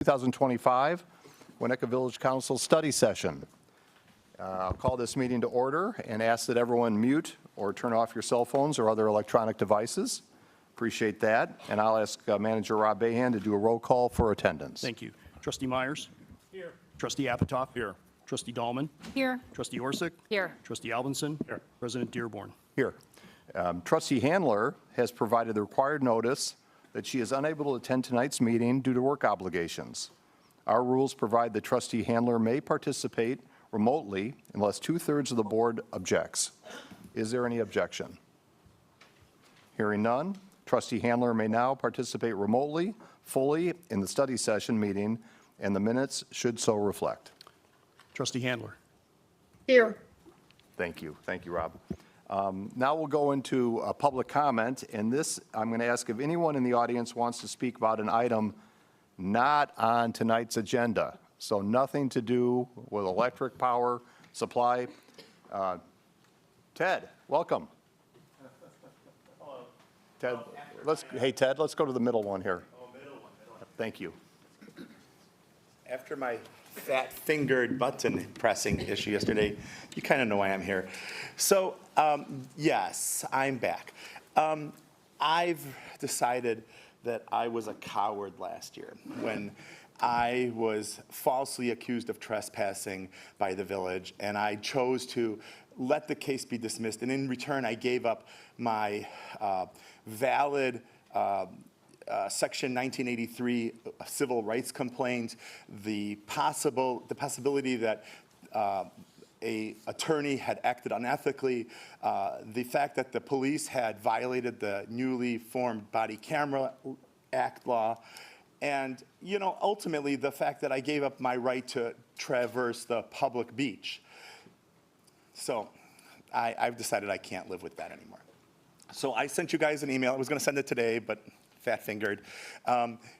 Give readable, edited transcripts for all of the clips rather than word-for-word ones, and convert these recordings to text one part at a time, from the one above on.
2025 Winnetka Village Council study session. I'll call this meeting to order and ask that everyone mute or turn off your cell phones or other electronic devices. Appreciate that. And I'll ask Manager Rob Bahan to do a roll call for attendance. Thank you. Trustee Myers? Here. Trustee Apatow? Here. Trustee Dahlman? Here. Trustee Orsic? Here. Trustee Albinson? Here. President Dearborn? Here. Trustee Handler has provided the required notice that she is unable to attend tonight's meeting due to work obligations. Our rules provide that Trustee Handler may participate remotely unless 2/3 of the board objects. Is there any objection? Hearing none, Trustee Handler may now participate remotely, fully in the study session meeting, and the minutes should so reflect. Trustee Handler? Here. Thank you. Thank you, Rob. Now we'll go into public comment, and this, I'm going to ask if anyone in the audience wants to speak about an item not on tonight's agenda. So nothing to do with electric power supply. Ted, welcome. Hello. Ted, hey Ted, let's go to the middle one here. Oh, middle one. Thank you. After my fat-fingered button pressing issue yesterday, you kind of know why I'm here. So, yes, I'm back. I've decided that I was a coward last year when I was falsely accused of trespassing by the village, and I chose to let the case be dismissed. And in return, I gave up my valid Section 1983 civil rights complaint, the possibility that a attorney had acted unethically, the fact that the police had violated the newly formed Body Camera Act law, and, you know, ultimately the fact that I gave up my right to traverse the public beach. So I've decided I can't live with that anymore. So I sent you guys an email. I was going to send it today, but fat-fingered.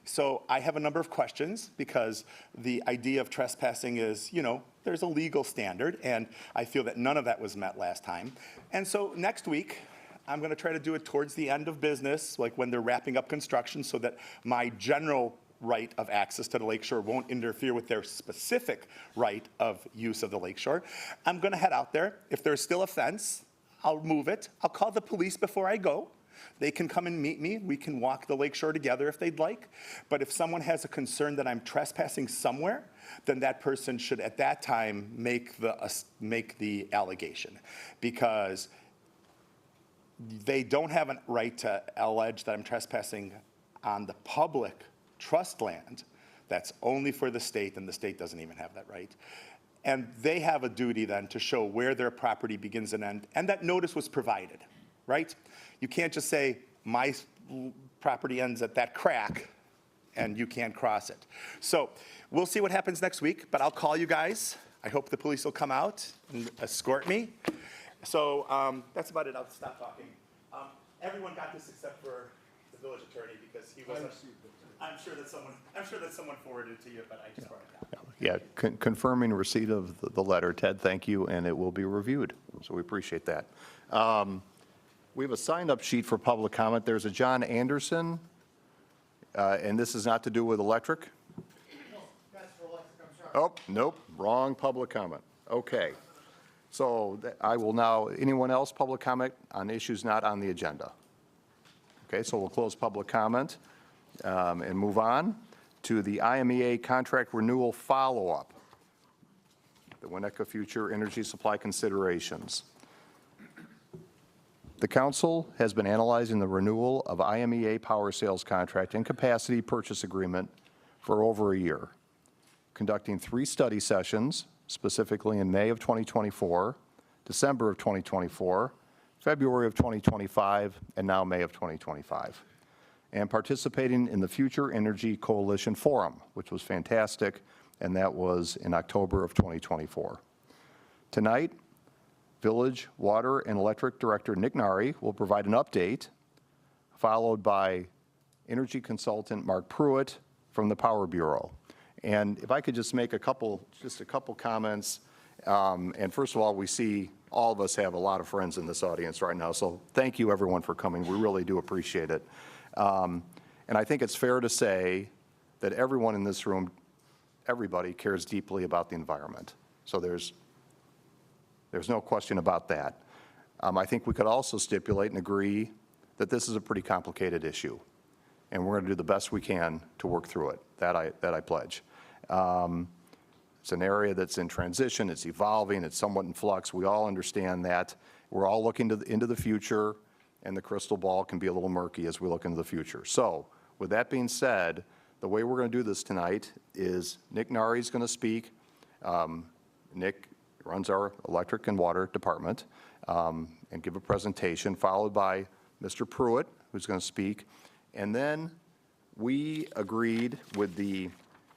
So I have a number of questions because the idea of trespassing is, you know, there's a legal standard, and I feel that none of that was met last time. And so next week, I'm going to try to do it towards the end of business, like when they're wrapping up construction, so that my general right of access to the lakeshore won't interfere with their specific right of use of the lakeshore. I'm going to head out there. If there's still a fence, I'll move it. I'll call the police before I go. They can come and meet me. We can walk the lakeshore together if they'd like. But if someone has a concern that I'm trespassing somewhere, then that person should at that time make the allegation, because they don't have a right to allege that I'm trespassing on the public trust land. That's only for the state, and the state doesn't even have that right. And they have a duty then to show where their property begins and ends, and that notice was provided, right? You can't just say, my property ends at that crack, and you can't cross it. So we'll see what happens next week, but I'll call you guys. I hope the police will come out and escort me. So that's about it. I'll stop talking. Everyone got this except for the village attorney, because he wasn't. I'm sure that someone forwarded it to you, but I just brought it down. Yeah, confirming receipt of the letter, Ted, thank you, and it will be reviewed. So we appreciate that. We have a signed-up sheet for public comment. There's a John Anderson, and this is not to do with electric? No, that's for electric, I'm sorry. Oh, nope, wrong public comment. Okay. So I will now, anyone else public comment on issues not on the agenda? Okay, so we'll close public comment and move on to the IMEA contract renewal follow-up, the Winnetka Future Energy Supply Considerations. The council has been analyzing the renewal of IMEA power sales contract and capacity purchase agreement for over a year, conducting 3 study sessions, specifically in May of 2024, December of 2024, February of 2025, and now May of 2025, and participating in the Future Energy Coalition Forum, which was fantastic, and that was in October of 2024. Tonight, Village Water and Electric Director Nick Nari will provide an update, followed by energy consultant Mark Pruitt from the Power Bureau. And if I could just make a couple comments. And first of all, we see all of us have a lot of friends in this audience right now, so thank you everyone for coming. We really do appreciate it. And I think it's fair to say that everyone in this room, everybody cares deeply about the environment. So there's no question about that. I think we could also stipulate and agree that this is a pretty complicated issue, and we're going to do the best we can to work through it. That I pledge. It's an area that's in transition, it's evolving, it's somewhat in flux. We all understand that. We're all looking into the future, and the crystal ball can be a little murky as we look into the future. So with that being said, the way we're going to do this tonight is Nick Nari is going to speak. Nick runs our electric and water department, and give a presentation, followed by Mr. Pruitt, who's going to speak. And then we agreed with the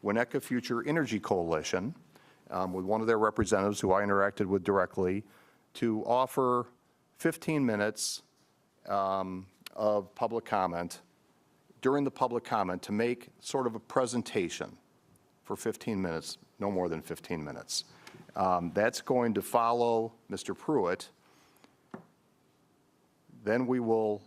Winnetka Future Energy Coalition, with one of their representatives who I interacted with directly, to offer 15 minutes of public comment, during the public comment, to make sort of a presentation for 15 minutes, no more than 15 minutes. That's going to follow Mr. Pruitt. Then we will,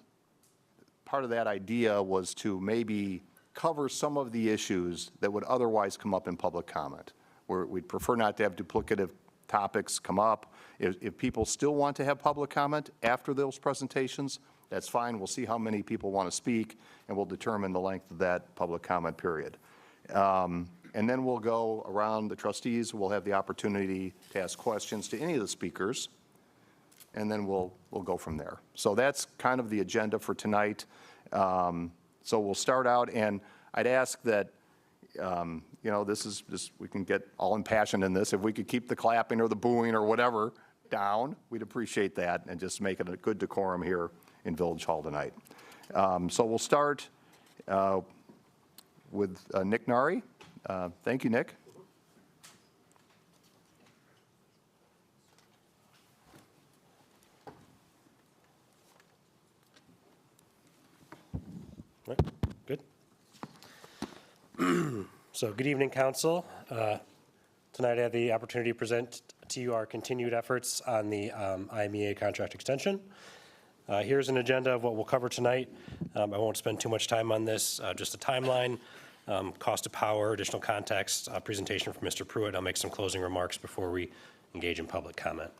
part of that idea was to maybe cover some of the issues that would otherwise come up in public comment. We'd prefer not to have duplicative topics come up. If people still want to have public comment after those presentations, that's fine. We'll see how many people want to speak, and we'll determine the length of that public comment period. And then we'll go around, the trustees will have the opportunity to ask questions to any of the speakers, and then we'll go from there. So that's kind of the agenda for tonight. So we'll start out, and I'd ask that, we can get all impassioned in this. If we could keep the clapping or the booing or whatever down, we'd appreciate that, and just make it a good decorum here in Village Hall tonight. So we'll start with Nick Nari. Thank you, Nick. Right, good. So good evening, Council. Tonight I have the opportunity to present to you our continued efforts on the IMEA contract extension. Here's an agenda of what we'll cover tonight. I won't spend too much time on this, just a timeline, cost of power, additional context, presentation from Mr. Pruitt. I'll make some closing remarks before we engage in public comment.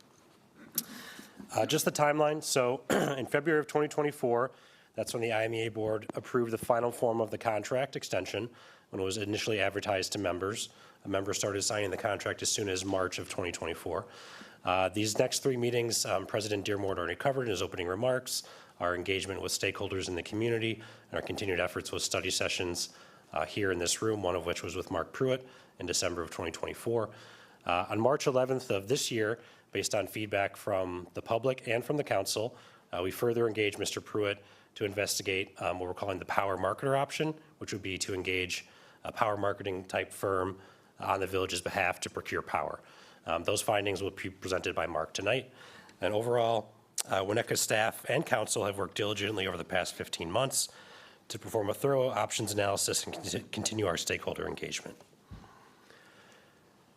Just the timeline. So in February of 2024, that's when the IMEA board approved the final form of the contract extension when it was initially advertised to members. Members started signing the contract as soon as March of 2024. These next three meetings, President Dearmore already covered in his opening remarks, our engagement with stakeholders in the community, and our continued efforts with study sessions here in this room, one of which was with Mark Pruitt in December of 2024. On March 11th of this year, based on feedback from the public and from the council, we further engaged Mr. Pruitt to investigate what we're calling the power marketer option, which would be to engage a power marketing type firm on the village's behalf to procure power. Those findings will be presented by Mark tonight. And overall, Winnetka staff and council have worked diligently over the past 15 months to perform a thorough options analysis and continue our stakeholder engagement.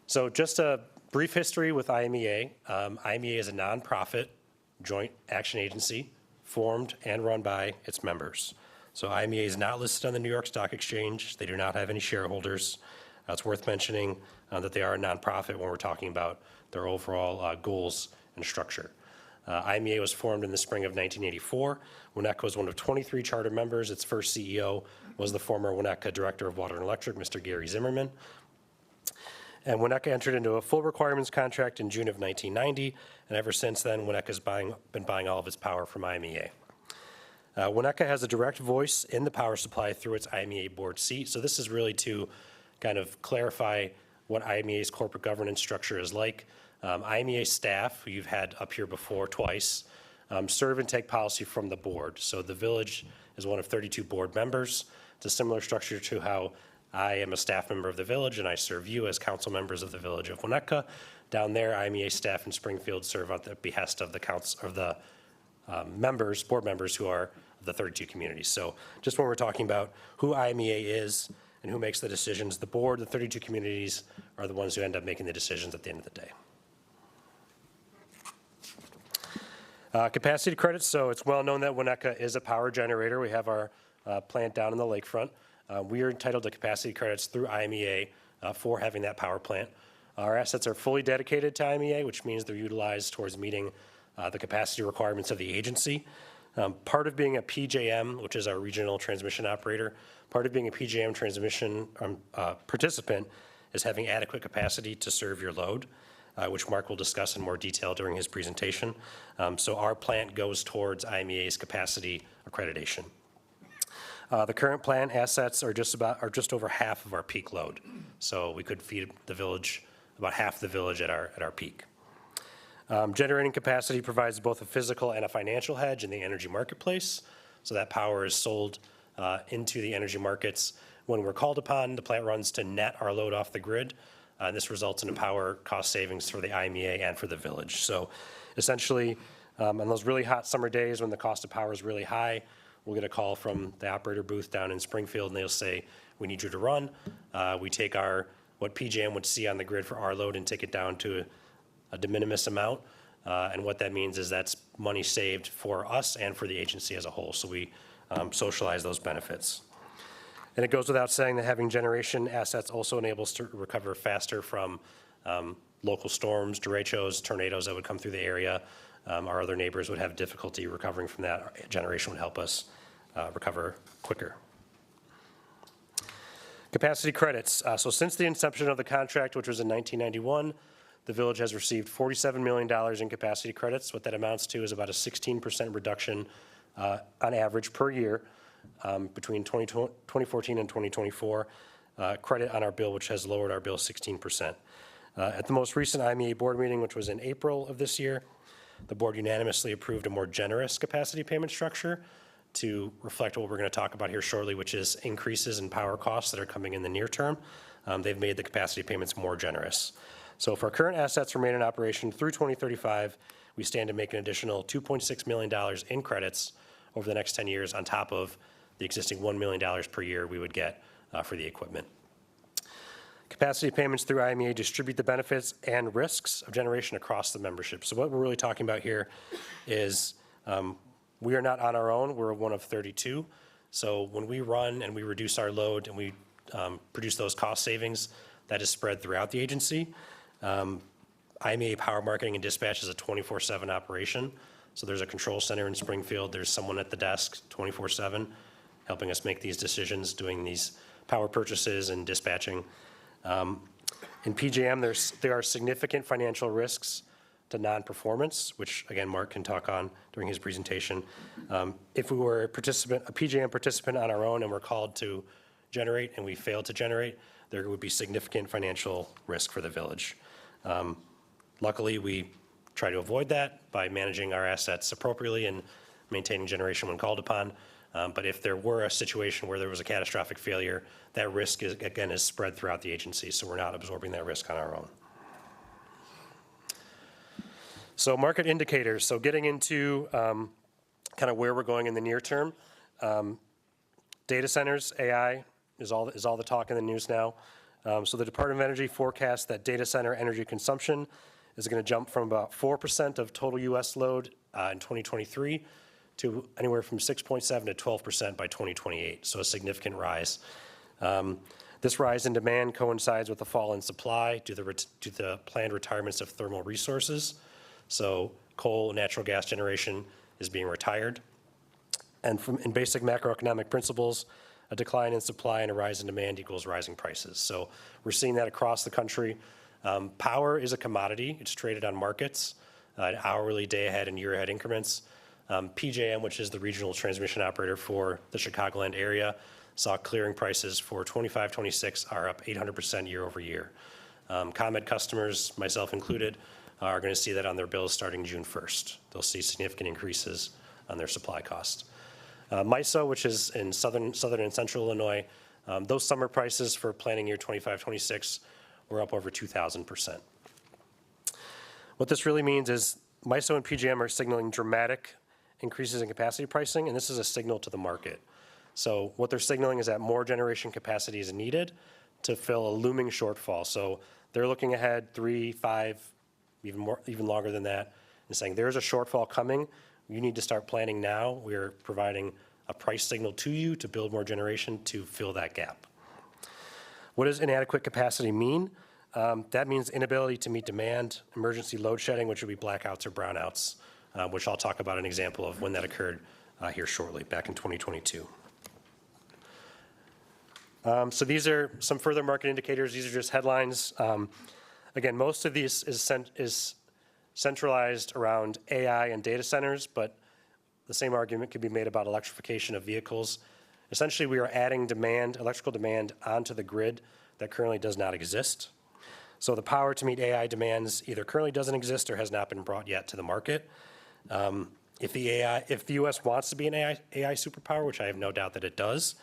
So just a brief history with IMEA. IMEA is a nonprofit joint action agency formed and run by its members. So IMEA is not listed on the New York Stock Exchange. They do not have any shareholders. It's worth mentioning that they are a nonprofit when we're talking about their overall goals and structure. IMEA was formed in the spring of 1984. Winnetka was one of 23 charter members. Its first CEO was the former Winnetka Director of Water and Electric, Mr. Gary Zimmerman. And Winnetka entered into a full requirements contract in June of 1990, and ever since then, Winnetka's been buying all of its power from IMEA. Winnetka has a direct voice in the power supply through its IMEA board seat, so this is really to kind of clarify what IMEA's corporate governance structure is like. IMEA staff, who you've had up here before twice, serve and take policy from the board. So the village is one of 32 board members. It's a similar structure to how I am a staff member of the village and I serve you as council members of the village of Winnetka. Down there, IMEA staff in Springfield serve at the behest of the council, or the members, board members who are of the 32 communities. So just when we're talking about who IMEA is and who makes the decisions, the board, the 32 communities are the ones who end up making the decisions at the end of the day. Capacity credits, so it's well known that Winnetka is a power generator. We have our plant down in the lakefront. We are entitled to capacity credits through IMEA for having that power plant. Our assets are fully dedicated to IMEA, which means they're utilized towards meeting the capacity requirements of the agency. Part of being a PJM, which is our regional transmission operator, part of being a PJM transmission participant is having adequate capacity to serve your load, which Mark will discuss in more detail during his presentation. So our plant goes towards IMEA's capacity accreditation. The current plant assets are just over half of our peak load. So we could feed the village, about half the village at our peak. Generating capacity provides both a physical and a financial hedge in the energy marketplace. So that power is sold into the energy markets. When we're called upon, the plant runs to net our load off the grid. This results in a power cost savings for the IMEA and for the village. So essentially, on those really hot summer days when the cost of power is really high, we'll get a call from the operator booth down in Springfield, and they'll say, we need you to run. We take what PJM would see on the grid for our load and take it down to a de minimis amount. And what that means is that's money saved for us and for the agency as a whole. So we socialize those benefits. And it goes without saying that having generation assets also enables to recover faster from local storms, derechos, tornadoes that would come through the area. Our other neighbors would have difficulty recovering from that. Our generation would help us recover quicker. Capacity credits. So since the inception of the contract, which was in 1991, the village has received $47 million in capacity credits. What that amounts to is about a 16% reduction on average per year between 2014 and 2024, credit on our bill, which has lowered our bill 16%. At the most recent IMEA board meeting, which was in April of this year, the board unanimously approved a more generous capacity payment structure to reflect what we're going to talk about here shortly, which is increases in power costs that are coming in the near term. They've made the capacity payments more generous. So if our current assets remain in operation through 2035, we stand to make an additional $2.6 million in credits over the next 10 years on top of the existing $1 million per year we would get for the equipment. Capacity payments through IMEA distribute the benefits and risks of generation across the membership. So what we're really talking about here is we are not on our own. We're one of 32. So when we run and we reduce our load and we produce those cost savings, that is spread throughout the agency. IMEA Power Marketing and Dispatch is a 24/7 operation. So there's a control center in Springfield. There's someone at the desk 24/7 helping us make these decisions, doing these power purchases and dispatching. In PJM, there are significant financial risks to non-performance, which again, Mark can talk on during his presentation. If we were a PJM participant on our own and we're called to generate and we fail to generate, there would be significant financial risk for the village. Luckily, we try to avoid that by managing our assets appropriately and maintaining generation when called upon. But if there were a situation where there was a catastrophic failure, that risk is spread throughout the agency, so we're not absorbing that risk on our own. So market indicators. So getting into kind of where we're going in the near term. Data centers, AI is all the talk in the news now. So the Department of Energy forecasts that data center energy consumption is going to jump from about 4% of total U.S. load in 2023 to anywhere from 6.7 to 12% by 2028, so a significant rise. This rise in demand coincides with the fall in supply due to the planned retirements of thermal resources. So coal and natural gas generation is being retired. And in basic macroeconomic principles, a decline in supply and a rise in demand equals rising prices. So we're seeing that across the country. Power is a commodity. It's traded on markets, hourly, day ahead, and year ahead increments. PJM, which is the regional transmission operator for the Chicagoland area, saw clearing prices for 25-26 are up 800% year over year. ComEd customers, myself included, are going to see that on their bills starting June 1st. They'll see significant increases on their supply cost. MISO, which is in southern and central Illinois, those summer prices for planning year 25-26 were up over 2,000%. What this really means is MISO and PJM are signaling dramatic increases in capacity pricing, and this is a signal to the market. So what they're signaling is that more generation capacity is needed to fill a looming shortfall. So they're looking ahead 3, 5, even longer than that, and saying there's a shortfall coming. You need to start planning now. We're providing a price signal to you to build more generation to fill that gap. What does inadequate capacity mean? That means inability to meet demand, emergency load shedding, which would be blackouts or brownouts, which I'll talk about an example of when that occurred here shortly, back in 2022. So these are some further market indicators. These are just headlines. Again, most of these is centralized around AI and data centers, but the same argument could be made about electrification of vehicles. Essentially, we are adding demand, electrical demand, onto the grid that currently does not exist. So the power to meet AI demands either currently doesn't exist or has not been brought yet to the market. If the U.S. wants to be an AI superpower, which I have no doubt that it does,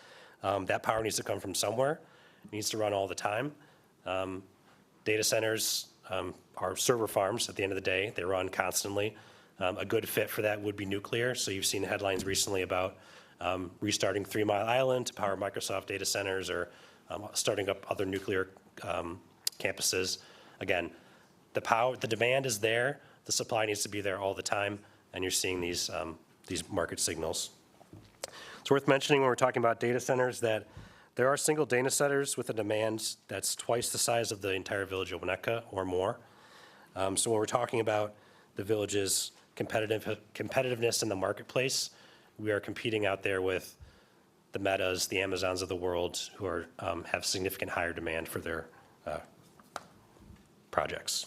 that power needs to come from somewhere. It needs to run all the time. Data centers are server farms at the end of the day. They run constantly. A good fit for that would be nuclear. So you've seen headlines recently about restarting 3 Mile Island to power Microsoft data centers, or starting up other nuclear campuses. Again, the demand is there. The supply needs to be there all the time, and you're seeing these market signals. It's worth mentioning when we're talking about data centers that there are single data centers with a demand that's twice the size of the entire village of Winnetka or more. So when we're talking about the village's competitiveness in the marketplace, we are competing out there with the Metas, the Amazons of the world, who are have significant higher demand for their projects.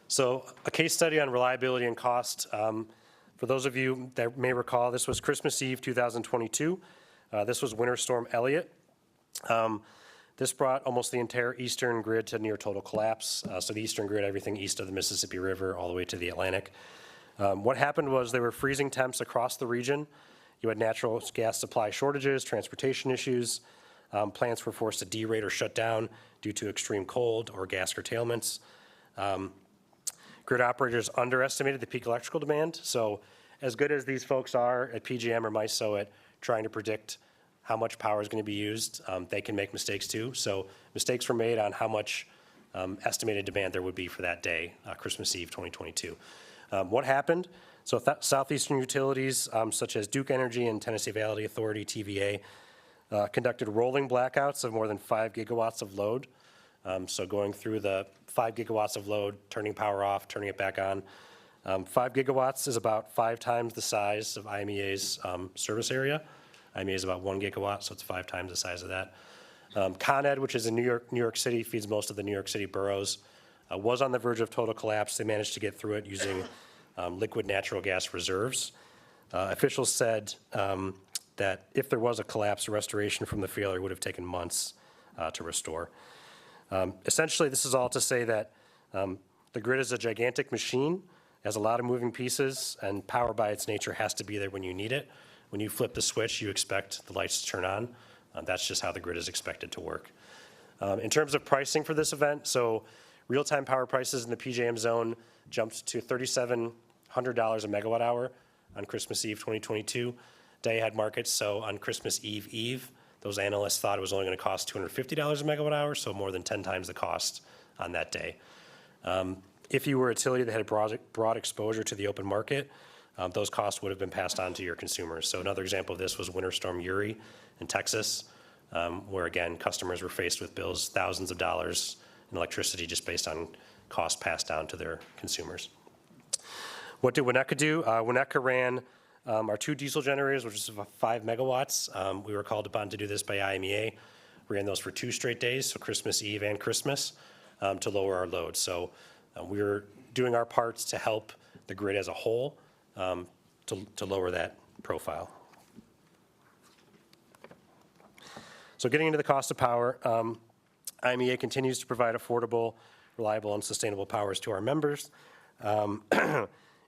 So a case study on reliability and cost. For those of you that may recall, this was Christmas Eve 2022. This was Winter Storm Elliott. This brought almost the entire eastern grid to near total collapse. So the eastern grid, everything east of the Mississippi River all the way to the Atlantic. What happened was there were freezing temps across the region. You had natural gas supply shortages, transportation issues. Plants were forced to derate or shut down due to extreme cold or gas curtailments. Grid operators underestimated the peak electrical demand. So as good as these folks are at PJM or MISO at trying to predict how much power is going to be used, they can make mistakes too. So mistakes were made on how much estimated demand there would be for that day, Christmas Eve 2022. What happened? So southeastern utilities such as Duke Energy and Tennessee Valley Authority, TVA, conducted rolling blackouts of more than 5 gigawatts of load. So going through the 5 gigawatts of load, turning power off, turning it back on. 5 gigawatts is about 5 times the size of IMEA's service area. IMEA is about 1 gigawatt, so it's 5 times the size of that. Con Ed, which is in New York City, feeds most of the New York City boroughs, was on the verge of total collapse. They managed to get through it using liquid natural gas reserves. Officials said that if there was a collapse, restoration from the failure would have taken months to restore. Essentially, this is all to say that the grid is a gigantic machine, has a lot of moving pieces, and power by its nature has to be there when you need it. When you flip the switch, you expect the lights to turn on. That's just how the grid is expected to work. In terms of pricing for this event, so real-time power prices in the PJM zone jumped to $3,700 a megawatt hour on Christmas Eve 2022. Day-ahead markets, so on Christmas Eve, those analysts thought it was only going to cost $250 a megawatt hour, so more than 10 times the cost on that day. If you were a utility that had broad exposure to the open market, those costs would have been passed on to your consumers. So another example of this was Winter Storm Uri in Texas, where again, customers were faced with bills, thousands of dollars in electricity just based on cost passed down to their consumers. What did Winnetka do? Winnetka ran our 2 diesel generators, which is 5 megawatts. We were called upon to do this by IMEA. We ran those for 2 straight days, so Christmas Eve and Christmas, to lower our load. So we were doing our parts to help the grid as a whole to lower that profile. So getting into the cost of power, IMEA continues to provide affordable, reliable, and sustainable powers to our members.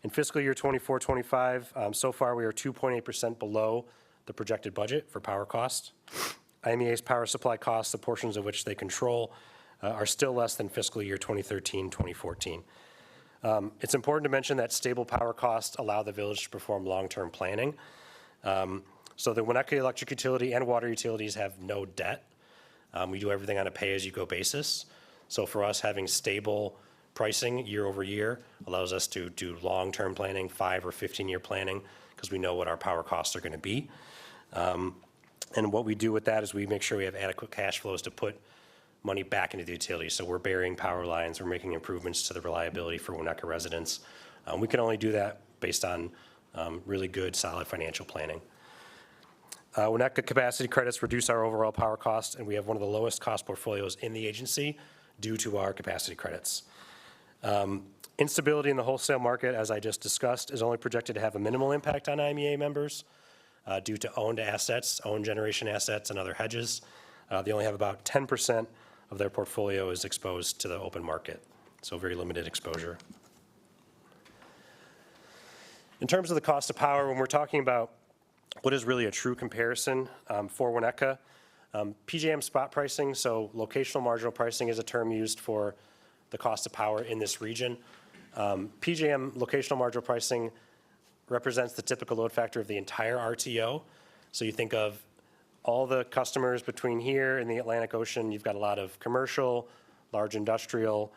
In fiscal year 24-25, so far we are 2.8% below the projected budget for power cost. IMEA's power supply costs, the portions of which they control, are still less than fiscal year 2013-2014. It's important to mention that stable power costs allow the village to perform long-term planning. So the Winnetka Electric Utility and water utilities have no debt. We do everything on a pay-as-you-go basis. So for us, having stable pricing year over year allows us to do long-term planning, 5 or 15-year planning, because we know what our power costs are going to be. And what we do with that is we make sure we have adequate cash flows to put money back into the utility. So we're burying power lines, we're making improvements to the reliability for Winnetka residents. We can only do that based on really good, solid financial planning. Winnetka capacity credits reduce our overall power cost, and we have one of the lowest cost portfolios in the agency due to our capacity credits. Instability in the wholesale market, as I just discussed, is only projected to have a minimal impact on IMEA members due to owned assets, owned generation assets, and other hedges. They only have about 10% of their portfolio is exposed to the open market, so very limited exposure. In terms of the cost of power, when we're talking about what is really a true comparison for Winnetka, PJM spot pricing, so locational marginal pricing is a term used for the cost of power in this region. PJM locational marginal pricing represents the typical load factor of the entire RTO. So you think of all the customers between here and the Atlantic Ocean. You've got a lot of commercial, large industrial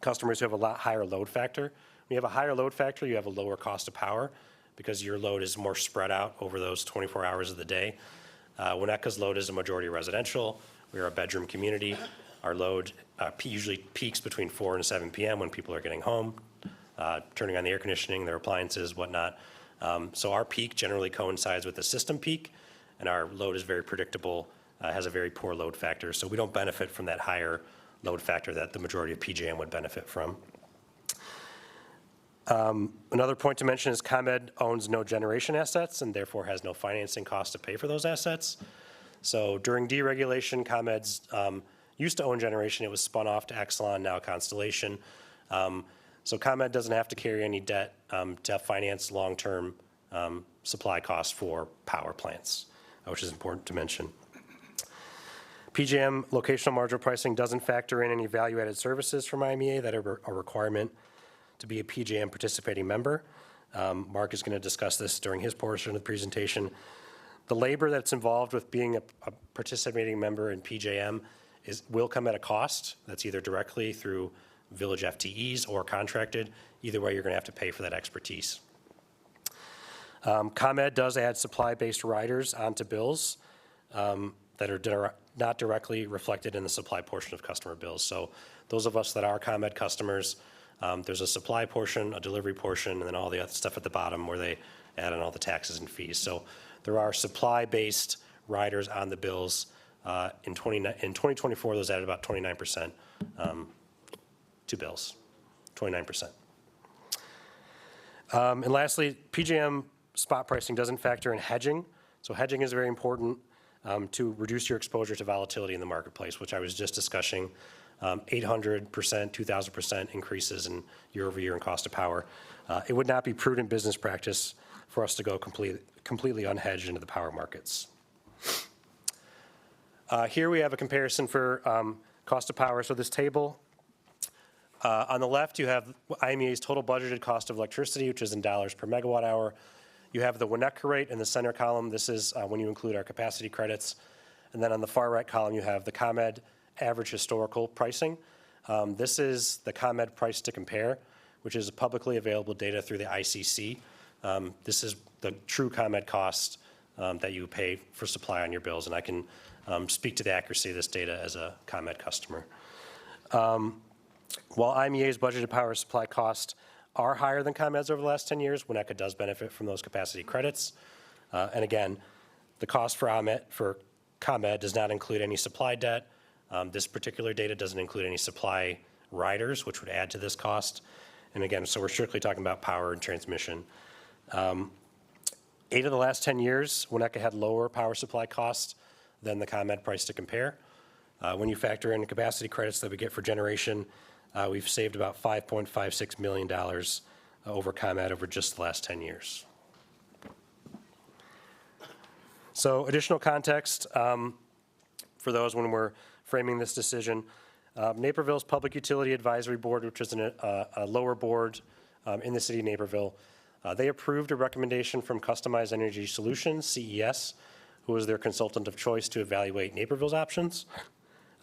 customers who have a lot higher load factor. When you have a higher load factor, you have a lower cost of power because your load is more spread out over those 24 hours of the day. Winnetka's load is a majority residential. We are a bedroom community. Our load usually peaks between 4 and 7 p.m. when people are getting home, turning on the air conditioning, their appliances, whatnot. So our peak generally coincides with the system peak, and our load is very predictable, has a very poor load factor. So we don't benefit from that higher load factor that the majority of PJM would benefit from. Another point to mention is ComEd owns no generation assets and therefore has no financing cost to pay for those assets. So during deregulation, ComEd's used to own generation. It was spun off to Exelon, now Constellation. So ComEd doesn't have to carry any debt to finance long-term supply costs for power plants, which is important to mention. PJM locational marginal pricing doesn't factor in any value-added services from IMEA that are a requirement to be a PJM participating member. Mark is going to discuss this during his portion of the presentation. The labor that's involved with being a participating member in PJM will come at a cost. That's either directly through village FTEs or contracted. Either way, you're going to have to pay for that expertise. ComEd does add supply-based riders onto bills that are not directly reflected in the supply portion of customer bills. So those of us that are ComEd customers, there's a supply portion, a delivery portion, and then all the other stuff at the bottom where they add in all the taxes and fees. So there are supply-based riders on the bills. In 2024, those added about 29% to bills, 29%. And lastly, PJM spot pricing doesn't factor in hedging. So hedging is very important to reduce your exposure to volatility in the marketplace, which I was just discussing. 800%, 2,000% increases in year-over-year in cost of power. It would not be prudent business practice for us to go completely unhedged into the power markets. Here we have a comparison for cost of power. So this table, on the left you have IMEA's total budgeted cost of electricity, which is in dollars per megawatt hour. You have the Winnetka rate in the center column. This is when you include our capacity credits. And then on the far right column, you have the ComEd average historical pricing. This is the ComEd price to compare, which is publicly available data through the ICC. This is the true ComEd cost that you pay for supply on your bills, and I can speak to the accuracy of this data as a ComEd customer. While IMEA's budgeted power supply costs are higher than ComEd's over the last 10 years, Winnetka does benefit from those capacity credits. And again, the cost for ComEd does not include any supply debt. This particular data doesn't include any supply riders, which would add to this cost. And again, so we're strictly talking about power and transmission. 8 of the last 10 years, Winnetka had lower power supply costs than the ComEd price to compare. When you factor in the capacity credits that we get for generation, we've saved about $5.56 million over ComEd over just the last 10 years. So additional context for those when we're framing this decision. Naperville's Public Utility Advisory Board, which is a lower board in the city of Naperville, they approved a recommendation from Customized Energy Solutions, CES, who was their consultant of choice to evaluate Naperville's options.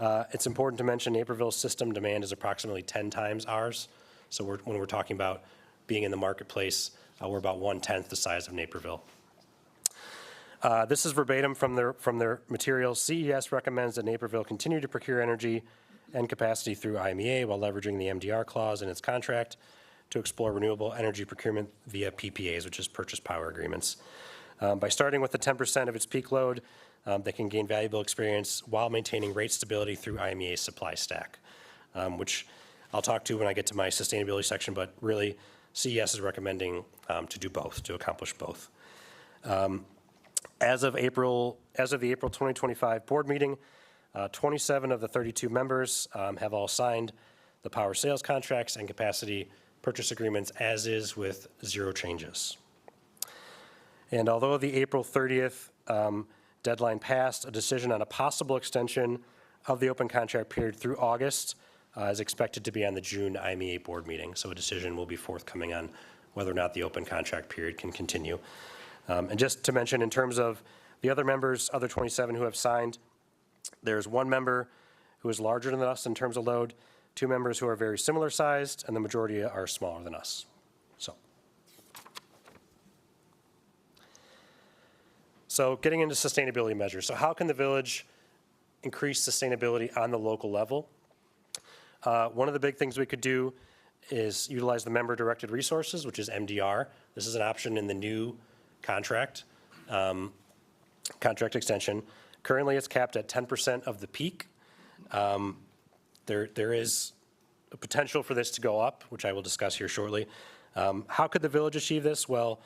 It's important to mention Naperville's system demand is approximately 10 times ours. So when we're talking about being in the marketplace, We're about 1/10 the size of Naperville. This is verbatim from their materials. CES recommends that Naperville continue to procure energy and capacity through IMEA while leveraging the MDR clause in its contract to explore renewable energy procurement via PPAs, which is purchase power agreements. By starting with the 10% of its peak load, they can gain valuable experience while maintaining rate stability through IMEA's supply stack, which I'll talk to when I get to my sustainability section, but really CES is recommending to do both, to accomplish both. As of the April 2025 board meeting, 27 of the 32 members have all signed the power sales contracts and capacity purchase agreements as is with 0 changes. And although the April 30th deadline passed, a decision on a possible extension of the open contract period through August is expected to be on the June IMEA board meeting. So a decision will be forthcoming on whether or not the open contract period can continue. And just to mention, in terms of the other members, other 27 who have signed, there's 1 member who is larger than us in terms of load, 2 members who are very similar sized, and the majority are smaller than us. So getting into sustainability measures. So how can the village increase sustainability on the local level? One of the big things we could do is utilize the member-directed resources, which is MDR. This is an option in the new contract extension. Currently, it's capped at 10% of the peak. There is a potential for this to go up, which I will discuss here shortly. How could the village achieve this? Well,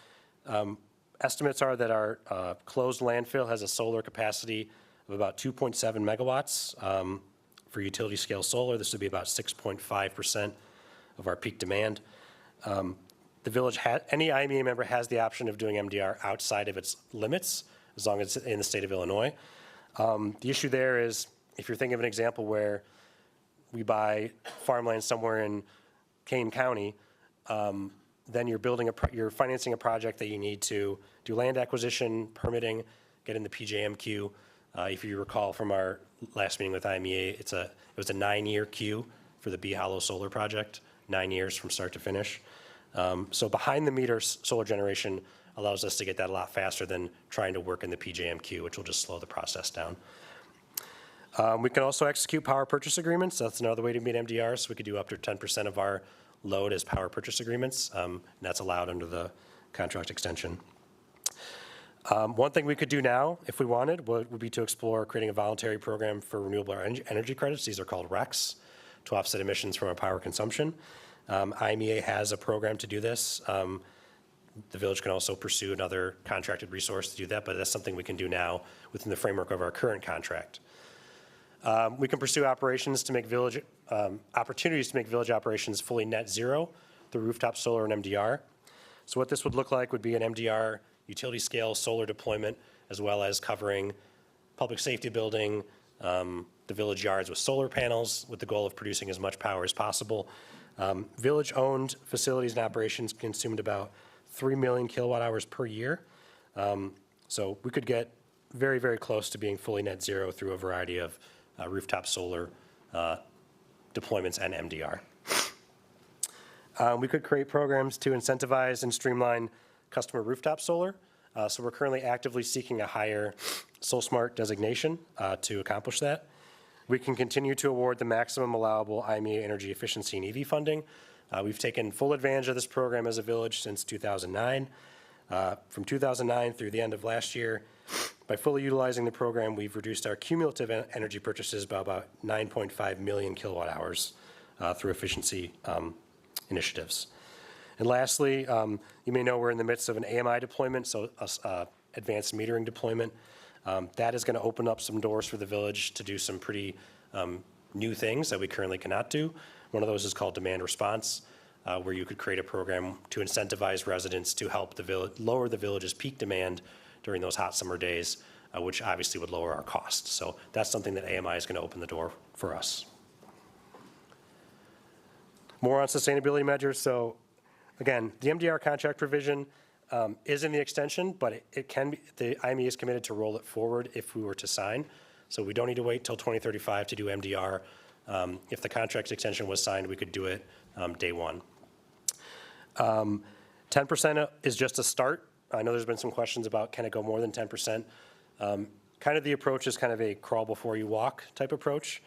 estimates are that our closed landfill has a solar capacity of about 2.7 megawatts. For utility scale solar, this would be about 6.5% of our peak demand. The village, any IMEA member has the option of doing MDR outside of its limits, as long as it's in the state of Illinois. The issue there is, if you're thinking of an example where we buy farmland somewhere in Kane County, then you're financing a project that you need to do land acquisition, permitting, get in the PJM queue. If you recall from our last meeting with IMEA, it was a 9-year queue for the Bee Hollow Solar Project, 9 years from start to finish. So behind the meter solar generation allows us to get that a lot faster than trying to work in the PJM queue, which will just slow the process down. We can also execute power purchase agreements. That's another way to meet MDR. So we could do up to 10% of our load as power purchase agreements. And that's allowed under the contract extension. One thing we could do now, if we wanted, would be to explore creating a voluntary program for renewable energy credits. These are called RECs, to offset emissions from our power consumption. IMEA has a program to do this. The village can also pursue another contracted resource to do that, but that's something we can do now within the framework of our current contract. We can pursue opportunities to make village operations fully net zero through rooftop solar and MDR. So what this would look like would be an MDR utility scale solar deployment, as well as covering public safety building, the village yards with solar panels, with the goal of producing as much power as possible. Village-owned facilities and operations consumed about 3 million kilowatt hours per year. So we could get very, very close to being fully net zero through a variety of rooftop solar deployments and MDR. We could create programs to incentivize and streamline customer rooftop solar. So we're currently actively seeking a higher SolSmart designation to accomplish that. We can continue to award the maximum allowable IMEA energy efficiency and EV funding. We've taken full advantage of this program as a village since 2009. From 2009 through the end of last year, by fully utilizing the program, we've reduced our cumulative energy purchases by about 9.5 million kilowatt hours through efficiency initiatives. And lastly, you may know we're in the midst of an AMI deployment, so advanced metering deployment. That is going to open up some doors for the village to do some pretty new things that we currently cannot do. One of those is called demand response, where you could create a program to incentivize residents to help the village lower the village's peak demand during those hot summer days, which obviously would lower our costs. So that's something that AMI is going to open the door for us. More on sustainability measures. So again, the MDR contract provision is in the extension, but it can be, the IME is committed to roll it forward if we were to sign. So we don't need to wait till 2035 to do MDR. If the contract extension was signed, we could do it day one. 10% is just a start. I know there's been some questions about can it go more than 10%. Kind of the approach is kind of a crawl before you walk type approach.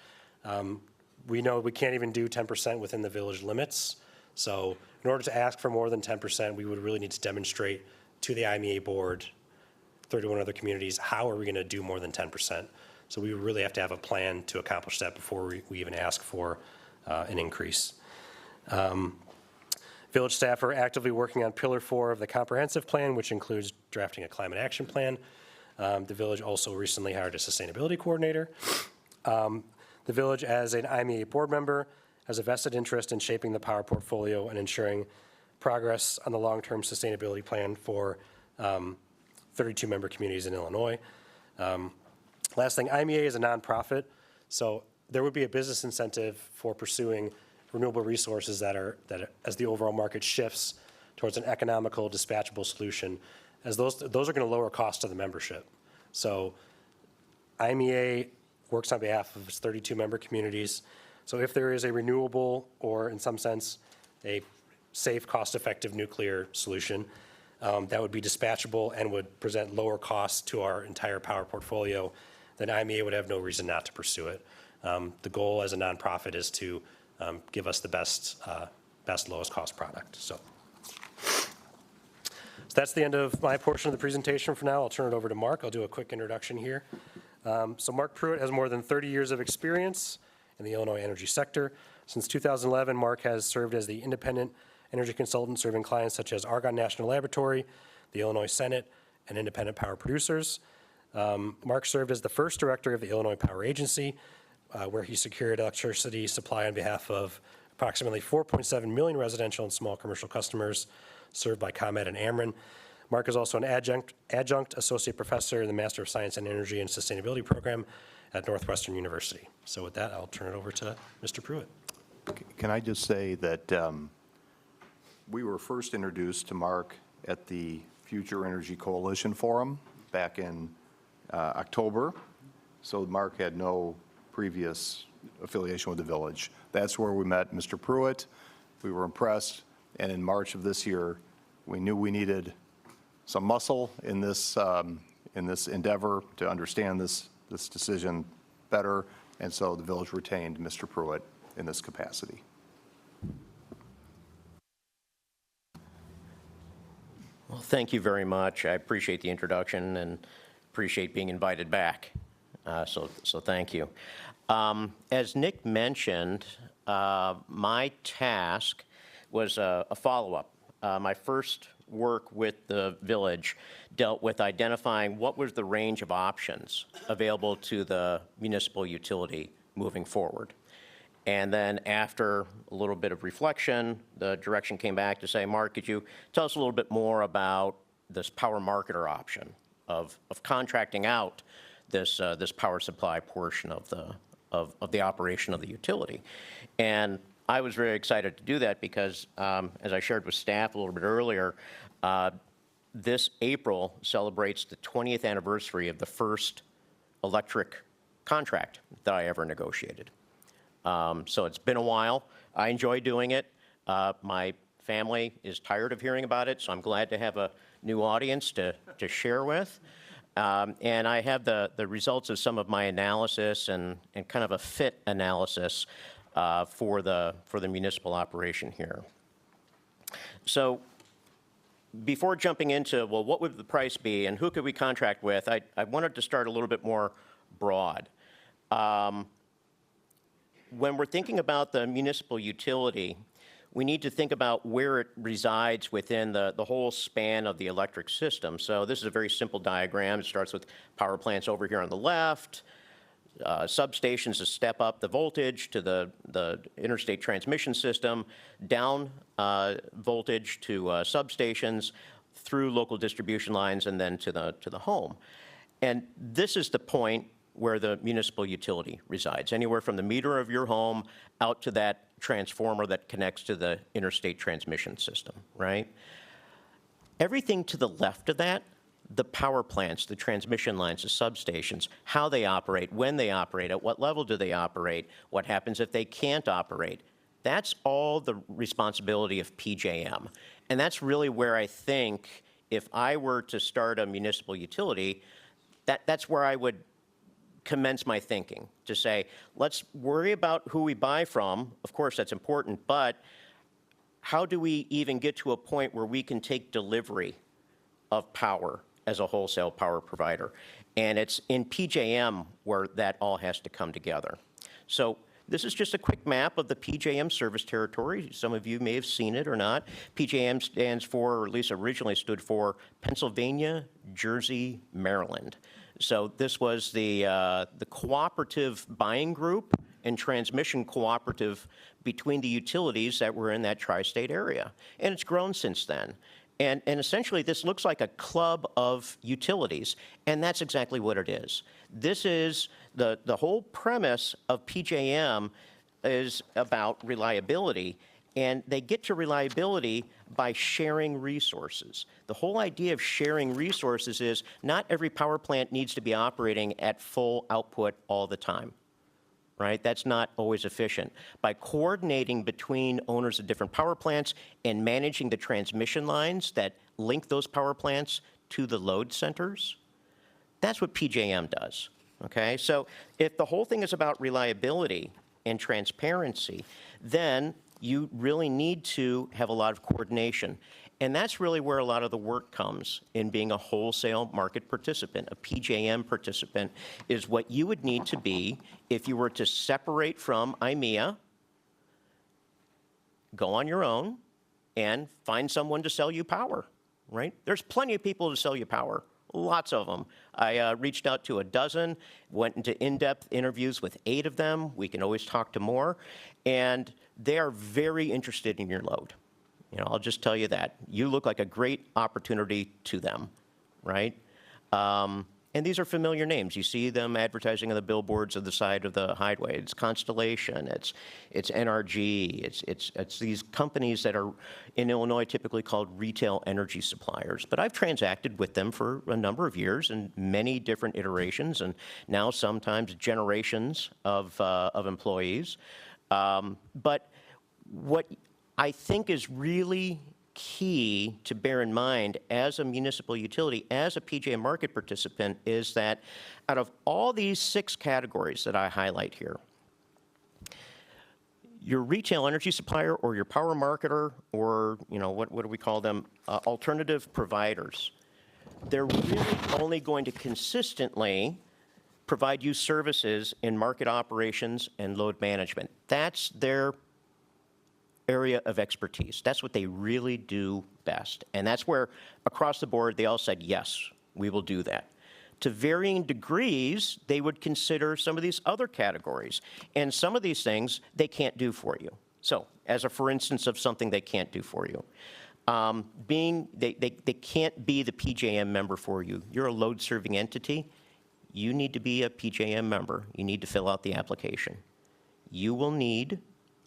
We know we can't even do 10% within the village limits. So in order to ask for more than 10%, we would really need to demonstrate to the IMEA board, 31 other communities, how are we going to do more than 10%? So we would really have to have a plan to accomplish that before we even ask for an increase. Village staff are actively working on Pillar 4 of the comprehensive plan, which includes drafting a climate action plan. The village also recently hired a sustainability coordinator. The village, as an IMEA board member, has a vested interest in shaping the power portfolio and ensuring progress on the long-term sustainability plan for 32 member communities in Illinois. Last thing, IMEA is a nonprofit, so there would be a business incentive for pursuing renewable resources that as the overall market shifts towards an economical, dispatchable solution, as those are going to lower costs to the membership. So IMEA works on behalf of its 32 member communities. So if there is a renewable or, in some sense, a safe, cost-effective nuclear solution that would be dispatchable and would present lower costs to our entire power portfolio, then IMEA would have no reason not to pursue it. The goal as a nonprofit is to give us the best, lowest cost product. So that's the end of my portion of the presentation for now. I'll turn it over to Mark. I'll do a quick introduction here. So Mark Pruitt has more than 30 years of experience in the Illinois energy sector. Since 2011, Mark has served as the independent energy consultant serving clients such as Argonne National Laboratory, the Illinois Senate, and independent power producers. Mark served as the first director of the Illinois Power Agency, where he secured electricity supply on behalf of approximately 4.7 million residential and small commercial customers served by ComEd and Ameren. Mark is also an adjunct associate professor in the Master of Science in Energy and Sustainability program at Northwestern University. So with that, I'll turn it over to Mr. Pruitt. Can I just say that we were first introduced to Mark at the Future Energy Coalition Forum back in October. So Mark had no previous affiliation with the village. That's where we met Mr. Pruitt. We were impressed, and in March of this year, we knew we needed some muscle in this endeavor to understand this decision better, and so the village retained Mr. Pruitt in this capacity. Well, thank you very much. I appreciate the introduction and appreciate being invited back. So thank you. As Nick mentioned, my task was a follow-up. My first work with the village dealt with identifying what was the range of options available to the municipal utility moving forward. And then after a little bit of reflection, the direction came back to say, Mark, could you tell us a little bit more about this power marketer option of contracting out this power supply portion of the operation of the utility? And I was very excited to do that because, as I shared with staff a little bit earlier, this April celebrates the 20th anniversary of the first electric contract that I ever negotiated. So it's been a while. I enjoy doing it. My family is tired of hearing about it, so I'm glad to have a new audience to share with. And I have the results of some of my analysis and kind of a fit analysis for the municipal operation here. So before jumping into, well, what would the price be and who could we contract with, I wanted to start a little bit more broad. When we're thinking about the municipal utility, we need to think about where it resides within the whole span of the electric system. So this is a very simple diagram. It starts with power plants over here on the left, substations to step up the voltage to the interstate transmission system, down voltage to substations, through local distribution lines, and then to the home. And this is the point where the municipal utility resides, anywhere from the meter of your home out to that transformer that connects to the interstate transmission system, right? Everything to the left of that, the power plants, the transmission lines, the substations, how they operate, when they operate, at what level do they operate, what happens if they can't operate, That's all the responsibility of PJM. And that's really where I think if I were to start a municipal utility, that's where I would commence my thinking, to say, let's worry about who we buy from. Of course, that's important, but how do we even get to a point where we can take delivery of power as a wholesale power provider? And it's in PJM where that all has to come together. So this is just a quick map of the PJM service territory. Some of you may have seen it or not. PJM stands for, or at least originally stood for, Pennsylvania, Jersey, Maryland. So this was the cooperative buying group and transmission cooperative between the utilities that were in that tri-state area. And it's grown since then. And essentially, this looks like a club of utilities, and that's exactly what it is. This is the whole premise of PJM is about reliability, and they get to reliability by sharing resources. The whole idea of sharing resources is not every power plant needs to be operating at full output all the time. Right? That's not always efficient. By coordinating between owners of different power plants and managing the transmission lines that link those power plants to the load centers, that's what PJM does. Okay? So if the whole thing is about reliability and transparency, then you really need to have a lot of coordination. And that's really where a lot of the work comes in being a wholesale market participant. A PJM participant is what you would need to be if you were to separate from IMEA, go on your own, and find someone to sell you power, right? There's plenty of people to sell you power, lots of them. I reached out to a dozen, went into in-depth interviews with 8 of them. We can always talk to more. And they are very interested in your load. You know, I'll just tell you that. You look like a great opportunity to them, right? And these are familiar names. You see them advertising on the billboards of the side of the highway. It's Constellation, it's NRG, it's these companies that are in Illinois typically called retail energy suppliers. But I've transacted with them for a number of years in many different iterations, and now sometimes generations of employees. But what I think is really key to bear in mind as a municipal utility, as a PJM market participant, is that out of all these 6 categories that I highlight here, your retail energy supplier or your power marketer or, you know, what do we call them, alternative providers, they're really only going to consistently provide you services in market operations and load management. That's their area of expertise. That's what they really do best. And that's where, across the board, they all said, yes, we will do that. To varying degrees, they would consider some of these other categories. And some of these things they can't do for you. So, as a for instance of something they can't do for you. They can't be the PJM member for you. You're a load-serving entity. You need to be a PJM member. You need to fill out the application. You will need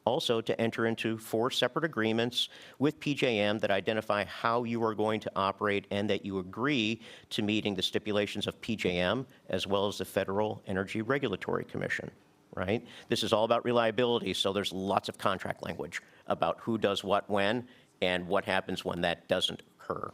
also to enter into 4 separate agreements with PJM that identify how you are going to operate and that you agree to meeting the stipulations of PJM as well as the Federal Energy Regulatory Commission, right? This is all about reliability, so there's lots of contract language about who does what when and what happens when that doesn't occur.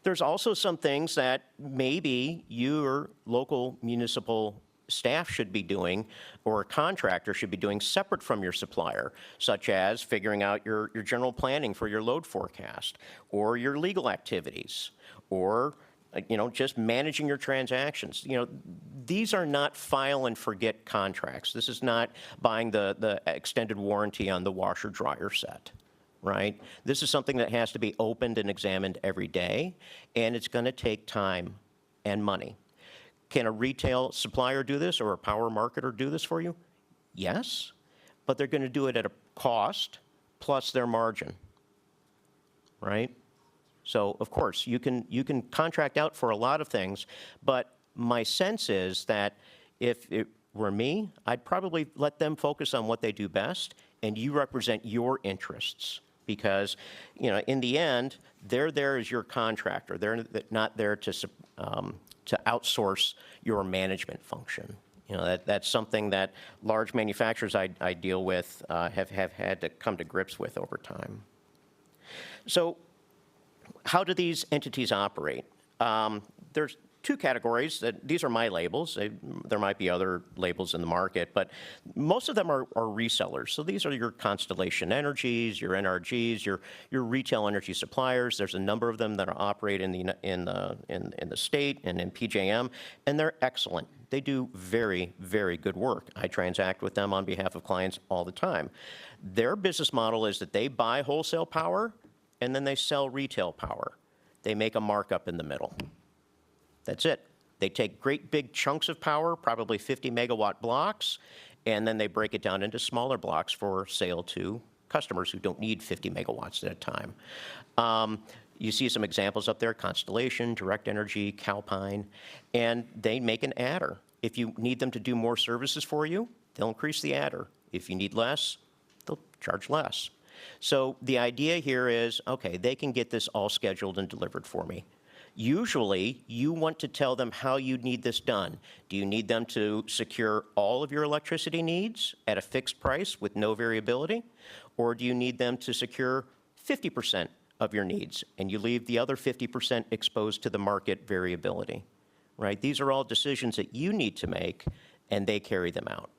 There's also some things that maybe your local municipal staff should be doing or a contractor should be doing separate from your supplier, such as figuring out your general planning for your load forecast or your legal activities or just managing your transactions. These are not file and forget contracts. This is not buying the extended warranty on the washer dryer set, right? This is something that has to be opened and examined every day, and it's going to take time and money. Can a retail supplier do this or a power marketer do this for you? Yes, but they're going to do it at a cost plus their margin, right? So, of course, you can contract out for a lot of things, but my sense is that if it were me, I'd probably let them focus on what they do best, and you represent your interests. Because, in the end, they're there as your contractor. They're not there to outsource your management function. You know, that's something that large manufacturers I deal with have had to come to grips with over time. So how do these entities operate? There's two categories. These are my labels. There might be other labels in the market, but most of them are resellers. So these are your Constellation Energies, your NRGs, your retail energy suppliers. There's a number of them that operate in the state and in PJM, and they're excellent. They do very, very good work. I transact with them on behalf of clients all the time. Their business model is that they buy wholesale power and then they sell retail power. They make a markup in the middle. That's it. They take great big chunks of power, probably 50 megawatt blocks, and then they break it down into smaller blocks for sale to customers who don't need 50 megawatts at a time. You see some examples up there, Constellation, Direct Energy, Calpine, and they make an adder. If you need them to do more services for you, they'll increase the adder. If you need less, they'll charge less. So the idea here is, okay, they can get this all scheduled and delivered for me. Usually, you want to tell them how you need this done. Do you need them to secure all of your electricity needs at a fixed price with no variability? Or do you need them to secure 50% of your needs, and you leave the other 50% exposed to the market variability, right? These are all decisions that you need to make, and they carry them out.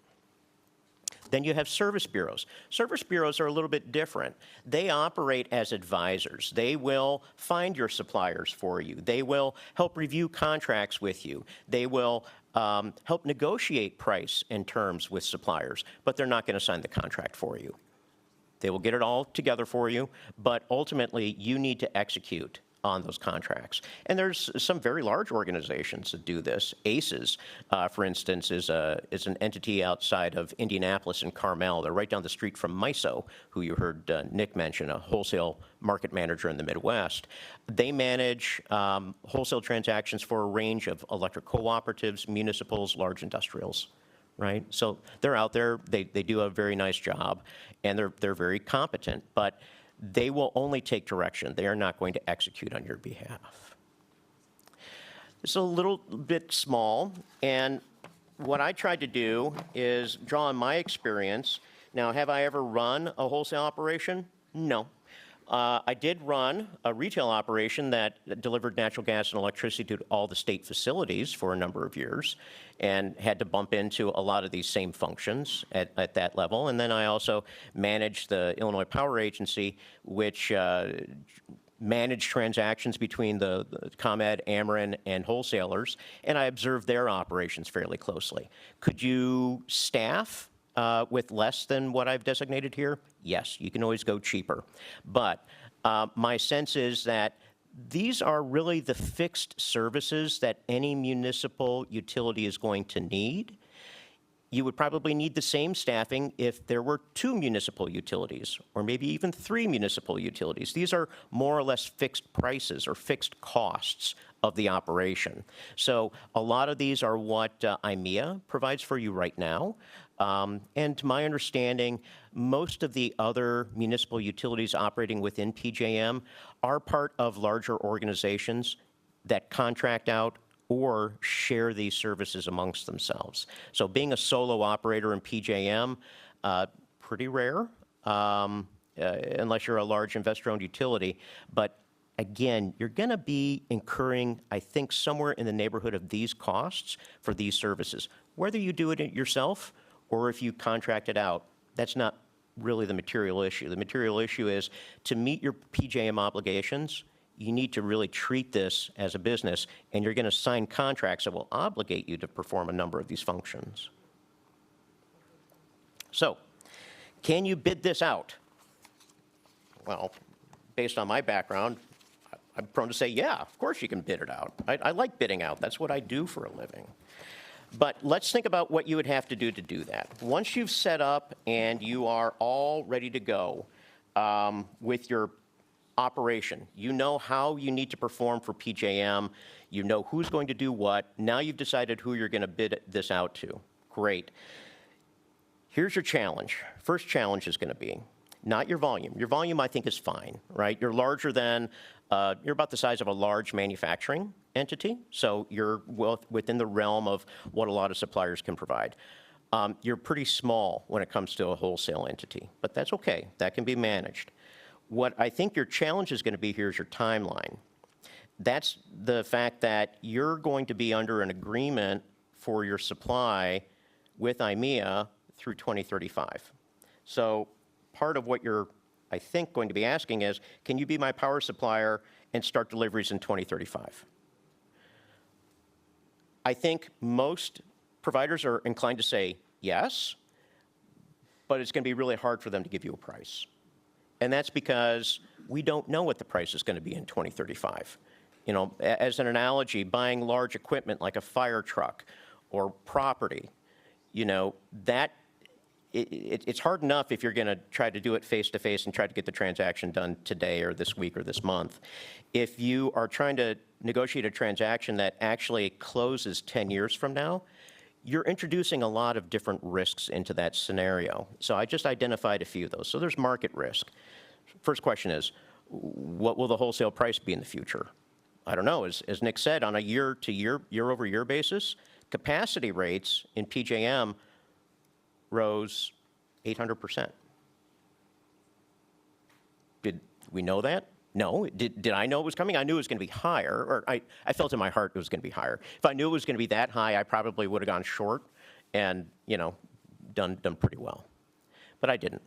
Then you have service bureaus. Service bureaus are a little bit different. They operate as advisors. They will find your suppliers for you. They will help review contracts with you. They will help negotiate price and terms with suppliers, but they're not going to sign the contract for you. They will get it all together for you, but ultimately you need to execute on those contracts. And there's some very large organizations that do this. ACES, for instance, is an entity outside of Indianapolis and Carmel. They're right down the street from MISO, who you heard Nick mention, a wholesale market manager in the Midwest. They manage wholesale transactions for a range of electric cooperatives, municipals, large industrials. Right? So they're out there, they do a very nice job, and they're very competent, but they will only take direction. They are not going to execute on your behalf. It's a little bit small, and what I tried to do is draw on my experience. Now, have I ever run a wholesale operation? No. I did run a retail operation that delivered natural gas and electricity to all the state facilities for a number of years and had to bump into a lot of these same functions at that level. And then I also managed the Illinois Power Agency, which managed transactions between the ComEd, Ameren, and wholesalers, and I observed their operations fairly closely. Could you staff with less than what I've designated here? Yes, you can always go cheaper. But my sense is that these are really the fixed services that any municipal utility is going to need. You would probably need the same staffing if there were 2 municipal utilities, or maybe even 3 municipal utilities. These are more or less fixed prices or fixed costs of the operation. So a lot of these are what IMEA provides for you right now. And to my understanding, most of the other municipal utilities operating within PJM are part of larger organizations that contract out or share these services amongst themselves. So being a solo operator in PJM, pretty rare, unless you're a large investor-owned utility. But again, you're going to be incurring, I think, somewhere in the neighborhood of these costs for these services. Whether you do it yourself or if you contract it out, that's not really the material issue. The material issue is to meet your PJM obligations, you need to really treat this as a business, and you're going to sign contracts that will obligate you to perform a number of these functions. So, can you bid this out? Well, based on my background, I'm prone to say, yeah, of course you can bid it out. I like bidding out. That's what I do for a living. But let's think about what you would have to do that. Once you've set up and you are all ready to go with your operation, you know how you need to perform for PJM, you know who's going to do what, now you've decided who you're going to bid this out to. Great. Here's your challenge. First challenge is going to be not your volume. Your volume, I think, is fine, right? You're larger than, you're about the size of a large manufacturing entity, so you're within the realm of what a lot of suppliers can provide. You're pretty small when it comes to a wholesale entity, but that's okay. That can be managed. What I think your challenge is going to be here is your timeline. That's the fact that you're going to be under an agreement for your supply with IMEA through 2035. So part of what you're, I think, going to be asking is, can you be my power supplier and start deliveries in 2035? I think most providers are inclined to say yes, but it's going to be really hard for them to give you a price. And that's because we don't know what the price is going to be in 2035. You know, as an analogy, buying large equipment like a fire truck or property, you know, that it's hard enough if you're going to try to do it face-to-face and try to get the transaction done today or this week or this month. If you are trying to negotiate a transaction that actually closes 10 years from now, you're introducing a lot of different risks into that scenario. So I just identified a few of those. So there's market risk. First question is, what will the wholesale price be in the future? I don't know. As Nick said, on a year-to-year, year-over-year basis, capacity rates in PJM rose 800%. Did we know that? No. Did I know it was coming? I knew it was going to be higher, or I felt in my heart it was going to be higher. If I knew it was going to be that high, I probably would have gone short and, you know, done pretty well. But I didn't,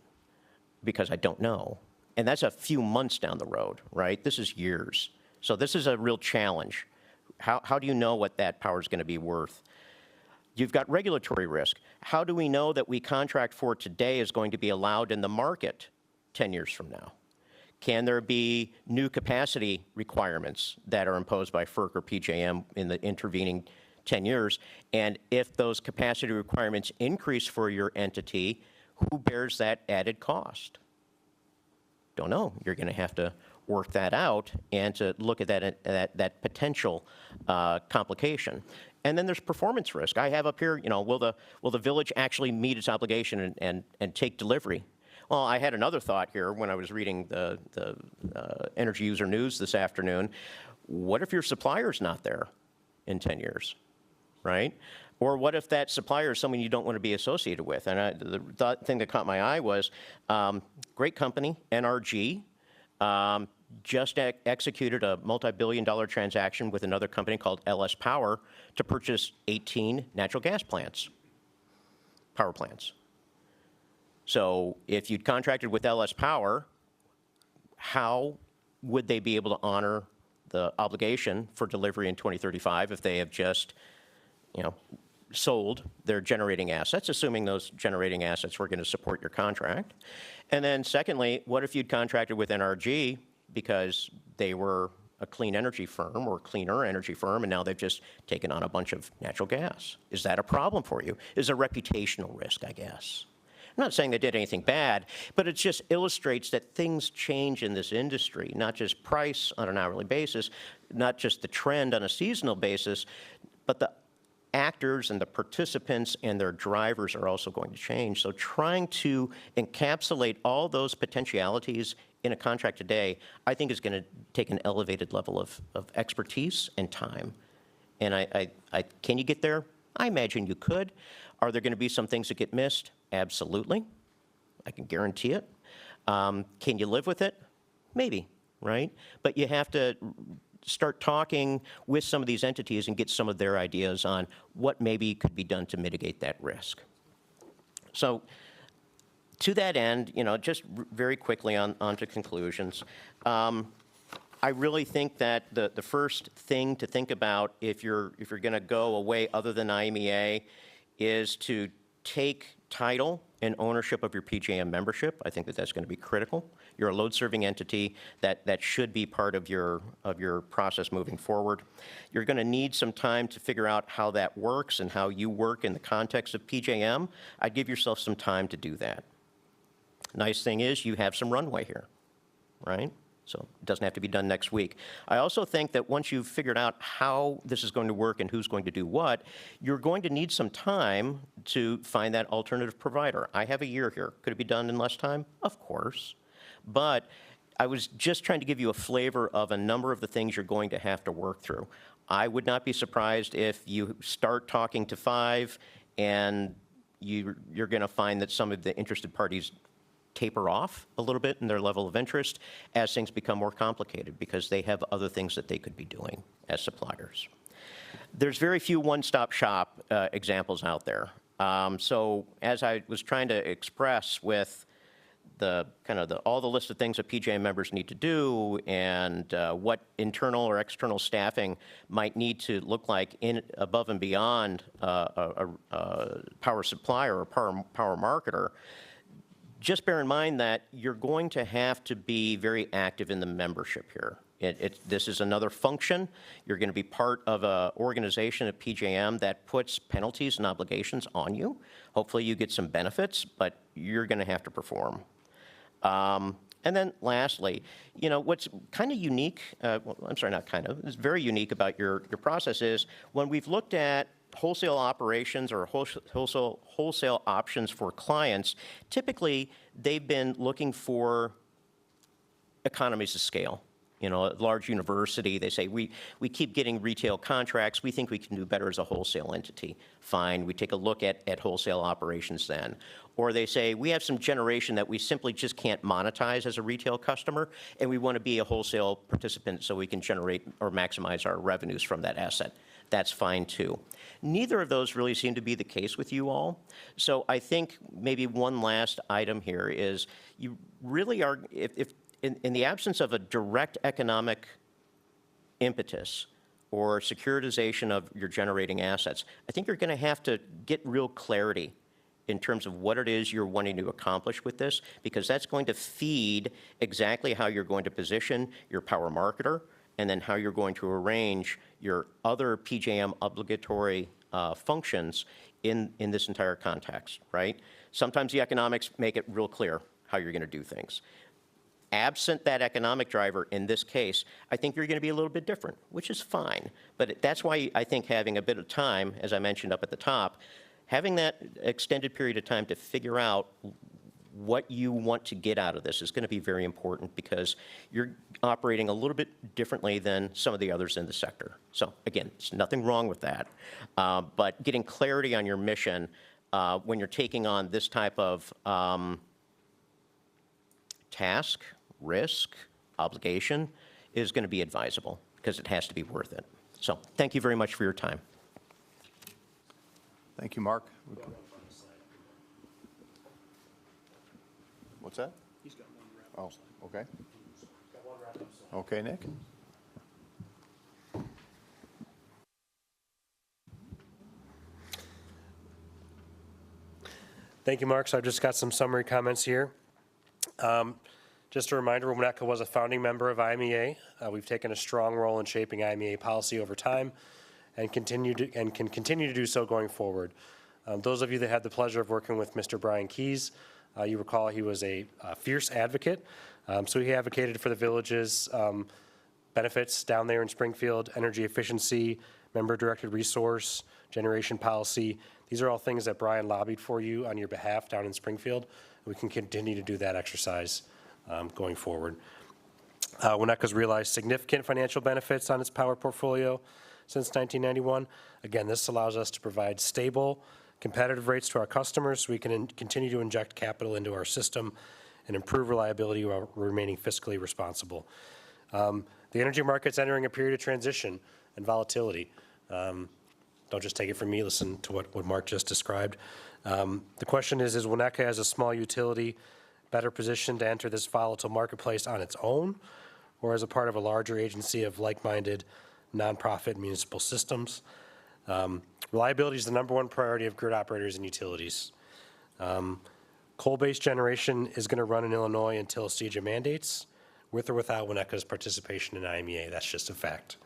because I don't know. And that's a few months down the road, right? This is years. So this is a real challenge. How do you know what that power is going to be worth? You've got regulatory risk. How do we know that we contract for today is going to be allowed in the market 10 years from now? Can there be new capacity requirements that are imposed by FERC or PJM in the intervening 10 years? And if those capacity requirements increase for your entity, who bears that added cost? Don't know. You're going to have to work that out and to look at that potential complication. And then there's performance risk. I have up here, you know, will the village actually meet its obligation and take delivery? Well, I had another thought here when I was reading the Energy User News this afternoon. What if your supplier's not there in 10 years, right? Or what if that supplier is someone you don't want to be associated with? And the thing that caught my eye was great company, NRG, just executed a multi-billion-dollar transaction with another company called LS Power to purchase 18 natural gas plants, power plants. So if you'd contracted with LS Power, how would they be able to honor the obligation for delivery in 2035 if they have just, you know, sold their generating assets, assuming those generating assets were going to support your contract? And then secondly, what if you'd contracted with NRG because they were a clean energy firm or cleaner energy firm, and now they've just taken on a bunch of natural gas? Is that a problem for you? Is a reputational risk, I guess. I'm not saying they did anything bad, but it just illustrates that things change in this industry, not just price on an hourly basis, not just the trend on a seasonal basis, but the actors and the participants and their drivers are also going to change. So trying to encapsulate all those potentialities in a contract today, I think is going to take an elevated level of expertise and time. And can you get there? I imagine you could. Are there going to be some things that get missed? Absolutely. I can guarantee it. Can you live with it? Maybe, right? But you have to start talking with some of these entities and get some of their ideas on what maybe could be done to mitigate that risk. So to that end, you know, just very quickly on to conclusions. I really think that the first thing to think about if you're going to go away other than IMEA is to take title and ownership of your PJM membership. I think that that's going to be critical. You're a load-serving entity that should be part of your process moving forward. You're going to need some time to figure out how that works and how you work in the context of PJM. I'd give yourself some time to do that. Nice thing is you have some runway here, right? So it doesn't have to be done next week. I also think that once you've figured out how this is going to work and who's going to do what, you're going to need some time to find that alternative provider. I have a year here. Could it be done in less time? Of course. But I was just trying to give you a flavor of a number of the things you're going to have to work through. I would not be surprised if you start talking to 5 and you're going to find that some of the interested parties taper off a little bit in their level of interest as things become more complicated because they have other things that they could be doing as suppliers. There's very few one-stop shop examples out there. So as I was trying to express with all the list of things that PJM members need to do and what internal or external staffing might need to look like above and beyond a power supplier or power marketer, just bear in mind that you're going to have to be very active in the membership here. This is another function. You're going to be part of an organization at PJM that puts penalties and obligations on you. Hopefully you get some benefits, but you're going to have to perform. And then lastly, what's kind of unique, I'm sorry, not kind of, it's very unique about your process is when we've looked at wholesale operations or wholesale options for clients, typically they've been looking for economies of scale. A large university, they say, we keep getting retail contracts. We think we can do better as a wholesale entity. Fine, we take a look at wholesale operations then. Or they say, we have some generation that we simply just can't monetize as a retail customer, and we want to be a wholesale participant so we can generate or maximize our revenues from that asset. That's fine too. Neither of those really seem to be the case with you all. So I think maybe one last item here is you really are, if in the absence of a direct economic impetus or securitization of your generating assets, I think you're going to have to get real clarity in terms of what it is you're wanting to accomplish with this, because that's going to feed exactly how you're going to position your power marketer and then how you're going to arrange your other PJM obligatory functions in this entire context, right? Sometimes the economics make it real clear how you're going to do things. Absent that economic driver in this case, I think you're going to be a little bit different, which is fine. But that's why I think having a bit of time, as I mentioned up at the top, having that extended period of time to figure out what you want to get out of this is going to be very important because you're operating a little bit differently than some of the others in the sector. So again, there's nothing wrong with that. But getting clarity on your mission when you're taking on this type of task, risk, obligation is going to be advisable because it has to be worth it. So thank you very much for your time. Thank you, Mark. What's that? He's got one wrap. Oh, okay. Okay, Nick? Thank you, Mark. So I've just got some summary comments here. Just a reminder, WNECA was a founding member of IMEA. We've taken a strong role in shaping IMEA policy over time and can continue to do so going forward. Those of you that had the pleasure of working with Mr. Brian Keyes, you recall he was a fierce advocate. So he advocated for the village's benefits down there in Springfield, energy efficiency, member-directed resource, generation policy. These are all things that Brian lobbied for you on your behalf down in Springfield. We can continue to do that exercise going forward. WNECA's realized significant financial benefits on its power portfolio since 1991. Again, this allows us to provide stable, competitive rates to our customers so we can continue to inject capital into our system and improve reliability while remaining fiscally responsible. The energy market's entering a period of transition and volatility. Don't just take it from me, listen to what Mark just described. The question is WNECA as a small utility better positioned to enter this volatile marketplace on its own or as a part of a larger agency of like-minded nonprofit municipal systems? Reliability is the #1 priority of grid operators and utilities. Coal-based generation is going to run in Illinois until CEJA mandates, with or without WNECA's participation in IMEA. That's just a fact.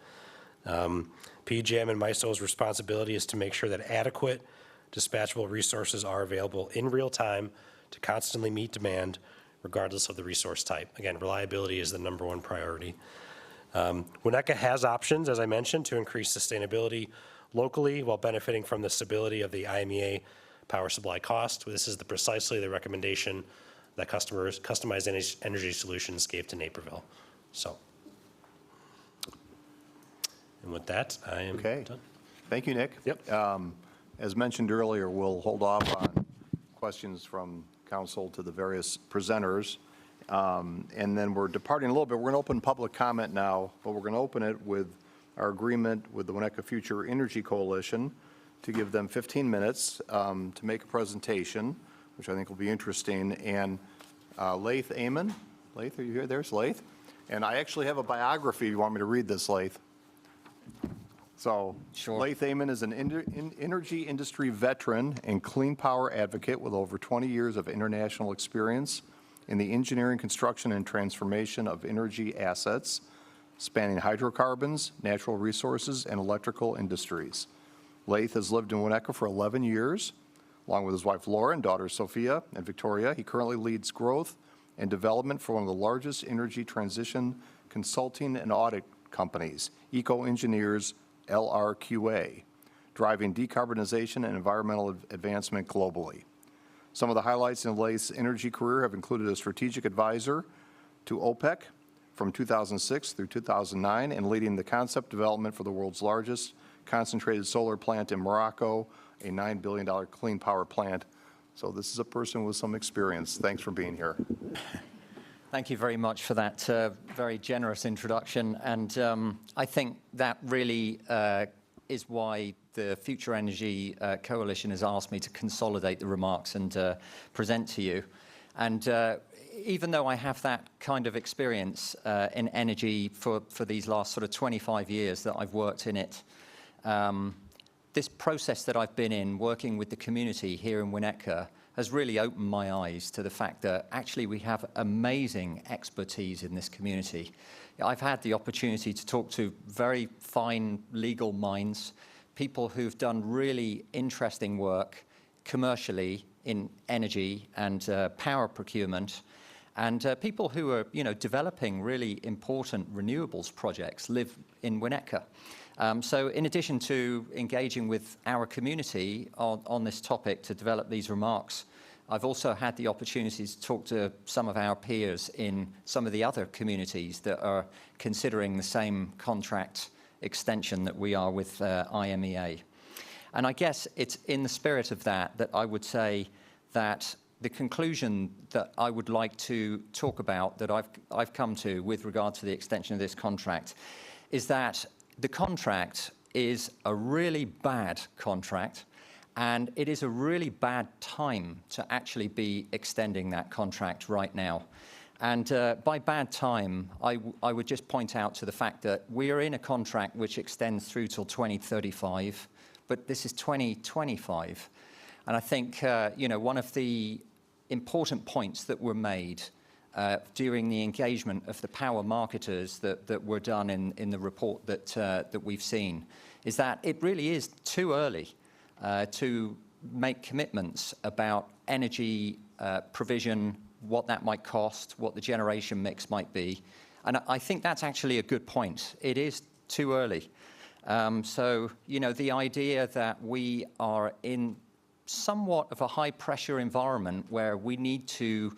PJM and MISO's responsibility is to make sure that adequate dispatchable resources are available in real time to constantly meet demand, regardless of the resource type. Again, reliability is the #1 priority. WNECA has options, as I mentioned, to increase sustainability locally while benefiting from the stability of the IMEA power supply cost. This is precisely the recommendation that Customized Energy Solutions gave to Naperville. So, and with that, I am Okay. done. Thank you, Nick. Yep. As mentioned earlier, we'll hold off on questions from council to the various presenters. And then we're departing a little bit. We're going to open public comment now, but we're going to open it with our agreement with the Winnetka Future Energy Coalition to give them 15 minutes to make a presentation, which I think will be interesting. And Laith Amon, Laith, are you here? There's Laith. And I actually have a biography. You want me to read this, Laith? So, Sure. Laith Amon is an energy industry veteran and clean power advocate with over 20 years of international experience in the engineering, construction, and transformation of energy assets, spanning hydrocarbons, natural resources, and electrical industries. Laith has lived in Winnetka for 11 years, along with his wife Laura and daughters Sophia and Victoria. He currently leads growth and development for one of the largest energy transition consulting and audit companies, Eco Engineers LRQA, driving decarbonization and environmental advancement globally. Some of the highlights in Laith's energy career have included a strategic advisor to OPEC from 2006 through 2009 and leading the concept development for the world's largest concentrated solar plant in Morocco, a $9 billion clean power plant. So this is a person with some experience. Thanks for being here. Thank you very much for that very generous introduction. And I think that really is why the Future Energy Coalition has asked me to consolidate the remarks and present to you. And even though I have that kind of experience in energy for these last sort of 25 years that I've worked in it, this process that I've been in, working with the community here in Winnetka, has really opened my eyes to the fact that actually we have amazing expertise in this community. I've had the opportunity to talk to very fine legal minds, people who've done really interesting work commercially in energy and power procurement, and people who are, developing really important renewables projects live in Winnetka. So in addition to engaging with our community on this topic to develop these remarks, I've also had the opportunity to talk to some of our peers in some of the other communities that are considering the same contract extension that we are with IMEA. And I guess it's in the spirit of that I would say that the conclusion that I would like to talk about that I've come to with regard to the extension of this contract is that the contract is a really bad contract, and it is a really bad time to actually be extending that contract right now. And by bad time, I would just point out to the fact that we are in a contract which extends through till 2035, but this is 2025. And I think, one of the important points that were made during the engagement of the power marketers that were done in the report that we've seen is that it really is too early to make commitments about energy provision, what that might cost, what the generation mix might be. And I think that's actually a good point. It is too early. So, the idea that we are in somewhat of a high-pressure environment where we need to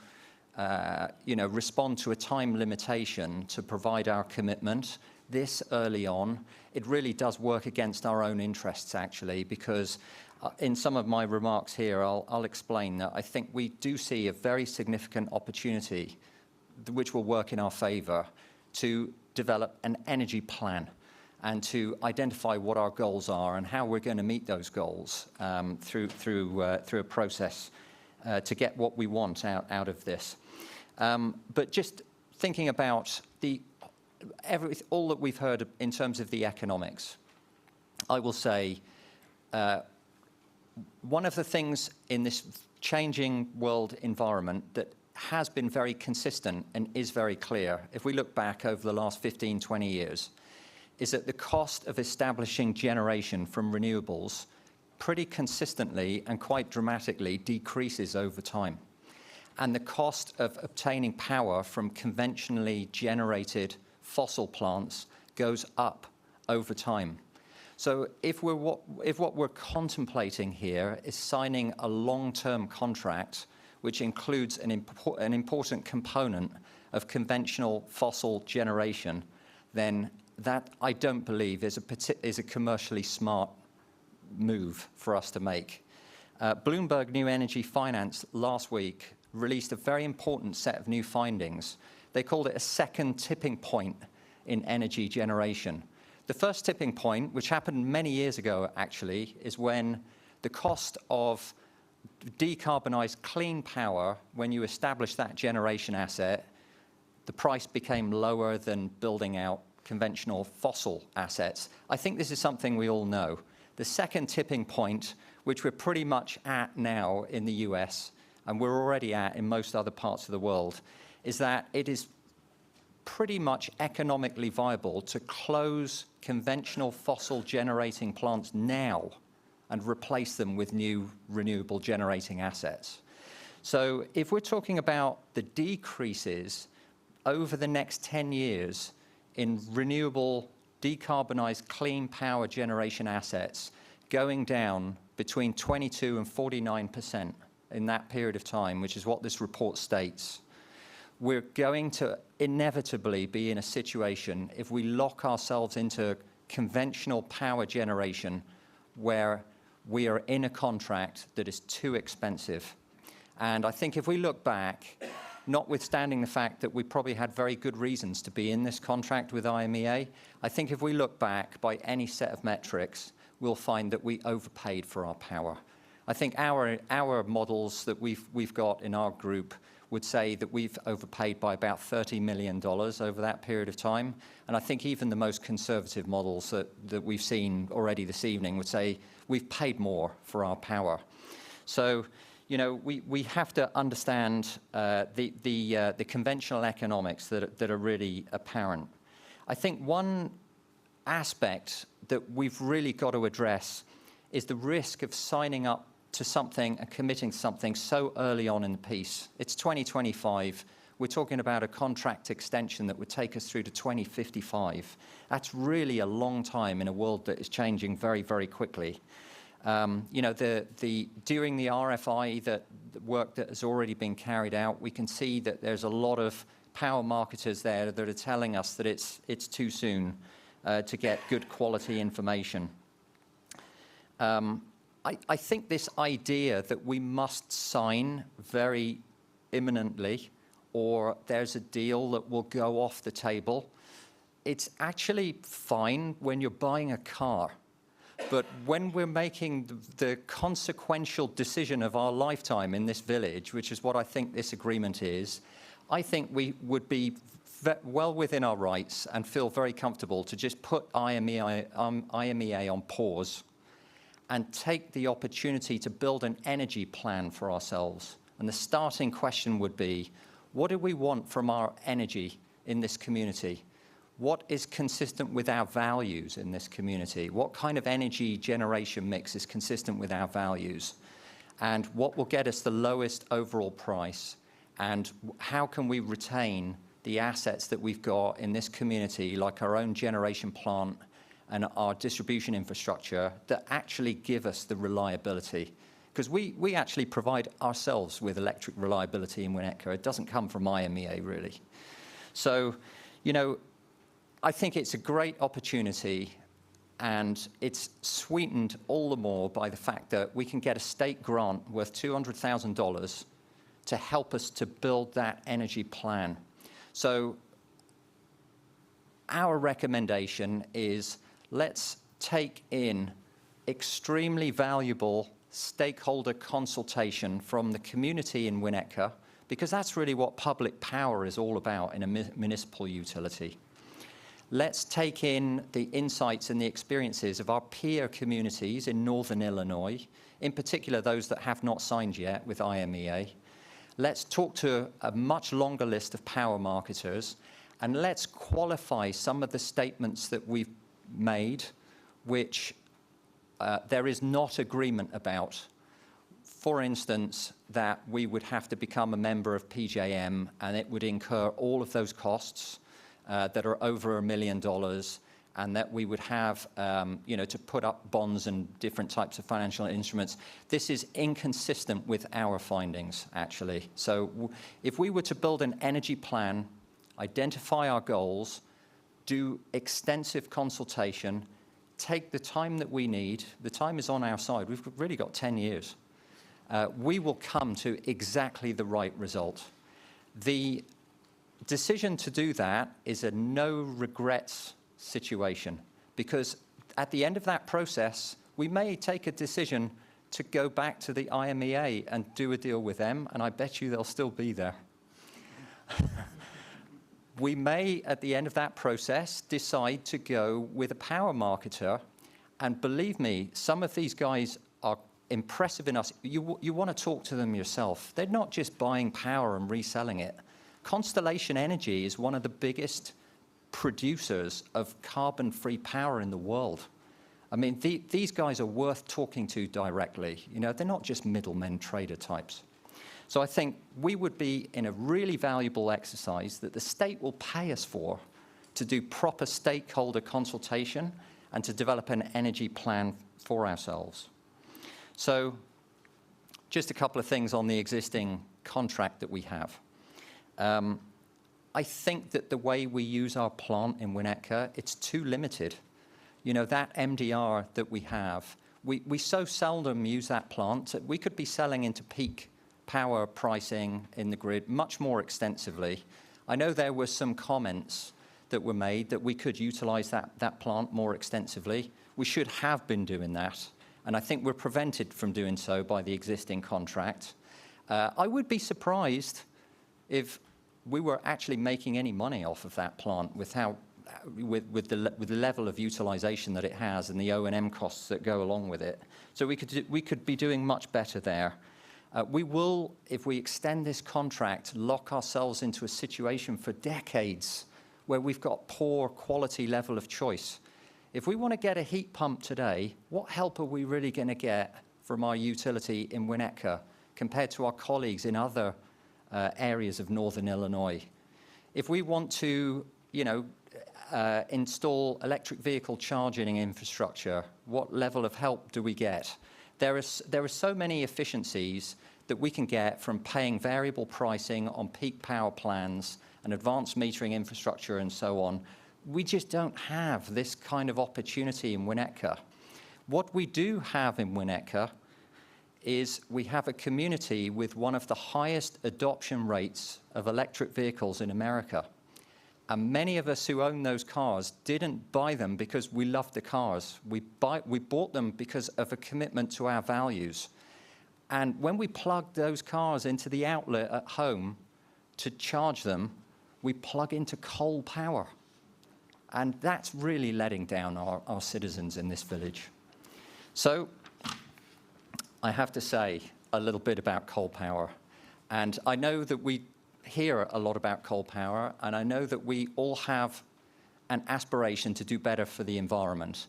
respond to a time limitation to provide our commitment this early on, it really does work against our own interests, actually, because in some of my remarks here, I'll explain that I think we do see a very significant opportunity which will work in our favor to develop an energy plan and to identify what our goals are and how we're going to meet those goals through a process to get what we want out of this. But just thinking about all that we've heard in terms of the economics, I will say one of the things in this changing world environment that has been very consistent and is very clear, if we look back over the last 15, 20 years, is that the cost of establishing generation from renewables pretty consistently and quite dramatically decreases over time. And the cost of obtaining power from conventionally generated fossil plants goes up over time. So if what we're contemplating here is signing a long-term contract which includes an important component of conventional fossil generation, then that I don't believe is a commercially smart move for us to make. Bloomberg New Energy Finance last week released a very important set of new findings. They called it a second tipping point in energy generation. The first tipping point, which happened many years ago actually, is when the cost of decarbonized clean power, when you establish that generation asset, the price became lower than building out conventional fossil assets. I think this is something we all know. The second tipping point, which we're pretty much at now in the US, and we're already at in most other parts of the world, is that it is pretty much economically viable to close conventional fossil generating plants now and replace them with new renewable generating assets. So if we're talking about the decreases over the next 10 years in renewable, decarbonized, clean power generation assets going down between 22 and 49% in that period of time, which is what this report states, we're going to inevitably be in a situation, if we lock ourselves into conventional power generation, where we are in a contract that is too expensive. And I think if we look back, notwithstanding the fact that we probably had very good reasons to be in this contract with IMEA, I think if we look back by any set of metrics, we'll find that we overpaid for our power. I think our models that we've got in our group would say that we've overpaid by about $30 million over that period of time. And I think even the most conservative models that we've seen already this evening would say we've paid more for our power. So, you know, we have to understand the conventional economics that are really apparent. I think one aspect that we've really got to address is the risk of signing up to something and committing to something so early on in the piece. It's 2025. We're talking about a contract extension that would take us through to 2055. That's really a long time in a world that is changing very, very quickly. You know, during the RFI, the work that has already been carried out, we can see that there's a lot of power marketers there that are telling us that it's too soon to get good quality information. I think this idea that we must sign very imminently or there's a deal that will go off the table, it's actually fine when you're buying a car. But when we're making the consequential decision of our lifetime in this village, which is what I think this agreement is, I think we would be well within our rights and feel very comfortable to just put IMEA on pause and take the opportunity to build an energy plan for ourselves. And the starting question would be, what do we want from our energy in this community? What is consistent with our values in this community? What kind of energy generation mix is consistent with our values? And what will get us the lowest overall price? And how can we retain the assets that we've got in this community, like our own generation plant and our distribution infrastructure, that actually give us the reliability? Because we actually provide ourselves with electric reliability in Winnetka. It doesn't come from IMEA, really. So, you know, I think it's a great opportunity, and it's sweetened all the more by the fact that we can get a state grant worth $200,000 to help us to build that energy plan. So our recommendation is, let's take in extremely valuable stakeholder consultation from the community in Winnetka, because that's really what public power is all about in a municipal utility. Let's take in the insights and the experiences of our peer communities in Northern Illinois, in particular those that have not signed yet with IMEA. Let's talk to a much longer list of power marketers, and let's qualify some of the statements that we've made, which there is not agreement about. For instance, that we would have to become a member of PJM, and it would incur all of those costs that are over $1 million, and that we would have, to put up bonds and different types of financial instruments. This is inconsistent with our findings, actually. So if we were to build an energy plan, identify our goals, do extensive consultation, take the time that we need, the time is on our side, we've really got 10 years, we will come to exactly the right result. The decision to do that is a no regrets situation, because at the end of that process, we may take a decision to go back to the IMEA and do a deal with them, and I bet you they'll still be there. We may, at the end of that process, decide to go with a power marketer, and believe me, some of these guys are impressive enough. You want to talk to them yourself. They're not just buying power and reselling it. Constellation Energy is one of the biggest producers of carbon-free power in the world. I mean, these guys are worth talking to directly. They're not just middlemen trader types. So I think we would be in a really valuable exercise that the state will pay us for, to do proper stakeholder consultation and to develop an energy plan for ourselves. So just a couple of things on the existing contract that we have. I think that the way we use our plant in Winnetka, it's too limited. That MDR that we have, we so seldom use that plant that we could be selling into peak power pricing in the grid much more extensively. I know there were some comments that were made that we could utilize that plant more extensively. We should have been doing that, and I think we're prevented from doing so by the existing contract. I would be surprised if we were actually making any money off of that plant with the level of utilization that it has and the O&M costs that go along with it. So we could be doing much better there. We will, if we extend this contract, lock ourselves into a situation for decades where we've got poor quality level of choice. If we want to get a heat pump today, what help are we really going to get from our utility in Winnetka compared to our colleagues in other areas of northern Illinois? If we want to, install electric vehicle charging infrastructure, what level of help do we get? There are so many efficiencies that we can get from paying variable pricing on peak power plans and advanced metering infrastructure and so on. We just don't have this kind of opportunity in Winnetka. What we do have in Winnetka is we have a community with one of the highest adoption rates of electric vehicles in America. And many of us who own those cars didn't buy them because we loved the cars. We bought them because of a commitment to our values. And when we plug those cars into the outlet at home to charge them, we plug into coal power. And that's really letting down our citizens in this village. So I have to say a little bit about coal power. And I know that we hear a lot about coal power, and I know that we all have an aspiration to do better for the environment.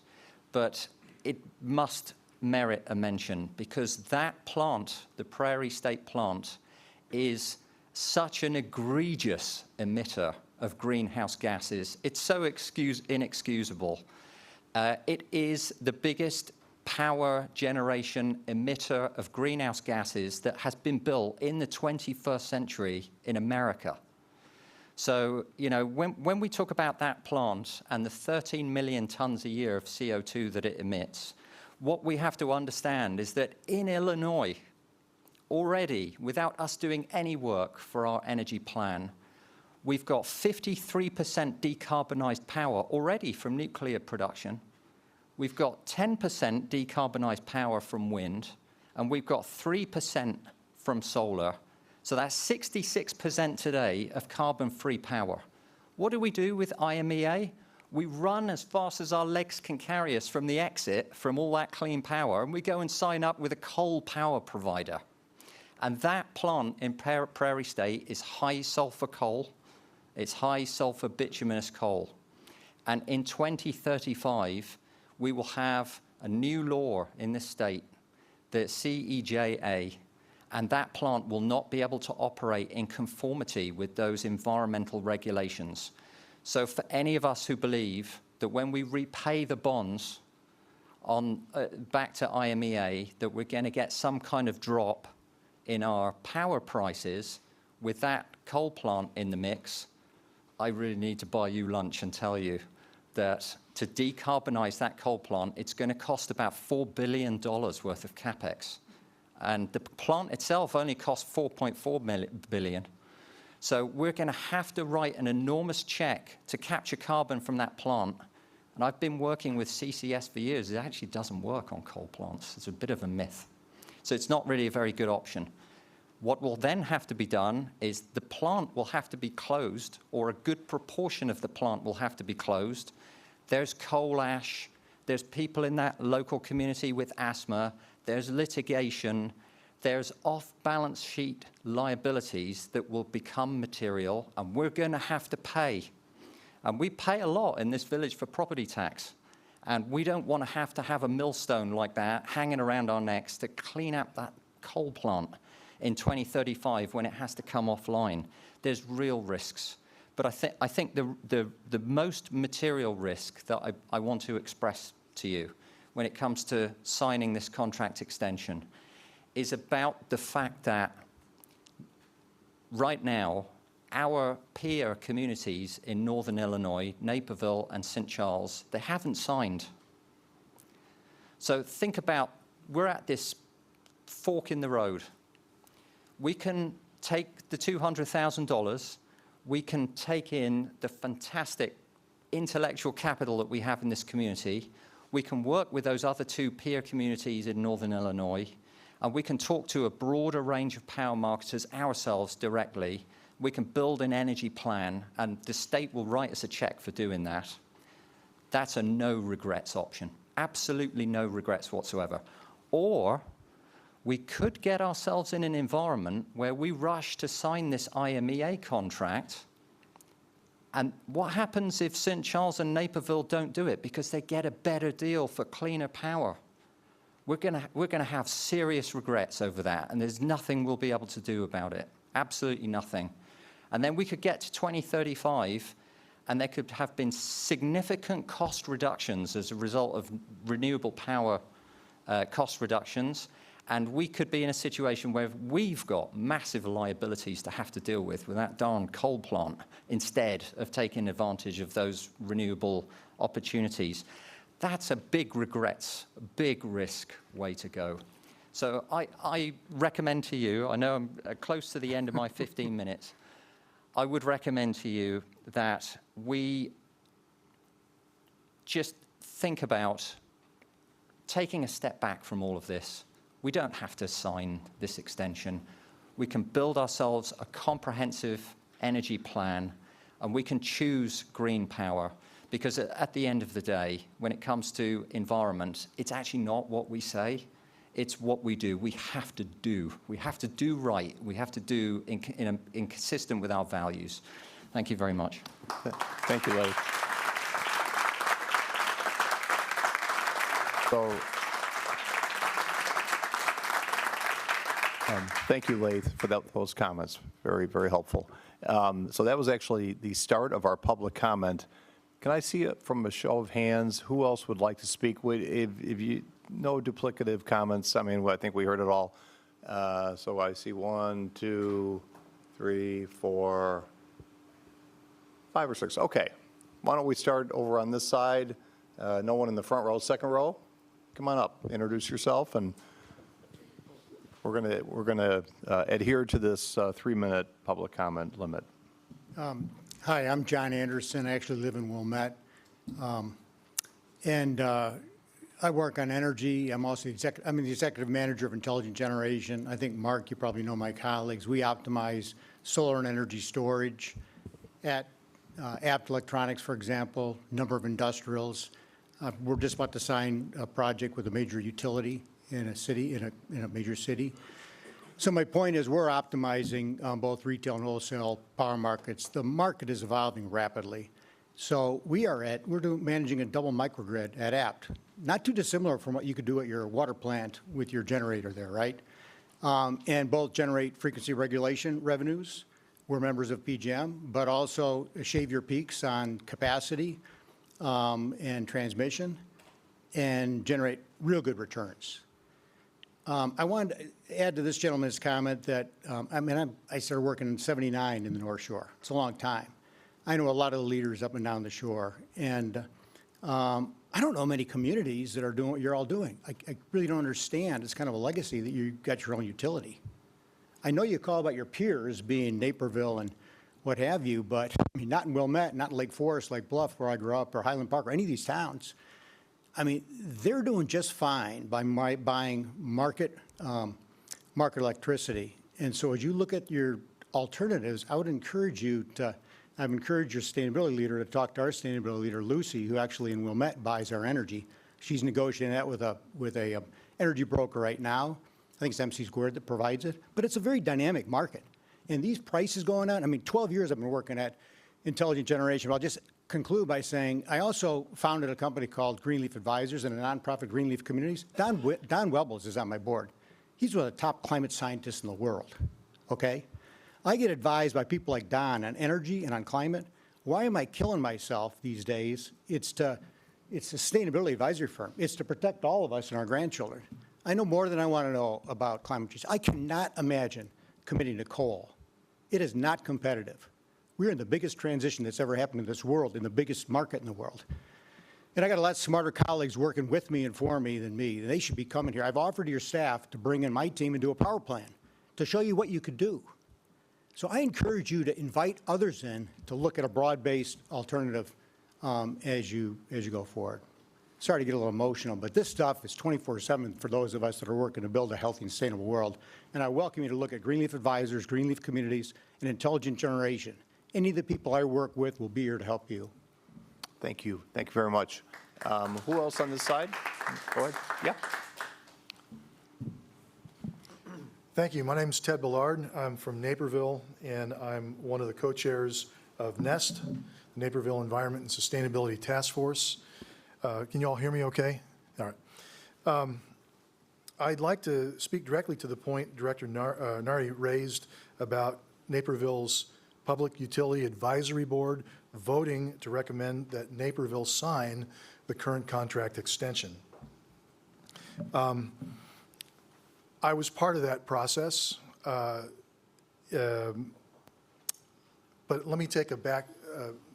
But it must merit a mention, because that plant, the Prairie State plant, is such an egregious emitter of greenhouse gases. It's so inexcusable. It is the biggest power generation emitter of greenhouse gases that has been built in the 21st century in America. So, when we talk about that plant and the 13 million tons a year of CO2 that it emits, what we have to understand is that in Illinois, already, without us doing any work for our energy plan, we've got 53% decarbonized power already from nuclear production. We've got 10% decarbonized power from wind, and we've got 3% from solar. So that's 66% today of carbon-free power. What do we do with IMEA? We run as fast as our legs can carry us from the exit from all that clean power, and we go and sign up with a coal power provider. And that plant in Prairie State is high sulfur coal. It's high sulfur bituminous coal. And in 2035, we will have a new law in this state, the CEJA, and that plant will not be able to operate in conformity with those environmental regulations. So for any of us who believe that when we repay the bonds on back to IMEA, that we're going to get some kind of drop in our power prices with that coal plant in the mix. I really need to buy you lunch and tell you that to decarbonize that coal plant, it's going to cost about $4 billion worth of capex. And the plant itself only costs $4.4 billion. So we're going to have to write an enormous check to capture carbon from that plant. And I've been working with CCS for years. It actually doesn't work on coal plants. It's a bit of a myth. So it's not really a very good option. What will then have to be done is the plant will have to be closed, or a good proportion of the plant will have to be closed. There's coal ash. There's people in that local community with asthma. There's litigation. There's off-balance sheet liabilities that will become material, and we're going to have to pay. And we pay a lot in this village for property tax. And we don't want to have a millstone like that hanging around our necks to clean up that coal plant in 2035 when it has to come offline. There's real risks. But I think the most material risk that I want to express to you when it comes to signing this contract extension is about the fact that right now, our peer communities in Northern Illinois, Naperville and St. Charles, they haven't signed. So think about, we're at this fork in the road. We can take the $200,000, we can take in the fantastic intellectual capital that we have in this community, we can work with those other two peer communities in Northern Illinois, and we can talk to a broader range of power marketers ourselves directly. We can build an energy plan, and the state will write us a check for doing that. That's a no regrets option. Absolutely no regrets whatsoever. Or we could get ourselves in an environment where we rush to sign this IMEA contract. And what happens if St. Charles and Naperville don't do it because they get a better deal for cleaner power? We're going to have serious regrets over that, and there's nothing we'll be able to do about it. Absolutely nothing. And then we could get to 2035, and there could have been significant cost reductions as a result of renewable power cost reductions, and we could be in a situation where we've got massive liabilities to have to deal with that darn coal plant instead of taking advantage of those renewable opportunities. That's a big regrets, big risk way to go. So I recommend to you, I know I'm close to the end of my 15 minutes, I would recommend to you that we just think about taking a step back from all of this. We don't have to sign this extension. We can build ourselves a comprehensive energy plan, and we can choose green power. Because at the end of the day, when it comes to environment, it's actually not what we say, it's what we do. We have to do. We have to do right. We have to do consistent with our values. Thank you very much. Thank you, Laith. So, thank you, Laith, for those comments. Very, very helpful. So that was actually the start of our public comment. Can I see it from a show of hands? Who else would like to speak? If you no duplicative comments, I mean, I think we heard it all. So I see 1, 2, 3, 4, 5 or 6. Okay. Why don't we start over on this side? No one in the front row, second row. Come on up, introduce yourself, and we're gonna adhere to this 3-minute public comment limit. Hi, I'm John Anderson. I actually live in Wilmette. And I work on energy. I'm also the executive manager of Intelligent Generation. I think, Mark, you probably know my colleagues. We optimize solar and energy storage at Apt Electronics, for example, number of industrials. We're just about to sign a project with a major utility in a city, in a major city. So my point is we're optimizing both retail and wholesale power markets. The market is evolving rapidly. So we're managing a double microgrid at Apt, not too dissimilar from what you could do at your water plant with your generator there, right? And both generate frequency regulation revenues. We're members of PJM, but also shave your peaks on capacity. and transmission and generate real good returns. I wanted to add to this gentleman's comment that, I started working in '79 in the North Shore. It's a long time. I know a lot of the leaders up and down the shore, and I don't know many communities that are doing what you're all doing. I really don't understand. It's kind of a legacy that you got your own utility. I know you call about your peers being Naperville and what have you, but I mean, not in Wilmette, not in Lake Forest, Lake Bluff, where I grew up, or Highland Park, or any of these towns. I mean, they're doing just fine by buying market electricity. And so as you look at your alternatives, I would encourage you to, I've encouraged your sustainability leader to talk to our sustainability leader, Lucy, who actually in Wilmette buys our energy. She's negotiating that with a energy broker right now. I think it's MC Squared that provides it. But it's a very dynamic market. And these prices going on, I mean, 12 years I've been working at Intelligent Generation. I'll just conclude by saying I also founded a company called Greenleaf Advisors and a nonprofit Greenleaf Communities. Don Webbles is on my board. He's one of the top climate scientists in the world, okay? I get advised by people like Don on energy and on climate. Why am I killing myself these days? It's a sustainability advisory firm. It's to protect all of us and our grandchildren. I know more than I want to know about climate change. I cannot imagine committing to coal. It is not competitive. We're in the biggest transition that's ever happened in this world, in the biggest market in the world. And I got a lot smarter colleagues working with me and for me than me. They should be coming here. I've offered your staff to bring in my team and do a power plan to show you what you could do. So I encourage you to invite others in to look at a broad-based alternative as you go forward. Sorry to get a little emotional, but this stuff is 24/7 for those of us that are working to build a healthy and sustainable world. And I welcome you to look at Greenleaf Advisors, Greenleaf Communities, and Intelligent Generation. Any of the people I work with will be here to help you. Thank you. Thank you very much. Who else on this side? Go ahead. Yeah. Thank you. My name is Ted Ballard. I'm from Naperville, and I'm one of the co-chairs of NEST, Naperville Environment and Sustainability Task Force. Can you all hear me okay? All right. I'd like to speak directly to the point Director Nari raised about Naperville's Public Utility Advisory Board voting to recommend that Naperville sign the current contract extension. I was part of that process, but let me take a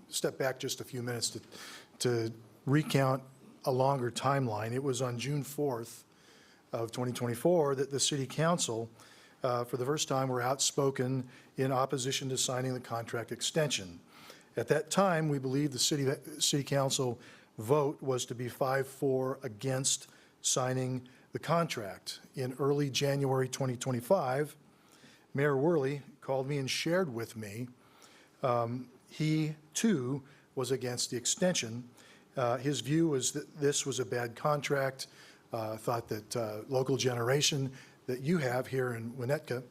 step back just a few minutes to recount a longer timeline. It was on June 4th of 2024 that the City Council, for the first time, were outspoken in opposition to signing the contract extension. At that time, we believed the City Council vote was to be 5-4 against signing the contract. In early January 2025, Mayor Worley called me and shared with me he, too, was against the extension. His view was that this was a bad contract, thought that local generation that you have here in Winnetka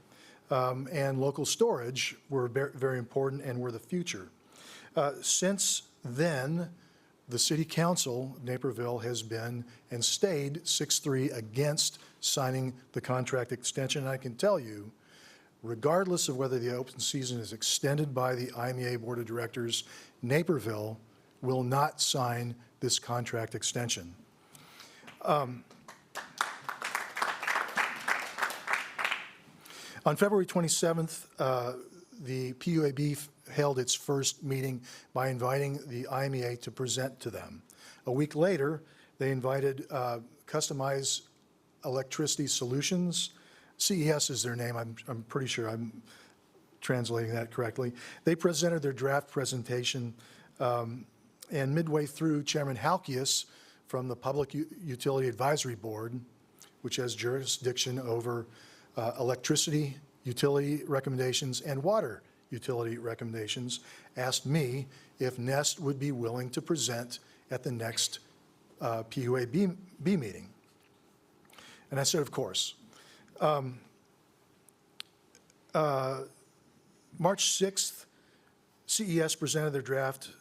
and local storage were very important and were the future. Since then, the City Council of Naperville has been and stayed 6-3 against signing the contract extension. And I can tell you, regardless of whether the open season is extended by the IMEA Board of Directors, Naperville will not sign this contract extension. On February 27th, the PUAB held its first meeting by inviting the IMEA to present to them. A week later, they invited Customized Electricity Solutions. CES is their name. I'm pretty sure I'm translating that correctly. They presented their draft presentation, and midway through, Chairman Halkias from the Public Utility Advisory Board, which has jurisdiction over electricity utility recommendations and water utility recommendations, asked me if NEST would be willing to present at the next PUAB meeting. And I said, of course. March 6th, CES presented their draft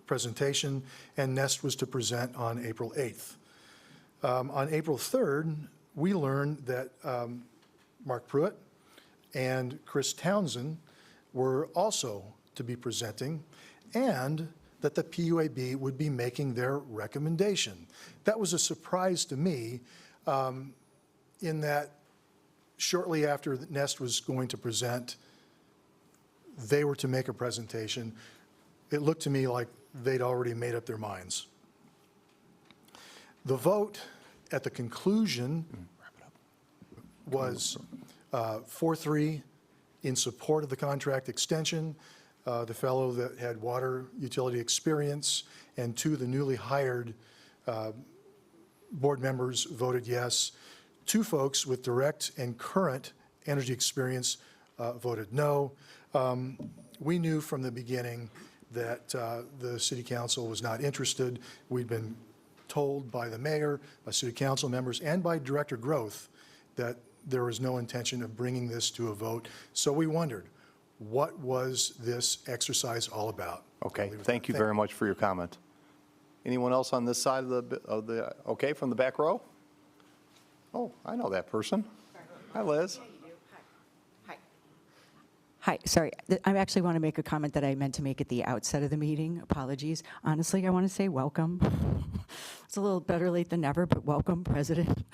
presentation, and NEST was to present on April 8th. On April 3rd, we learned that Mark Pruitt and Chris Townsend were also to be presenting, and that the PUAB would be making their recommendation. That was a surprise to me, in that shortly after Nest was going to present, they were to make a presentation. It looked to me like they'd already made up their minds. The vote at the conclusion was 4-3 in support of the contract extension. The fellow that had water utility experience and 2 of the newly hired board members voted yes. 2 folks with direct and current energy experience voted no. We knew from the beginning that the city council was not interested. We'd been told by the mayor, by city council members, and by Director Groth that there was no intention of bringing this to a vote. So we wondered, what was this exercise all about? Okay, thank you very much for your comment. Anyone else on this side of the, okay, from the back row? Oh, I know that person. Hi, Liz. Hi, sorry. I actually want to make a comment that I meant to make at the outset of the meeting. Apologies. Honestly, I want to say welcome. It's a little better late than never, but welcome, President.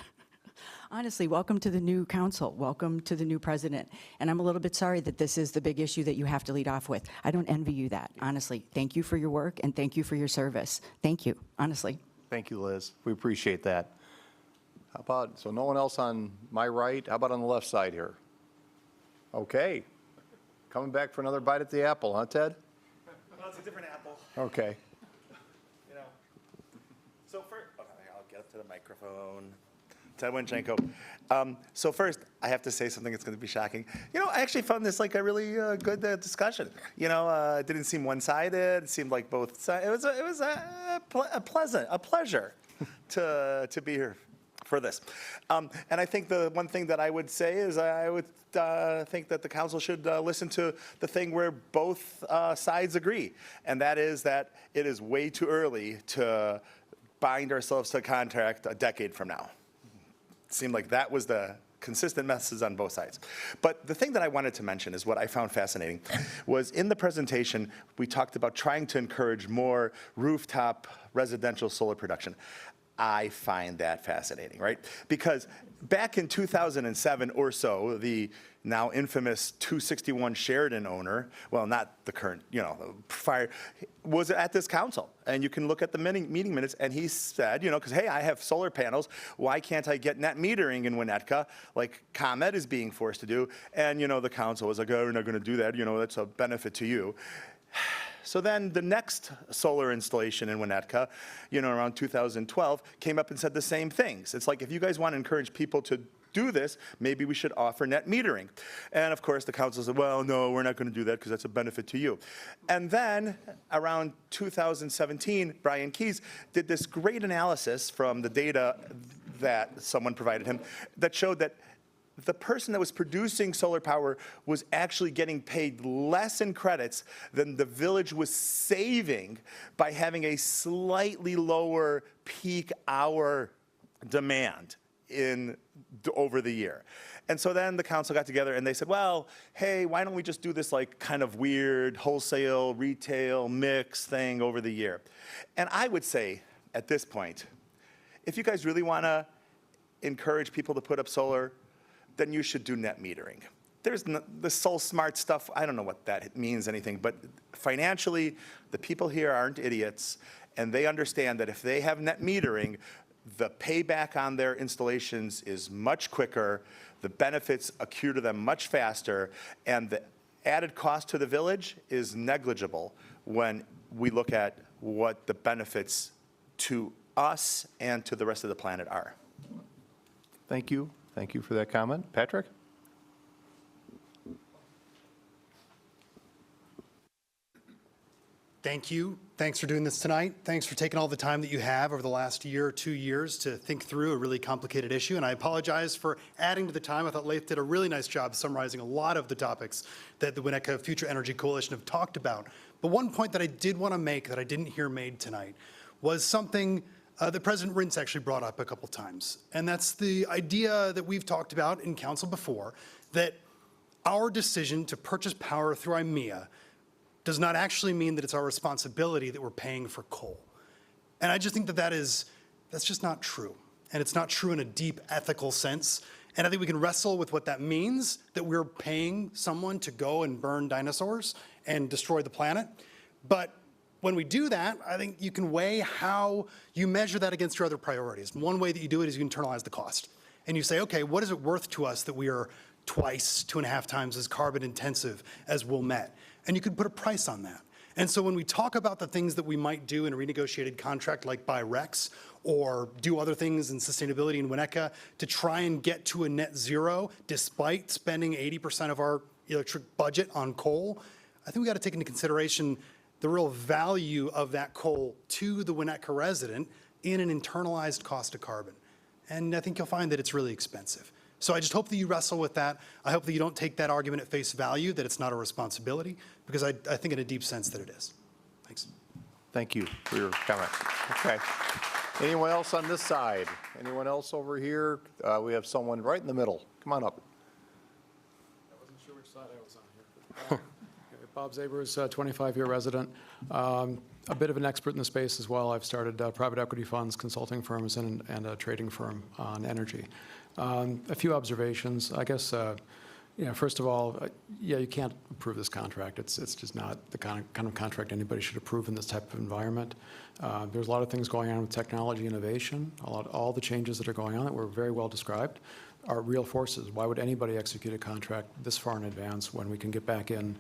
Honestly, welcome to the new council. Welcome to the new president. And I'm a little bit sorry that this is the big issue that you have to lead off with. I don't envy you that, honestly. Thank you for your work, and thank you for your service. Thank you, honestly. Thank you, Liz. We appreciate that. How about, so no one else on my right? How about on the left side here? Okay. Coming back for another bite at the apple, huh, Ted? Well, it's a different apple, Okay. you know. So first, okay, I'll get up to the microphone. Ted Winchenko. So first, I have to say something that's going to be shocking. You know, I actually found this like a really good discussion. You know, it didn't seem one-sided. It seemed like both sides. It was a pleasure to be here for this. And I think the one thing that I would say is I would think that the council should listen to the thing where both sides agree, and that is that it is way too early to bind ourselves to a contract a decade from now. It seemed like that was the consistent message on both sides. But the thing that I wanted to mention is what I found fascinating was in the presentation, we talked about trying to encourage more rooftop residential solar production. I find that fascinating, right? Because back in 2007 or so, the now infamous 261 Sheridan owner, well, not the current, you know, fire, was at this council. And you can look at the meeting minutes, and he said, you know, because, hey, I have solar panels. Why can't I get net metering in Winnetka like ComEd is being forced to do? And, you know, the council was like, oh, we're not going to do that. You know, that's a benefit to you. So then the next solar installation in Winnetka, you know, around 2012, came up and said the same things. It's like, if you guys want to encourage people to do this, maybe we should offer net metering. And of course, the council said, well, no, we're not going to do that because that's a benefit to you. And then around 2017, Brian Keyes did this great analysis from the data that someone provided him that showed that the person that was producing solar power was actually getting paid less in credits than the village was saving by having a slightly lower peak hour demand over the year. And so then the council got together and they said, well, hey, why don't we just do this like kind of weird wholesale, retail mix thing over the year? And I would say at this point, if you guys really want to encourage people to put up solar, then you should do net metering. There's the Soul Smart stuff, I don't know what that means anything, but financially, the people here aren't idiots, and they understand that if they have net metering, the payback on their installations is much quicker, the benefits accrue to them much faster, and the added cost to the village is negligible when we look at what the benefits to us and to the rest of the planet are. Thank you. Thank you for that comment. Patrick? Thank you. Thanks for doing this tonight. Thanks for taking all the time that you have over the last year or 2 years to think through a really complicated issue. And I apologize for adding to the time. I thought Leif did a really nice job summarizing a lot of the topics that the Winnetka Future Energy Coalition have talked about. But one point that I did want to make that I didn't hear made tonight was something that President Rintz actually brought up a couple times. And that's the idea that we've talked about in council before, that our decision to purchase power through IMEA does not actually mean that it's our responsibility that we're paying for coal. And I just think that that's just not true. And it's not true in a deep ethical sense. And I think we can wrestle with what that means, that we're paying someone to go and burn dinosaurs and destroy the planet. But when we do that, I think you can weigh how you measure that against your other priorities. One way that you do it is you internalize the cost. And you say, okay, what is it worth to us that we are twice, 2.5 times as carbon intensive as Wilmette? And you could put a price on that. And so when we talk about the things that we might do in a renegotiated contract like buy RECs or do other things in sustainability in Winnetka to try and get to a net zero despite spending 80% of our electric budget on coal, I think we got to take into consideration the real value of that coal to the Winnetka resident in an internalized cost of carbon. And I think you'll find that it's really expensive. So I just hope that you wrestle with that. I hope that you don't take that argument at face value, that it's not a responsibility, because I think in a deep sense that it is. Thanks. Thank you for your comment. Okay. Anyone else on this side? Anyone else over here? We have someone right in the middle. Come on up. I wasn't sure which side I was on here. Bob Zabers, 25-year resident, a bit of an expert in the space as well. I've started private equity funds, consulting firms, and a trading firm on energy. A few observations. I guess, first of all, you can't approve this contract. It's just not the kind of contract anybody should approve in this type of environment. There's a lot of things going on with technology innovation. All the changes that are going on that were very well described are real forces. Why would anybody execute a contract this far in advance when we can get back in,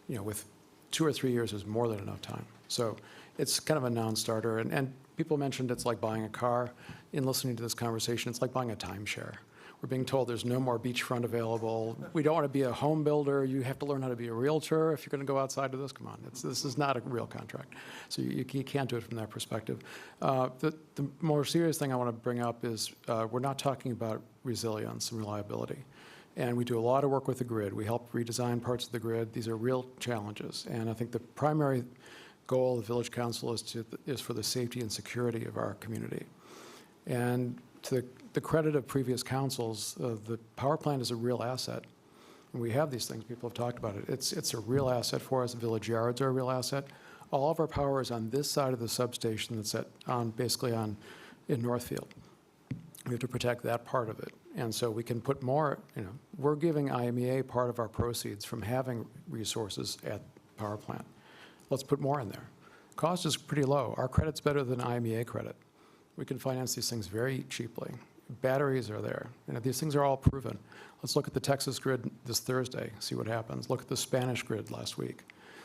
with 2 or 3 years is more than enough time. So it's kind of a non-starter. And people mentioned it's like buying a car. In listening to this conversation, it's like buying a timeshare. We're being told there's no more beachfront available. We don't want to be a home builder. You have to learn how to be a realtor if you're going to go outside of this. Come on, this is not a real contract. So you can't do it from that perspective. The more serious thing I want to bring up is we're not talking about resilience and reliability. And we do a lot of work with the grid. We help redesign parts of the grid. These are real challenges. And I think the primary goal of the Village Council is for the safety and security of our community. And to the credit of previous councils, the power plant is a real asset. And we have these things. People have talked about it. It's a real asset for us. Village yards are a real asset. All of our power is on this side of the substation that's basically in Northfield. We have to protect that part of it. And so we can put more, we're giving IMEA part of our proceeds from having resources at power plant. Let's put more in there. Cost is pretty low. Our credit's better than IMEA credit. We can finance these things very cheaply. Batteries are there. These things are all proven. Let's look at the Texas grid this Thursday, see what happens. Look at the Spanish grid last week.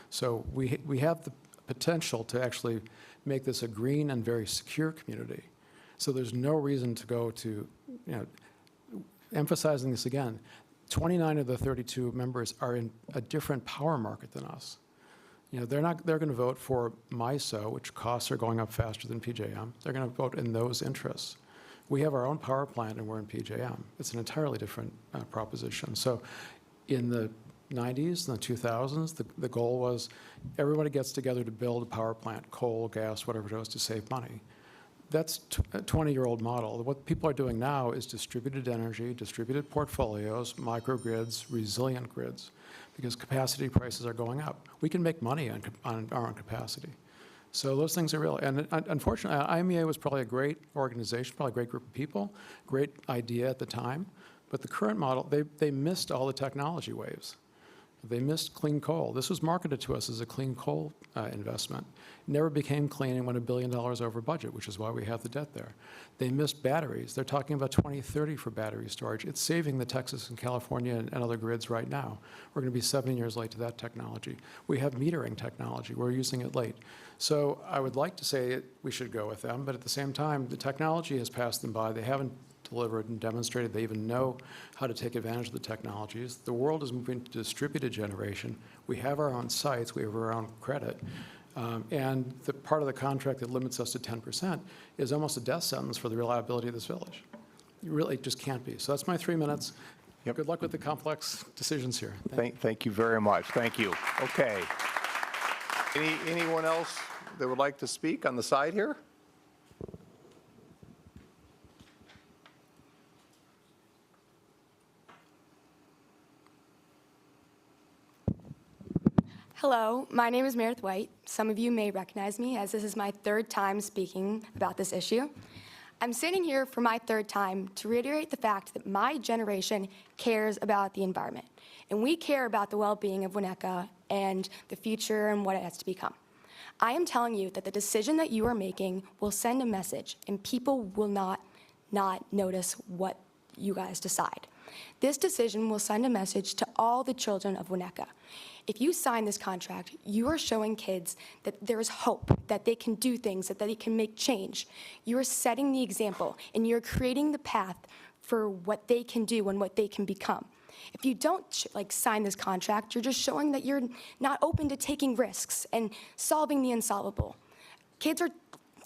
So we have the potential to actually make this a green and very secure community. So there's no reason to go to, emphasizing this again, 29 of the 32 members are in a different power market than us. They're going to vote for MISO, which costs are going up faster than PJM. They're going to vote in those interests. We have our own power plant and we're in PJM. It's an entirely different proposition. So in the 90s and the 2000s, the goal was everybody gets together to build a power plant, coal, gas, whatever it was, to save money. That's a 20-year-old model. What people are doing now is distributed energy, distributed portfolios, microgrids, resilient grids, because capacity prices are going up. We can make money on our own capacity. So those things are real. And unfortunately, IMEA was probably a great organization, probably a great group of people, great idea at the time. But the current model, they missed all the technology waves. They missed clean coal. This was marketed to us as a clean coal investment. Never became clean and went $1 billion over budget, which is why we have the debt there. They missed batteries. They're talking about 2030 for battery storage. It's saving the Texas and California and other grids right now. We're going to be 7 years late to that technology. We have metering technology. We're using it late. So I would like to say we should go with them, but at the same time, the technology has passed them by. They haven't delivered and demonstrated they even know how to take advantage of the technologies. The world is moving to distributed generation. We have our own sites. We have our own credit. And the part of the contract that limits us to 10% is almost a death sentence for the reliability of this village. You really just can't be. So that's my 3 minutes. Yep. Good luck with the complex decisions here. Thank you very much. Thank you. Okay. Anyone else that would like to speak on the side here? Hello, my name is Meredith White. Some of you may recognize me as this is my third time speaking about this issue. I'm sitting here for my third time to reiterate the fact that my generation cares about the environment, and we care about the well-being of Winnetka and the future and what it has to become. I am telling you that the decision that you are making will send a message, and people will not notice what you guys decide. This decision will send a message to all the children of Winnetka. If you sign this contract, you are showing kids that there is hope, that they can do things, that they can make change. You are setting the example, and you're creating the path for what they can do and what they can become. If you don't sign this contract, you're just showing that you're not open to taking risks and solving the unsolvable. Kids are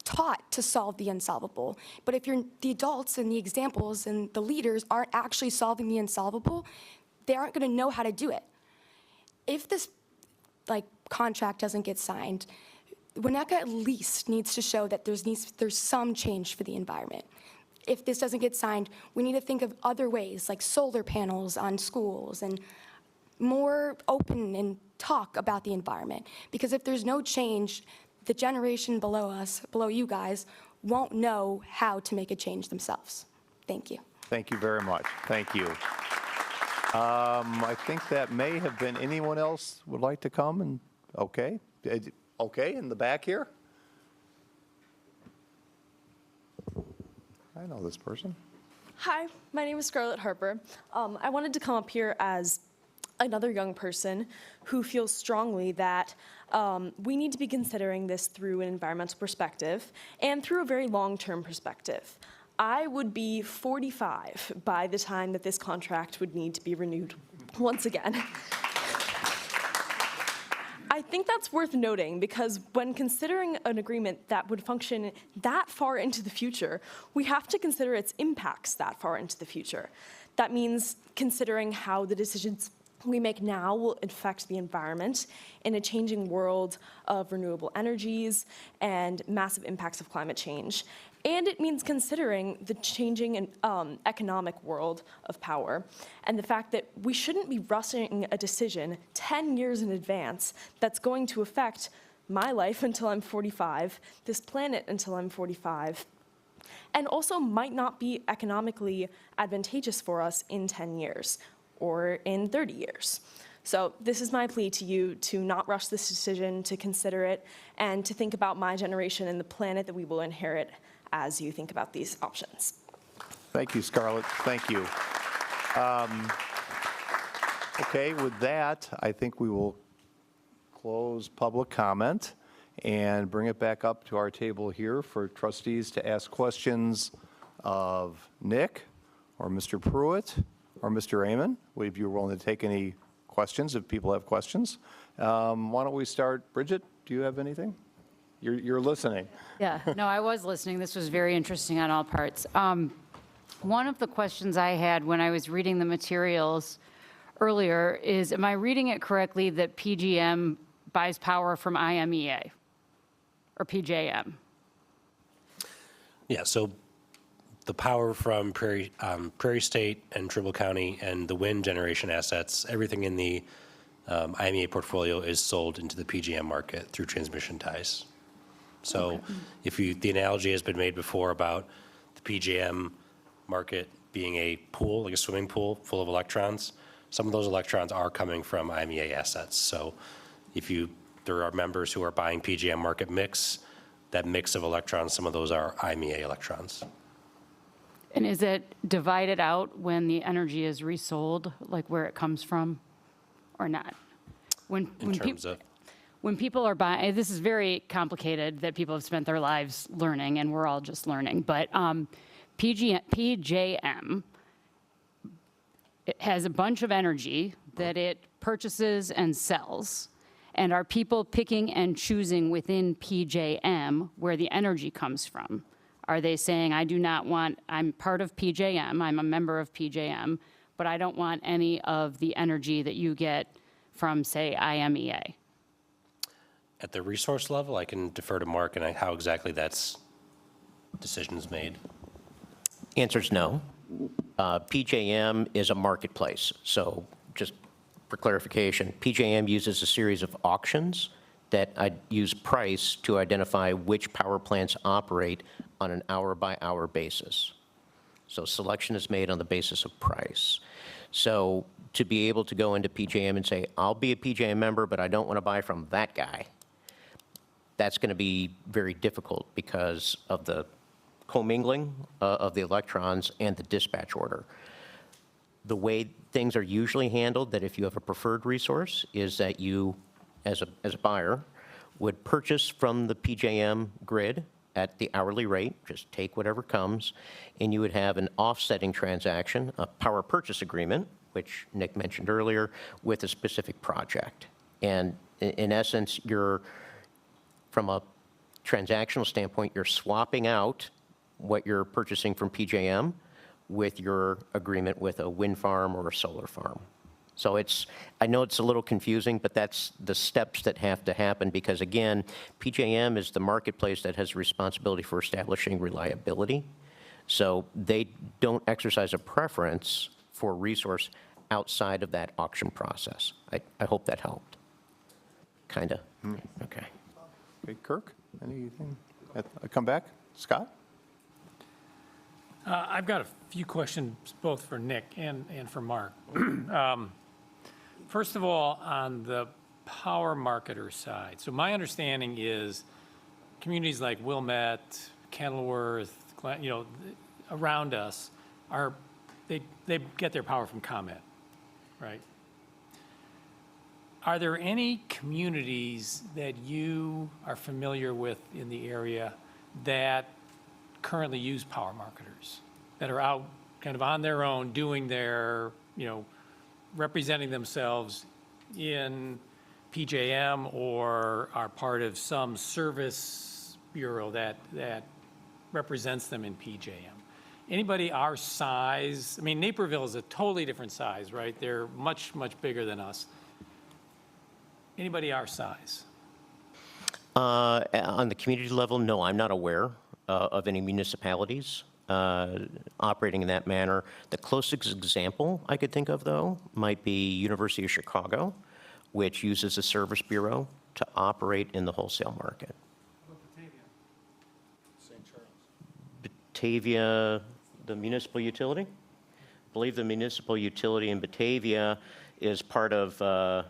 taught to solve the unsolvable, but if the adults and the examples and the leaders aren't actually solving the unsolvable, they aren't going to know how to do it. If this contract doesn't get signed, Winnetka at least needs to show that there's some change for the environment. If this doesn't get signed, we need to think of other ways, like solar panels on schools and more open and talk about the environment. Because if there's no change, the generation below us, below you guys, won't know how to make a change themselves. Thank you. Thank you very much. Thank you. I think that may have been anyone else would like to come and, okay. Okay, in the back here. I know this person. Hi, my name is Scarlett Harper. I wanted to come up here as another young person who feels strongly that we need to be considering this through an environmental perspective and through a very long-term perspective. I would be 45 by the time that this contract would need to be renewed once again. I think that's worth noting because when considering an agreement that would function that far into the future, we have to consider its impacts that far into the future. That means considering how the decisions we make now will affect the environment in a changing world of renewable energies and massive impacts of climate change. And it means considering the changing economic world of power and the fact that we shouldn't be rushing a decision 10 years in advance that's going to affect my life until I'm 45, this planet until I'm 45, and also might not be economically advantageous for us in 10 years or in 30 years. So this is my plea to you to not rush this decision, to consider it, and to think about my generation and the planet that we will inherit as you think about these options. Thank you, Scarlett. Thank you. Okay, with that, I think we will close public comment and bring it back up to our table here for trustees to ask questions of Nick or Mr. Pruitt or Mr. Amon. If you're willing to take any questions, if people have questions. Why don't we start? Bridget, do you have anything? You're listening. Yeah, no, I was listening. This was very interesting on all parts. One of the questions I had when I was reading the materials earlier is, am I reading it correctly that PGM buys power from IMEA or PJM? Yeah, so the power from Prairie State and Trumbull County and the wind generation assets, everything in the IMEA portfolio is sold into the PJM market through transmission ties. So if the analogy has been made before about the PJM market being a pool, like a swimming pool full of electrons, some of those electrons are coming from IMEA assets. So if there are members who are buying PJM market mix, that mix of electrons, some of those are IMEA electrons. And is it divided out when the energy is resold, like where it comes from, or not? In terms of? When people are buying, this is very complicated that people have spent their lives learning, and we're all just learning, but PJM, it has a bunch of energy that it purchases and sells. And are people picking and choosing within PJM where the energy comes from? Are they saying, I'm part of PJM, I'm a member of PJM, but I don't want any of the energy that you get from, say, IMEA? At the resource level, I can defer to Mark and how exactly that's decisions made. Answer's no. PJM is a marketplace, so just for clarification, PJM uses a series of auctions that use price to identify which power plants operate on an hour-by-hour basis. So selection is made on the basis of price. So to be able to go into PJM and say, I'll be a PJM member, but I don't want to buy from that guy, that's going to be very difficult because of the commingling of the electrons and the dispatch order. The way things are usually handled, that if you have a preferred resource, is that you, as a buyer, would purchase from the PJM grid at the hourly rate, just take whatever comes, and you would have an offsetting transaction, a power purchase agreement, which Nick mentioned earlier, with a specific project. And in essence, from a transactional standpoint, you're swapping out what you're purchasing from PJM with your agreement with a wind farm or a solar farm. So I know it's a little confusing, but that's the steps that have to happen because, again, PJM is the marketplace that has responsibility for establishing reliability. So they don't exercise a preference for a resource outside of that auction process. I hope that helped. Kind of? Okay. Okay, Kirk, anything? Come back. Scott? I've got a few questions both for Nick and for Mark. First of all, on the power marketer side, so my understanding is communities like Wilmette, Kenilworth, around us they get their power from ComEd, right? Are there any communities that you are familiar with in the area that currently use power marketers, that are out kind of on their own, doing their, representing themselves in PJM or are part of some service bureau that represents them in PJM? Anybody our size? I mean, Naperville is a totally different size, right? They're much, much bigger than us. Anybody our size? On the community level, no, I'm not aware of any municipalities operating in that manner. The closest example I could think of, though, might be University of Chicago, which uses a service bureau to operate in the wholesale market. Batavia, the municipal utility? I believe the municipal utility in Batavia is part of a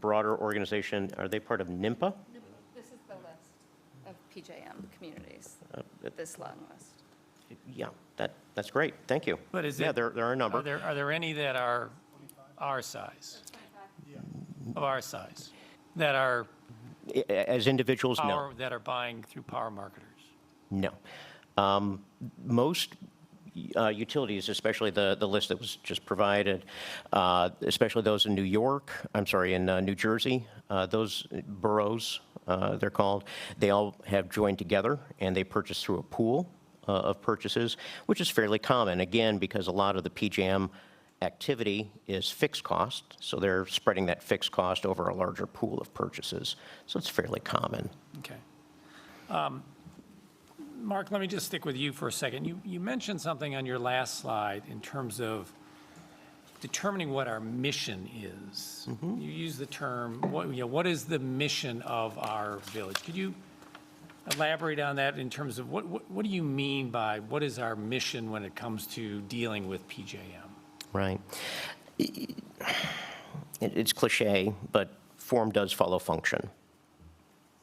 broader organization. Are they part of NIMPA? This is the list of PJM communities, this long list. Yeah, that's great. Thank you. But is yeah, it, there are a number. Are there any that are our size? Of our size? That are As individuals, no. that are buying through power marketers? No. Most utilities, especially the list that was just provided, especially those in in New Jersey, those boroughs, they're called, they all have joined together and they purchase through a pool of purchases, which is fairly common, again, because a lot of the PJM activity is fixed cost, so they're spreading that fixed cost over a larger pool of purchases. So it's fairly common. Okay. Mark, let me just stick with you for a second. You mentioned something on your last slide in terms of determining what our mission is. You use the term, what is the mission of our village? Could you elaborate on that in terms of what do you mean by what is our mission when it comes to dealing with PJM? Right. It's cliche, but form does follow function,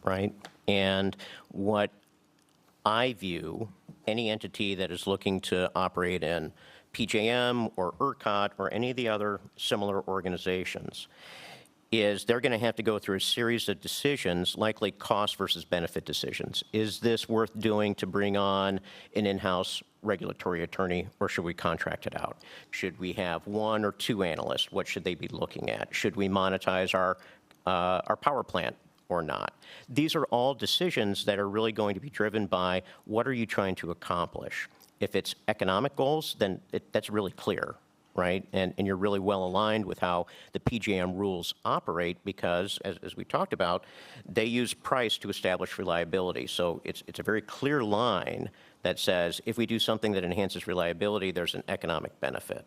right? And what I view any entity that is looking to operate in PJM or ERCOT or any of the other similar organizations is they're going to have to go through a series of decisions, likely cost versus benefit decisions. Is this worth doing to bring on an in-house regulatory attorney, or should we contract it out? Should we have one or two analysts? What should they be looking at? Should we monetize our power plant or not? These are all decisions that are really going to be driven by what are you trying to accomplish. If it's economic goals, then that's really clear, right? And you're really well aligned with how the PJM rules operate because, as we talked about, they use price to establish reliability. So it's a very clear line that says if we do something that enhances reliability, there's an economic benefit,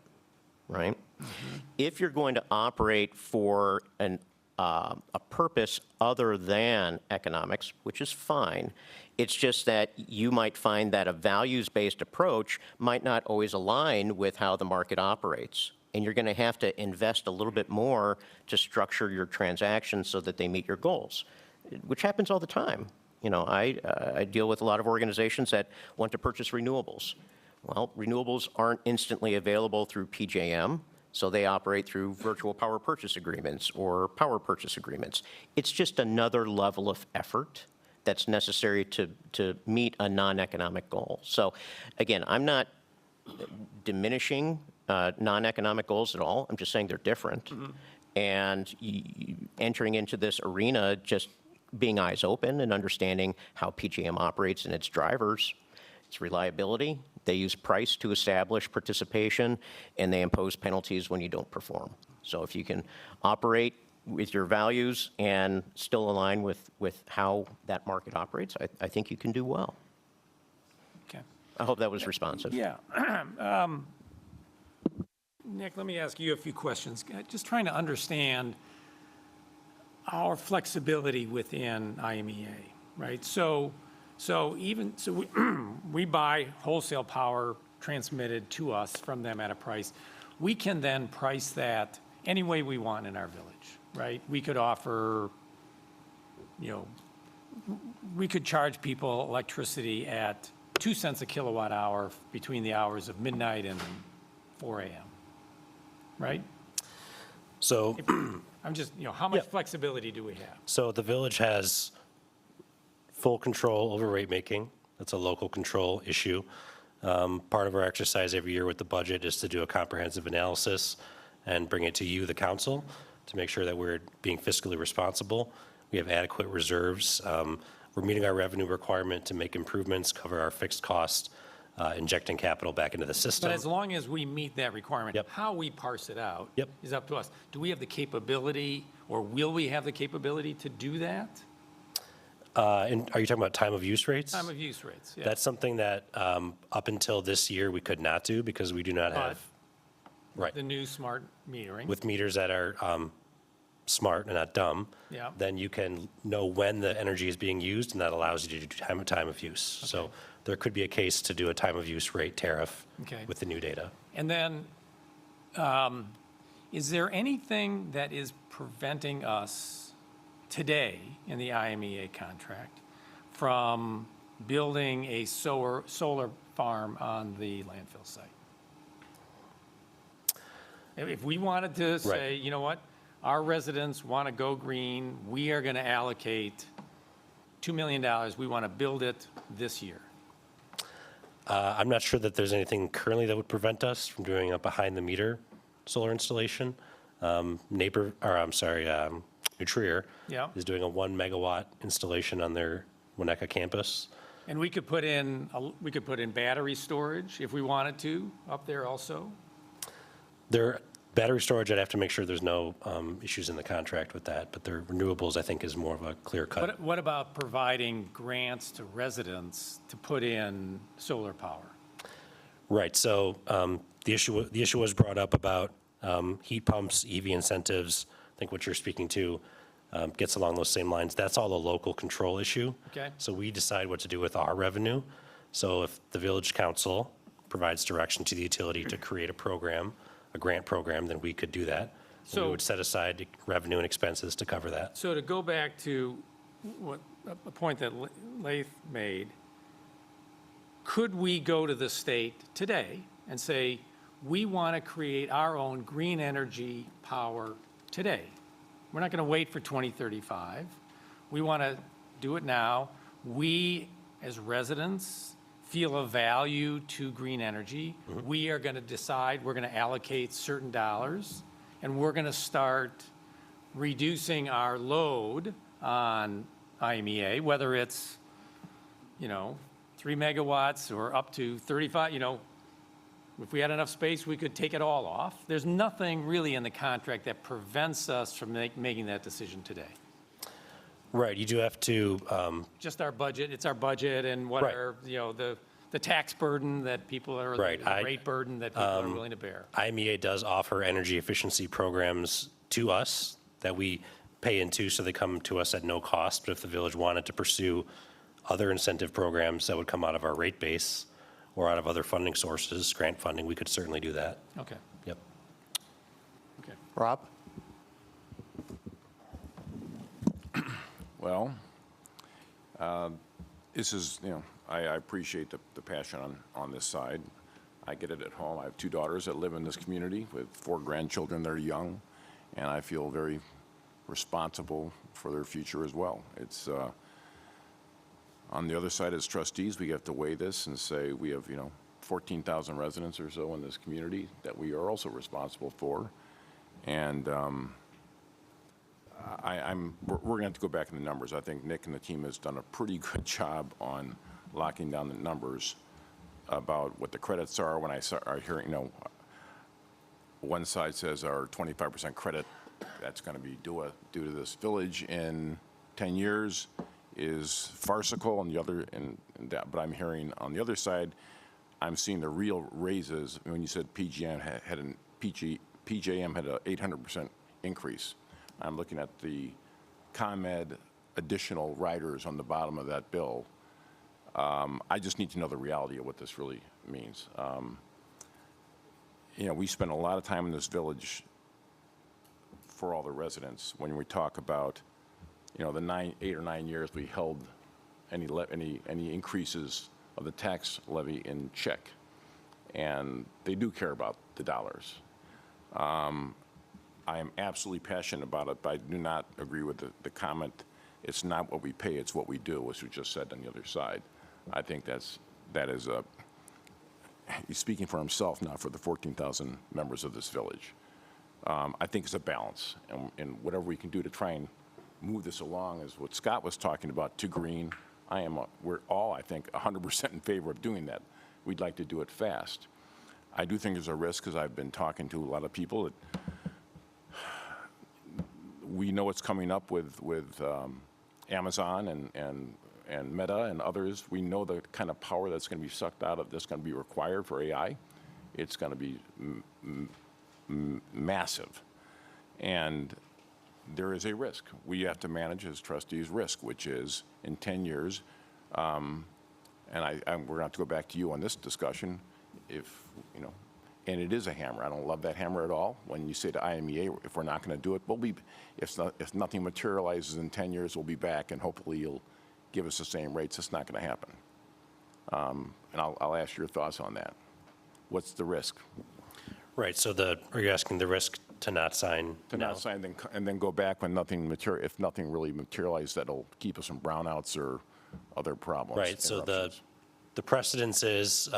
right? If you're going to operate for a purpose other than economics, which is fine, it's just that you might find that a values-based approach might not always align with how the market operates. And you're going to have to invest a little bit more to structure your transactions so that they meet your goals, which happens all the time. You know, I deal with a lot of organizations that want to purchase renewables. Well, renewables aren't instantly available through PJM, so they operate through virtual power purchase agreements or power purchase agreements. It's just another level of effort that's necessary to meet a non-economic goal. So again, I'm not diminishing non-economic goals at all. I'm just saying they're different. And entering into this arena, just being eyes open and understanding how PJM operates and its drivers, its reliability. They use price to establish participation, and they impose penalties when you don't perform. So if you can operate with your values and still align with how that market operates, I think you can do well. Okay. I hope that was responsive. Yeah. Nick, let me ask you a few questions. Just trying to understand our flexibility within IMEA, right? So we buy wholesale power transmitted to us from them at a price. We can then price that any way we want in our village, right? We could offer, you know, we could charge people electricity at 2 cents a kilowatt hour between the hours of midnight and 4 a.m., right? So I'm just, you know, how much flexibility do we have? So the village has full control over rate making. That's a local control issue. Part of our exercise every year with the budget is to do a comprehensive analysis and bring it to you, the council, to make sure that we're being fiscally responsible. We have adequate reserves. We're meeting our revenue requirement to make improvements, cover our fixed costs, injecting capital back into the system. But as long as we meet that requirement, how we parse it out is up to us. Do we have the capability, or will we have the capability to do that? And are you talking about time of use rates? Time of use rates, yeah. That's something that up until this year, we could not do because we do not have, The new smart metering. with meters that are smart and not dumb, Yeah. then you can know when the energy is being used, and that allows you to do time of use. So there could be a case to do a time of use rate tariff with the new data. And then, is there anything that is preventing us today in the IMEA contract from building a solar farm on the landfill site? If we wanted to say, you know what, our residents want to go green, we are going to allocate $2 million, we want to build it this year. I'm not sure that there's anything currently that would prevent us from doing a behind-the-meter solar installation. Nutrier is doing a 1 megawatt installation on their Winnetka campus. And we could put in battery storage if we wanted to up there also. Their battery storage, I'd have to make sure there's no issues in the contract with that, but their renewables, I think, is more of a clear cut. What about providing grants to residents to put in solar power? Right, so the issue was brought up about heat pumps, EV incentives. I think what you're speaking to gets along those same lines. That's all a local control issue. Okay. So we decide what to do with our revenue. So if the village council provides direction to the utility to create a program, a grant program, then we could do that. So we would set aside revenue and expenses to cover that. So to go back to a point that Laith made, could we go to the state today and say, we want to create our own green energy power today? We're not going to wait for 2035. We want to do it now. We, as residents, feel a value to green energy. We are going to decide, we're going to allocate certain dollars, and we're going to start reducing our load on IMEA, whether it's, 3 megawatts or up to 35, if we had enough space, we could take it all off. There's nothing really in the contract that prevents us from making that decision today. Right, you do have to. Just our budget, it's our budget and what Right. our, the the tax burden that people are, Right, the rate burden that people are willing to bear. IMEA does offer energy efficiency programs to us that we pay into, so they come to us at no cost. But if the village wanted to pursue other incentive programs that would come out of our rate base or out of other funding sources, grant funding, we could certainly do that. Okay. Yep. Okay. Rob? Well, this is, I appreciate the passion on this side. I get it at home. I have 2 daughters that live in this community with 4 grandchildren that are young, and I feel very responsible for their future as well. It's, on the other side, as trustees, we have to weigh this and say we have, 14,000 residents or so in this community that we are also responsible for. And we're going to have to go back in the numbers. I think Nick and the team has done a pretty good job on locking down the numbers about what the credits are. When I start hearing, one side says our 25% credit that's going to be due to this village in 10 years is farcical, and the other, but I'm hearing on the other side, I'm seeing the real raises. When you said PJM had an 800% increase. I'm looking at the ComEd additional riders on the bottom of that bill. I just need to know the reality of what this really means. We spend a lot of time in this village for all the residents. When we talk about, the 8 or 9 years we held any increases of the tax levy in check, and they do care about the dollars. I am absolutely passionate about it, but I do not agree with the comment, it's not what we pay, it's what we do, as we just said on the other side. I think that is he's speaking for himself, not for the 14,000 members of this village. I think it's a balance, and whatever we can do to try and move this along is what Scott was talking about, to green. We're all, I think, 100% in favor of doing that. We'd like to do it fast. I do think there's a risk, because I've been talking to a lot of people, that we know what's coming up with Amazon and Meta and others. We know the kind of power that's going to be sucked out of that's going to be required for AI. It's going to be massive. And there is a risk. We have to manage as trustees risk, which is in 10 years, and we're going to have to go back to you on this discussion, and it is a hammer. I don't love that hammer at all. When you say to IMEA, if we're not going to do it, if nothing materializes in 10 years, we'll be back, and hopefully you'll give us the same rates. It's not going to happen. And I'll ask your thoughts on that. What's the risk? Right, so are you asking the risk to not sign To now? not sign, and then go back when if nothing really materialized, that'll keep us from brownouts or other problems. Right, so interruptions. the precedence is,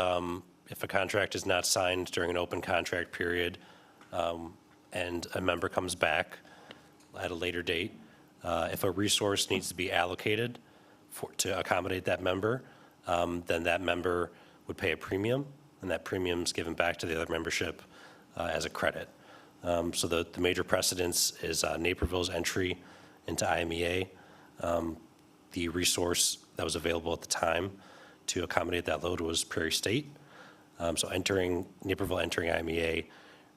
if a contract is not signed during an open contract period, and a member comes back at a later date, if a resource needs to be allocated to accommodate that member, then that member would pay a premium, and that premium's given back to the other membership as a credit. So the major precedence is Naperville's entry into IMEA. The resource that was available at the time to accommodate that load was Prairie State. So Naperville entering IMEA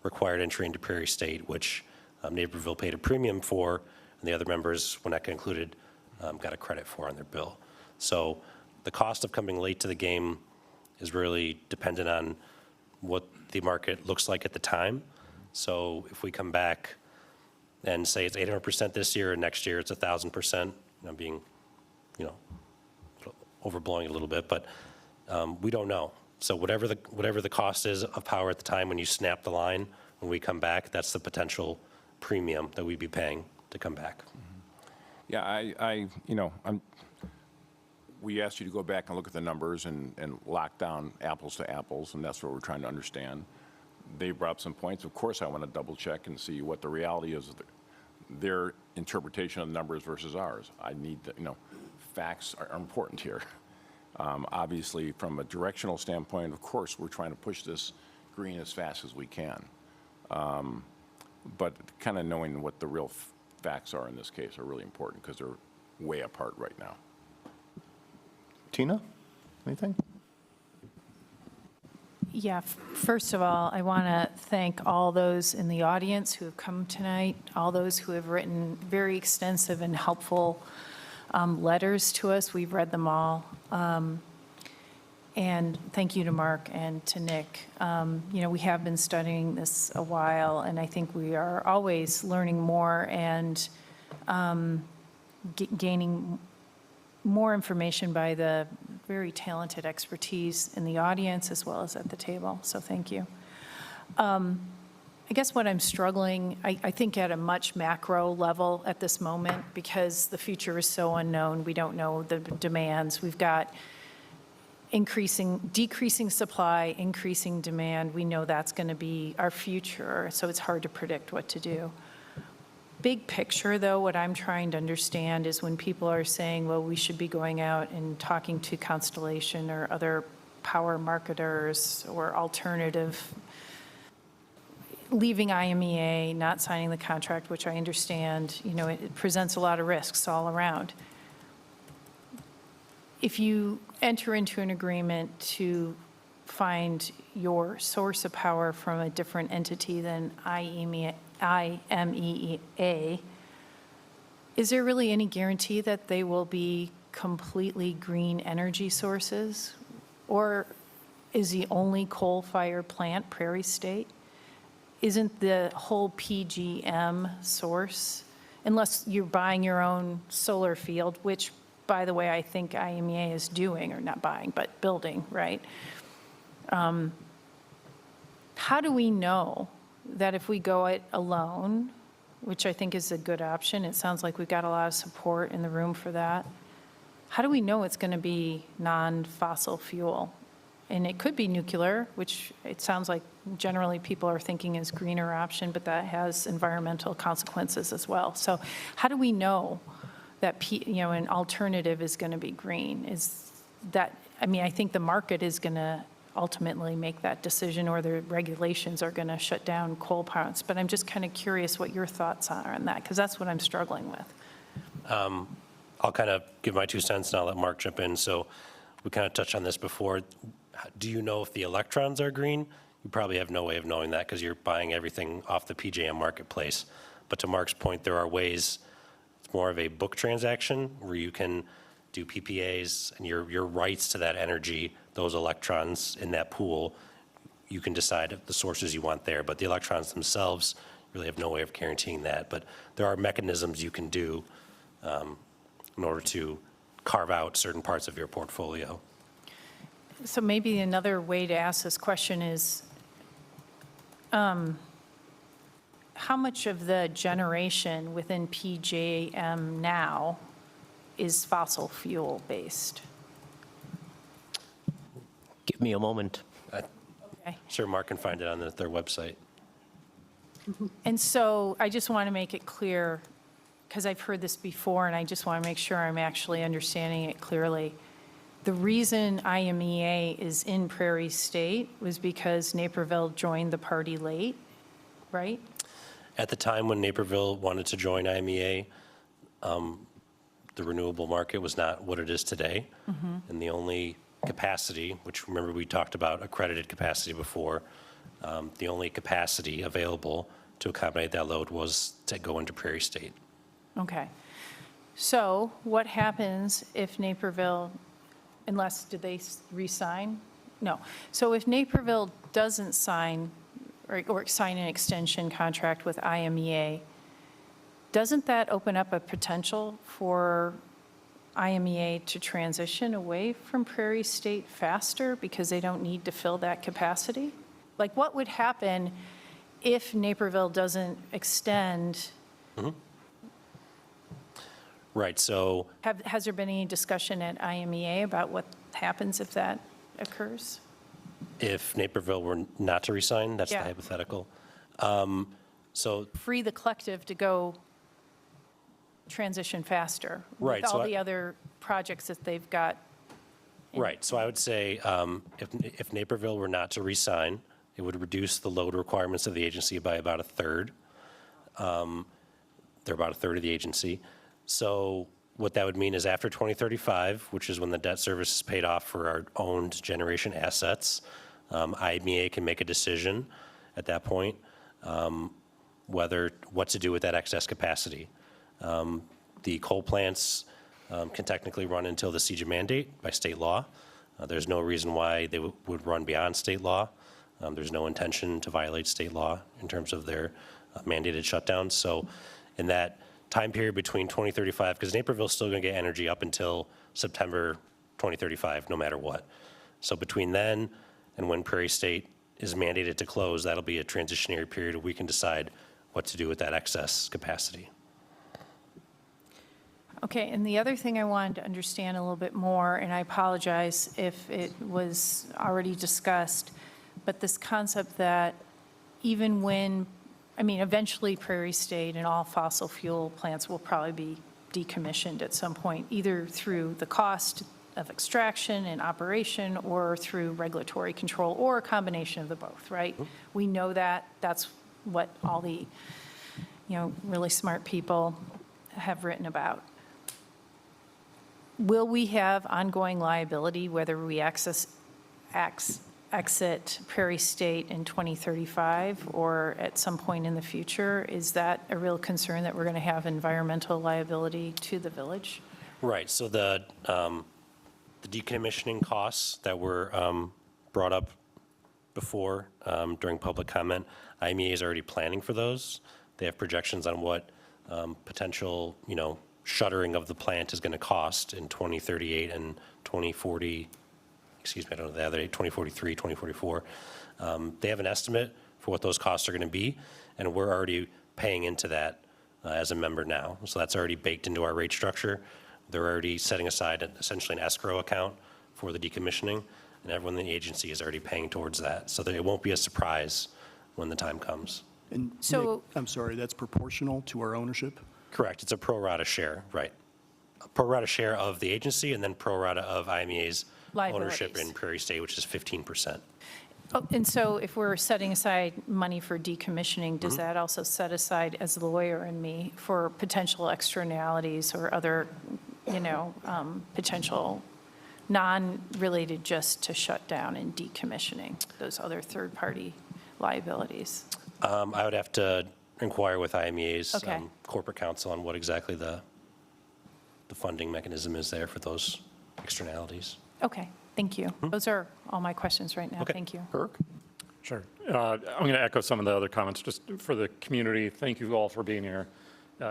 required entry into Prairie State, which Naperville paid a premium for, and the other members, when that included, got a credit for on their bill. So the cost of coming late to the game is really dependent on what the market looks like at the time. So if we come back and say it's 800% this year, and next year it's 1,000%, I'm being, overblowing it a little bit, but we don't know. So whatever the cost is of power at the time when you snap the line, when we come back, that's the potential premium that we'd be paying to come back. Yeah, we asked you to go back and look at the numbers and lock down apples to apples, and that's what we're trying to understand. They brought up some points. Of course, I want to double check and see what the reality is of their interpretation of the numbers versus ours. I need facts are important here. Obviously, from a directional standpoint, of course, we're trying to push this green as fast as we can. But kind of knowing what the real facts are in this case are really important, because they're way apart right now. Tina, anything? Yeah, first of all, I want to thank all those in the audience who have come tonight, all those who have written very extensive and helpful letters to us. We've read them all. And thank you to Mark and to Nick. We have been studying this a while, and I think we are always learning more and gaining more information by the very talented expertise in the audience as well as at the table. So thank you. I guess what I'm struggling, I think at a much macro level at this moment, because the future is so unknown. We don't know the demands. We've got decreasing supply, increasing demand. We know that's going to be our future, so it's hard to predict what to do. Big picture, though, what I'm trying to understand is when people are saying, well, we should be going out and talking to Constellation or other power marketers or alternative, leaving IMEA, not signing the contract, which I understand, it presents a lot of risks all around. If you enter into an agreement to find your source of power from a different entity than IMEA, is there really any guarantee that they will be completely green energy sources? Or is the only coal-fired plant Prairie State? Isn't the whole PJM source, unless you're buying your own solar field, which, by the way, I think IMEA is doing, or not buying, but building, right? How do we know that if we go it alone, which I think is a good option, it sounds like we've got a lot of support in the room for that, how do we know it's going to be non-fossil fuel? And it could be nuclear, which it sounds like generally people are thinking is greener option, but that has environmental consequences as well. So how do we know that an alternative is going to be green? I think the market is going to ultimately make that decision, or the regulations are going to shut down coal plants. But I'm just kind of curious what your thoughts are on that, because that's what I'm struggling with. I'll kind of give my 2 cents and I'll let Mark jump in. So we kind of touched on this before. Do you know if the electrons are green? You probably have no way of knowing that because you're buying everything off the PJM marketplace. But to Mark's point, there are ways, it's more of a book transaction where you can do PPAs and your rights to that energy, those electrons in that pool, you can decide the sources you want there. But the electrons themselves, you really have no way of guaranteeing that. But there are mechanisms you can do in order to carve out certain parts of your portfolio. So maybe another way to ask this question is, how much of the generation within PJM now is fossil fuel based? Give me a moment. Okay. Sure, Mark can find it on their website. And so I just want to make it clear, because I've heard this before, and I just want to make sure I'm actually understanding it clearly. The reason IMEA is in Prairie State was because Naperville joined the party late, right? At the time when Naperville wanted to join IMEA, the renewable market was not what it is today. And the only capacity, which remember we talked about accredited capacity before, the only capacity available to accommodate that load was to go into Prairie State. Okay. So what happens if Naperville, did they re-sign? No. So if Naperville doesn't sign or sign an extension contract with IMEA, doesn't that open up a potential for IMEA to transition away from Prairie State faster because they don't need to fill that capacity? Like, what would happen if Naperville doesn't extend? Right, so Has there been any discussion at IMEA about what happens if that occurs? if Naperville were not to resign, that's the Yeah. hypothetical. So Free the collective to go transition faster Right, with so all I- the other projects that they've got. Right, so I would say if Naperville were not to re-sign, it would reduce the load requirements of the agency by about a third. They're about a third of the agency. So what that would mean is after 2035, which is when the debt service is paid off for our owned generation assets, IMEA can make a decision at that point what to do with that excess capacity. The coal plants can technically run until the CEJA mandate by state law. There's no reason why they would run beyond state law. There's no intention to violate state law in terms of their mandated shutdowns. So in that time period between 2035, because Naperville's still going to get energy up until September 2035, no matter what. So between then and when Prairie State is mandated to close, that'll be a transitionary period where we can decide what to do with that excess capacity. Okay, and the other thing I wanted to understand a little bit more, and I apologize if it was already discussed, but this concept that even when, I mean, eventually Prairie State and all fossil fuel plants will probably be decommissioned at some point, either through the cost of extraction and operation or through regulatory control, or a combination of the both, right? We know that. That's what all the, really smart people have written about. Will we have ongoing liability whether we exit Prairie State in 2035 or at some point in the future? Is that a real concern that we're going to have environmental liability to the village? Right, so the decommissioning costs that were brought up before during public comment, IMEA is already planning for those. They have projections on what potential, shuttering of the plant is going to cost in 2038 and 2040, I don't know the other date, 2043, 2044. They have an estimate for what those costs are going to be, and we're already paying into that as a member now. So that's already baked into our rate structure. They're already setting aside essentially an escrow account for the decommissioning, and everyone in the agency is already paying towards that. So that it won't be a surprise when the time comes. And So- Nick, I'm sorry, that's proportional to our ownership? Correct, it's a pro rata share, right. A pro rata share of the agency and then pro rata of IMEA's ownership Liabilities. in Prairie State, which is 15%. Oh, and so if we're setting aside money for decommissioning, does that also set aside, as the lawyer in me, for potential externalities or other, potential non-related just to shut down and decommissioning, those other third-party liabilities? I would have to inquire with IMEA's Okay. corporate counsel on what exactly the funding mechanism is there for those externalities. Okay, thank you. Those are all my questions right now. Okay. Thank you. Kirk? Sure. I'm going to echo some of the other comments just for the community. Thank you all for being here.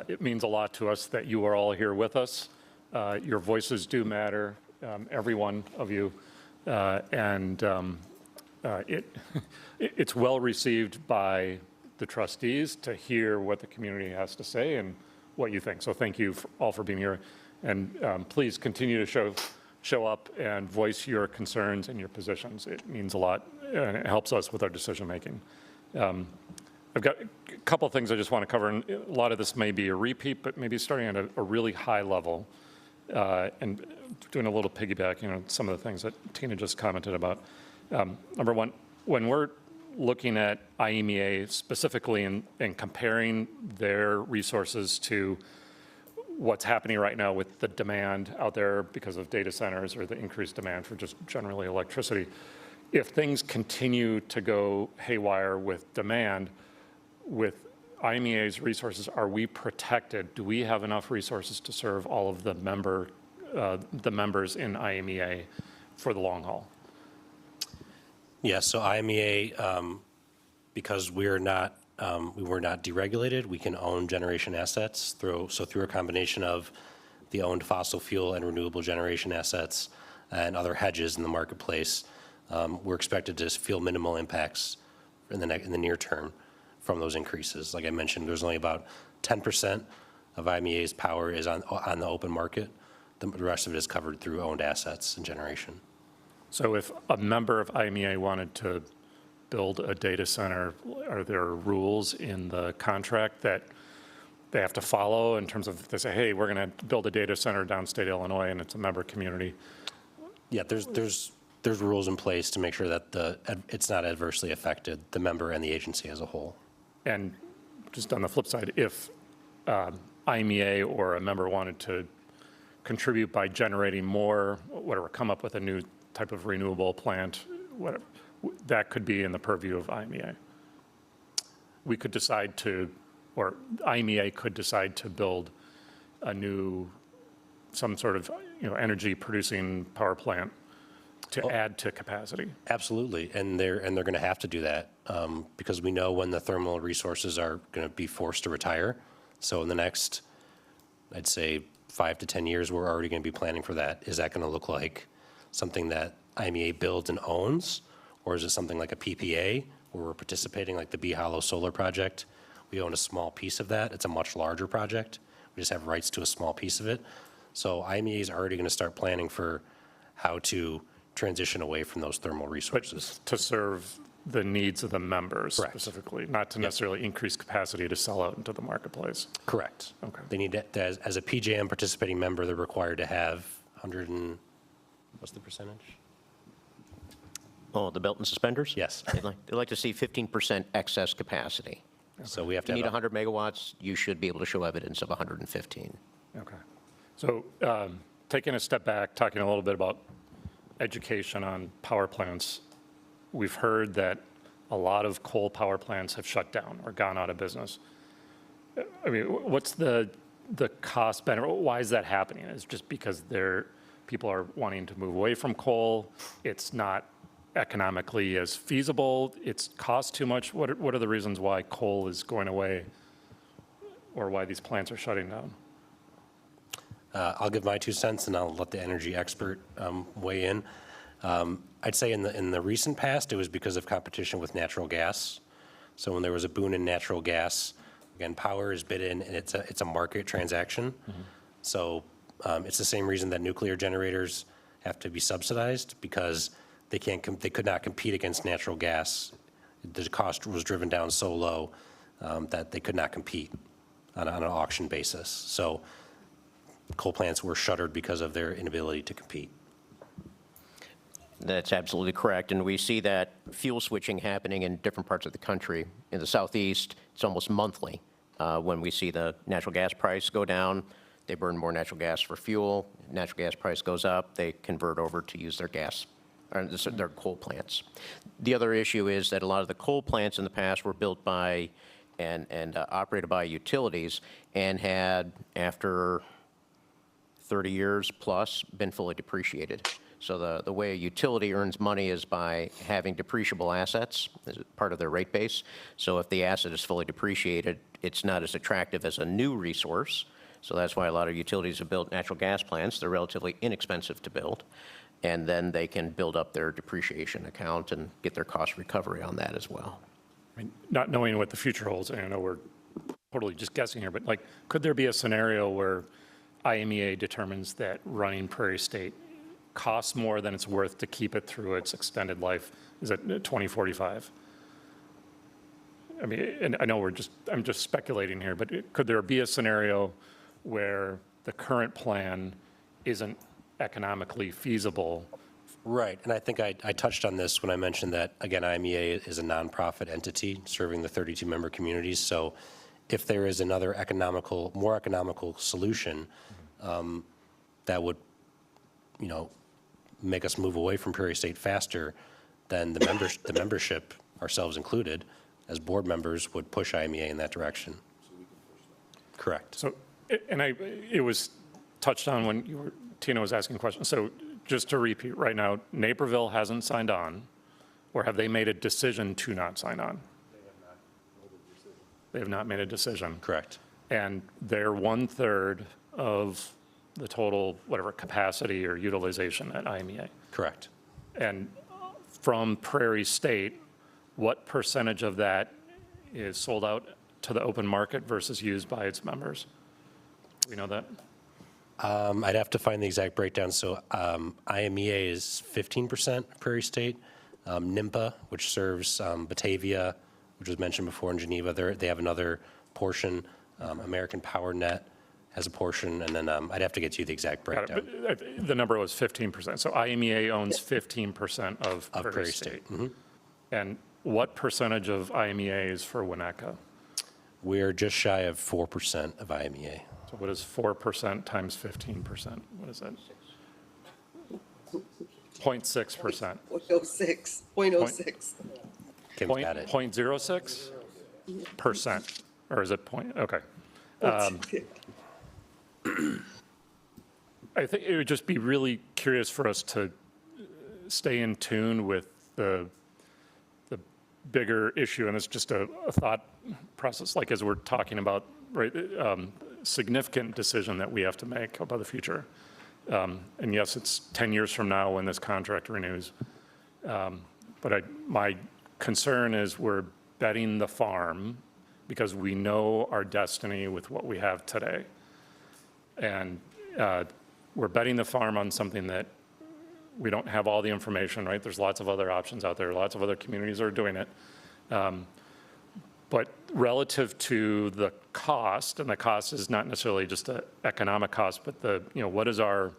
It means a lot to us that you are all here with us. Your voices do matter, every one of you. It's well received by the trustees to hear what the community has to say and what you think. So thank you all for being here. And please continue to show up and voice your concerns and your positions. It means a lot, and it helps us with our decision-making. I've got a couple of things I just want to cover, and a lot of this may be a repeat, but maybe starting at a really high level and doing a little piggyback, some of the things that Tina just commented about. Number one, when we're looking at IMEA specifically and comparing their resources to what's happening right now with the demand out there because of data centers or the increased demand for just generally electricity, if things continue to go haywire with demand, with IMEA's resources, are we protected? Do we have enough resources to serve all of the members in IMEA for the long haul? Yes, so IMEA, because we were not deregulated, we can own generation assets through a combination of the owned fossil fuel and renewable generation assets and other hedges in the marketplace. We're expected to feel minimal impacts in the near term from those increases. Like I mentioned, there's only about 10% of IMEA's power is on the open market. The rest of it is covered through owned assets and generation. So if a member of IMEA wanted to build a data center, are there rules in the contract that they have to follow in terms of if they say, hey, we're going to build a data center downstate Illinois and it's a member community? Yeah, there's rules in place to make sure that it's not adversely affected the member and the agency as a whole. And just on the flip side, if IMEA or a member wanted to contribute by generating more, whatever, come up with a new type of renewable plant, whatever, that could be in the purview of IMEA. We could decide to, or IMEA could decide to build a new, some sort of, energy producing power plant to add to capacity. Absolutely, and they're going to have to do that because we know when the thermal resources are going to be forced to retire. So in the next, I'd say, 5 to 10 years, we're already going to be planning for that. Is that going to look like something that IMEA builds and owns, or is it something like a PPA where we're participating, like the Bee Hollow Solar Project? We own a small piece of that. It's a much larger project. We just have rights to a small piece of it. So IMEA is already going to start planning for how to transition away from those thermal resources. To serve the needs of the members specifically, not to necessarily increase capacity to sell out into the marketplace. Correct. Okay. They need to, as a PJM participating member, they're required to have 100 and, what's the percentage? Oh, the belt and suspenders? Yes. They'd like to see 15% excess capacity. So we have If to you need have 100 megawatts, you should be able to show evidence of 115. Okay. So taking a step back, talking a little bit about education on power plants, we've heard that a lot of coal power plants have shut down or gone out of business. I mean, what's the cost benefit? Why is that happening? Is it just because people are wanting to move away from coal? It's not economically as feasible? It's cost too much? What are the reasons why coal is going away or why these plants are shutting down? I'll give my 2 cents and I'll let the energy expert weigh in. I'd say in the recent past, it was because of competition with natural gas. So when there was a boon in natural gas, again, power is bid in and it's a market transaction. So it's the same reason that nuclear generators have to be subsidized because they could not compete against natural gas. The cost was driven down so low that they could not compete on an auction basis. So coal plants were shuttered because of their inability to compete. That's absolutely correct. And we see that fuel switching happening in different parts of the country. In the Southeast, it's almost monthly. When we see the natural gas price go down, they burn more natural gas for fuel. Natural gas price goes up, they convert over to use their gas, or their coal plants. The other issue is that a lot of the coal plants in the past were built by and operated by utilities and had, after 30 years plus, been fully depreciated. So the way a utility earns money is by having depreciable assets as part of their rate base. So if the asset is fully depreciated, it's not as attractive as a new resource. So that's why a lot of utilities have built natural gas plants. They're relatively inexpensive to build. And then they can build up their depreciation account and get their cost recovery on that as well. I mean, not knowing what the future holds, and I know we're totally just guessing here, but like, could there be a scenario where IMEA determines that running Prairie State costs more than it's worth to keep it through its extended life? Is it 2045? I mean, and I know I'm just speculating here, but could there be a scenario where the current plan isn't economically feasible? Right, and I think I touched on this when I mentioned that, again, IMEA is a nonprofit entity serving the 32 member communities. So if there is another more economical solution that would, make us move away from Prairie State faster, then the membership, ourselves included, as board members, would push IMEA in that direction. Correct. So, and it was touched on when Tina was asking questions. So just to repeat, right now, Naperville hasn't signed on, or have they made a decision to not sign on? They have not made a decision. Correct. And they're 1/3 of the total, whatever, capacity or utilization at IMEA. Correct. And from Prairie State, what percentage of that is sold out to the open market versus used by its members? Do we know that? I'd have to find the exact breakdown. So IMEA is 15% Prairie State. NIMPA, which serves Batavia, which was mentioned before in Geneva, they have another portion. American Power Net has a portion, and then I'd have to get you the exact breakdown. But the number was 15%. So IMEA owns 15% of Prairie State. Mm-hmm. And what percentage of IMEA is for Winnetka? We're just shy of 4% of IMEA. So what is 4% times 15%? What is that? 0.6%. 0.06, 0.06. Kim's got it. 0.06%, or is it point, okay. I think it would just be really curious for us to stay in tune with the bigger issue, and it's just a thought process, like as we're talking about, right, significant decision that we have to make about the future. And yes, it's 10 years from now when this contract renews. But my concern is we're betting the farm because we know our destiny with what we have today. And we're betting the farm on something that we don't have all the information, right? There's lots of other options out there. Lots of other communities are doing it. But relative to the cost, and the cost is not necessarily just an economic cost, but what is our,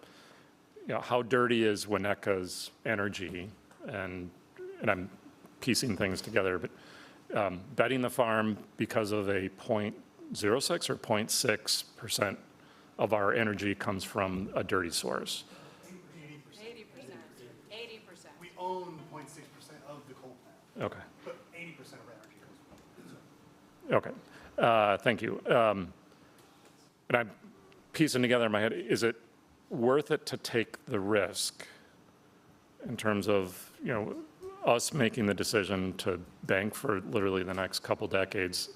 how dirty is Winnebago's energy? And I'm piecing things together, but betting the farm because of a 0.06 or 0.6% of our energy comes from a dirty source. 80%. We own 0.6% of the coal plant. Okay. But 80% of our energy comes from it. Okay, thank you. And I'm piecing together in my head, is it worth it to take the risk in terms of, us making the decision to bank for literally the next couple decades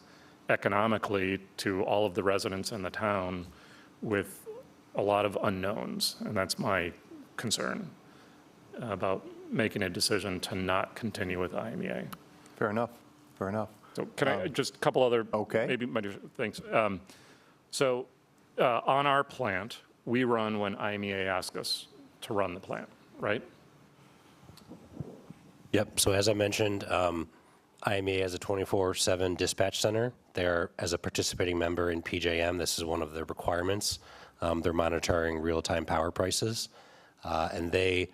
economically to all of the residents in the town with a lot of unknowns? And that's my concern about making a decision to not continue with IMEA. Fair enough, fair enough. So can I, just a couple other, maybe minor things. So on our plant, we run when IMEA asks us to run the plant, right? Yep, so as I mentioned, IMEA has a 24/7 dispatch center. They're, as a participating member in PJM, this is one of their requirements. They're monitoring real-time power prices, and they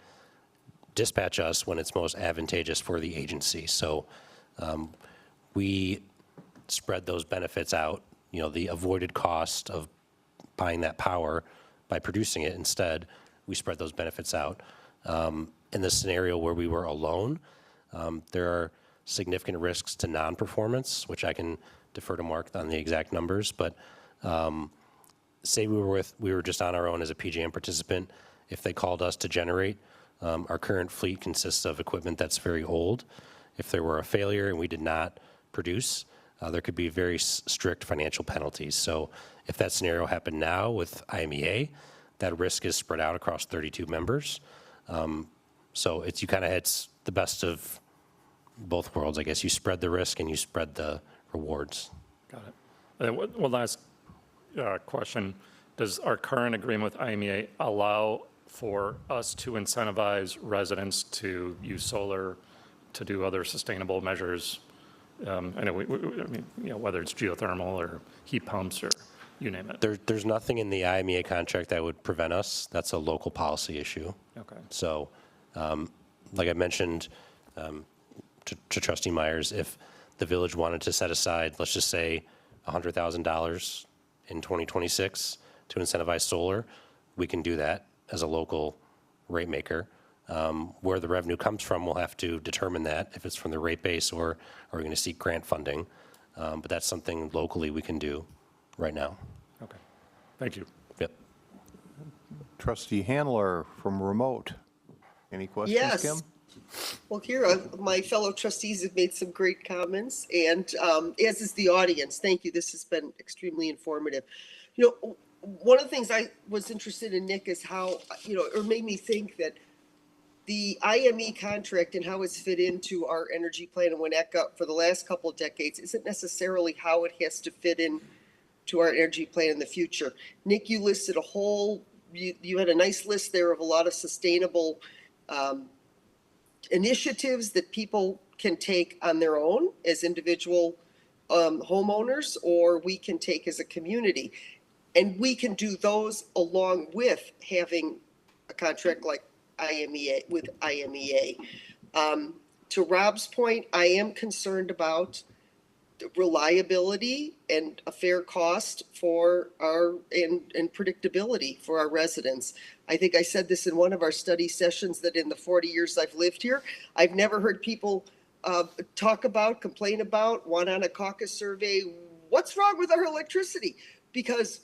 dispatch us when it's most advantageous for the agency. So we spread those benefits out, the avoided cost of buying that power by producing it instead, we spread those benefits out. In the scenario where we were alone, there are significant risks to non-performance, which I can defer to Mark on the exact numbers, but say we were just on our own as a PJM participant, if they called us to generate, our current fleet consists of equipment that's very old. If there were a failure and we did not produce, there could be very strict financial penalties. So if that scenario happened now with IMEA, that risk is spread out across 32 members. So it's it's the best of both worlds, I guess. You spread the risk and you spread the rewards. Got it. And then one last question. Does our current agreement with IMEA allow for us to incentivize residents to use solar, to do other sustainable measures? I know, whether it's geothermal or heat pumps or you name it. There's nothing in the IMEA contract that would prevent us. That's a local policy issue. Okay. So, like I mentioned to Trustee Myers, if the village wanted to set aside, let's just say, $100,000 in 2026 to incentivize solar, we can do that as a local rate maker. Where the revenue comes from, we'll have to determine that, if it's from the rate base or are we going to seek grant funding. But that's something locally we can do right now. Okay. Thank you. Yep. Trustee Handler from remote. Any questions, Yes. Kim? Well, here, my fellow trustees have made some great comments, and as is the audience. Thank you. This has been extremely informative. One of the things I was interested in, Nick, is how, or made me think that the IME contract and how it's fit into our energy plan in Winnetka for the last couple of decades isn't necessarily how it has to fit in to our energy plan in the future. Nick, you listed you had a nice list there of a lot of sustainable initiatives that people can take on their own as individual homeowners, or we can take as a community. And we can do those along with having a contract like IMEA with IMEA. To Rob's point, I am concerned about reliability and a fair cost for and predictability for our residents. I think I said this in one of our study sessions that in the 40 years I've lived here, I've never heard people complain about, one on a caucus survey, what's wrong with our electricity? Because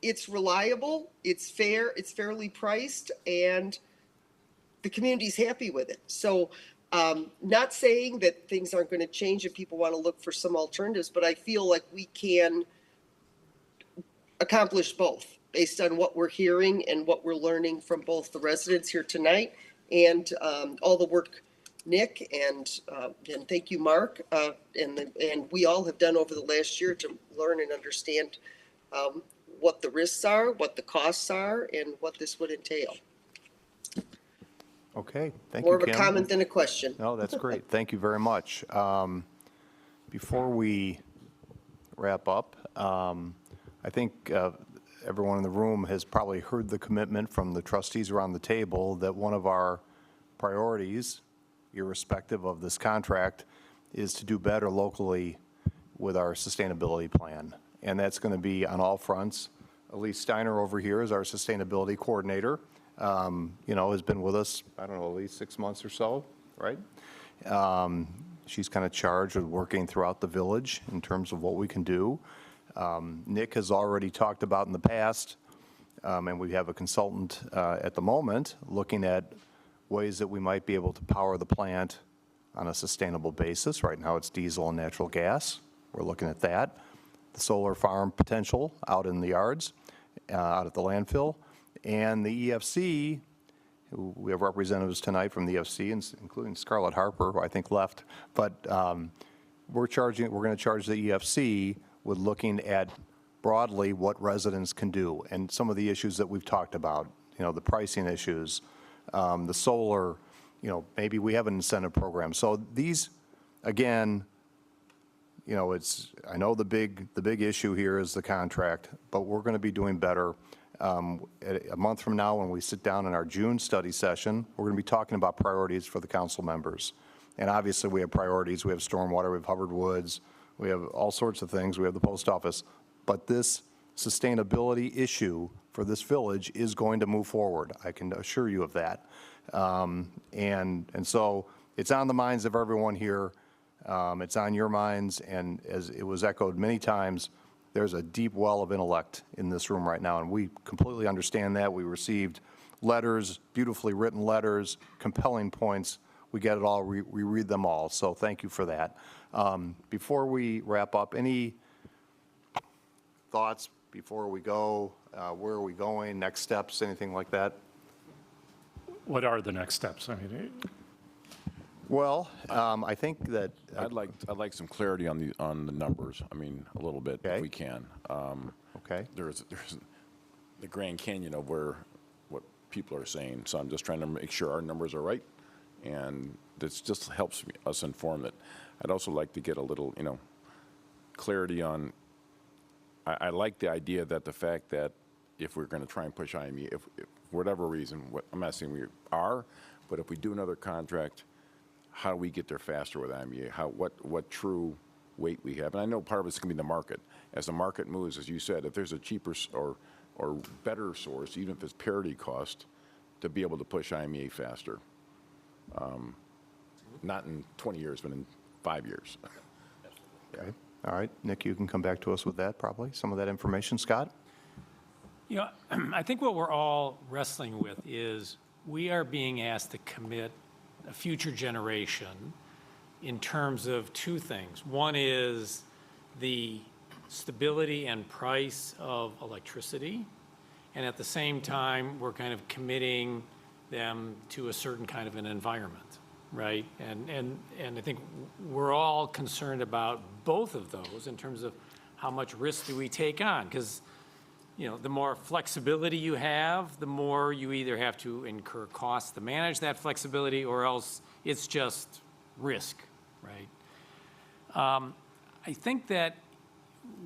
it's reliable, it's fair, it's fairly priced, and the community's happy with it. So not saying that things aren't going to change if people want to look for some alternatives, but I feel like we can accomplish both based on what we're hearing and what we're learning from both the residents here tonight and all the work Nick and thank you, Mark, and we all have done over the last year to learn and understand what the risks are, what the costs are, and what this would entail. Okay, thank you, More of a Kim. comment than a question. No, that's great. Thank you very much. Before we wrap up, I think everyone in the room has probably heard the commitment from the trustees around the table that one of our priorities, irrespective of this contract, is to do better locally with our sustainability plan. And that's going to be on all fronts. Elise Steiner over here is our sustainability coordinator. Has been with us, I don't know, at least 6 months or so, right? She's kind of charged with working throughout the village in terms of what we can do. Nick has already talked about in the past, and we have a consultant at the moment looking at ways that we might be able to power the plant on a sustainable basis. Right now it's diesel and natural gas. We're looking at that. The solar farm potential out in the yards, out at the landfill. And the EFC, we have representatives tonight from the EFC, including Scarlett Harper, who I think left. But we're going to charge the EFC with looking at broadly what residents can do and some of the issues that we've talked about, the pricing issues, the solar, maybe we have an incentive program. So these, again, I know the big issue here is the contract, but we're going to be doing better. A month from now, when we sit down in our June study session, we're going to be talking about priorities for the council members. And obviously, we have priorities. We have stormwater, we have Hubbard Woods, we have all sorts of things. We have the post office. But this sustainability issue for this village is going to move forward. I can assure you of that. And so it's on the minds of everyone here. It's on your minds. And as it was echoed many times, there's a deep well of intellect in this room right now, and we completely understand that. We received letters, beautifully written letters, compelling points. We get it all, we read them all, so thank you for that. Before we wrap up, any thoughts before we go? Where are we going, next steps, anything like that? What are the next steps? I mean, Well, I think that I'd like some clarity on the numbers. I mean, a little bit, if we can. Okay. There's the Grand Canyon of what people are saying, so I'm just trying to make sure our numbers are right, and this just helps us inform it. I'd also like to get a little, clarity on. I like the idea that the fact that if we're going to try and push IME, if for whatever reason, I'm not saying we are, but if we do another contract, how do we get there faster with IMEA? What true weight we have? And I know part of it's going to be the market. As the market moves, as you said, if there's a cheaper or better source, even if it's parity cost, to be able to push IMEA faster. Not in 20 years, but in 5 years. Okay. All right. Nick, you can come back to us with that, probably, some of that information. Scott? I think what we're all wrestling with is we are being asked to commit a future generation in terms of two things. One is the stability and price of electricity, and at the same time, we're kind of committing them to a certain kind of an environment, right? And I think we're all concerned about both of those in terms of how much risk do we take on, because the more flexibility you have, the more you either have to incur costs to manage that flexibility, or else it's just risk, right? I think that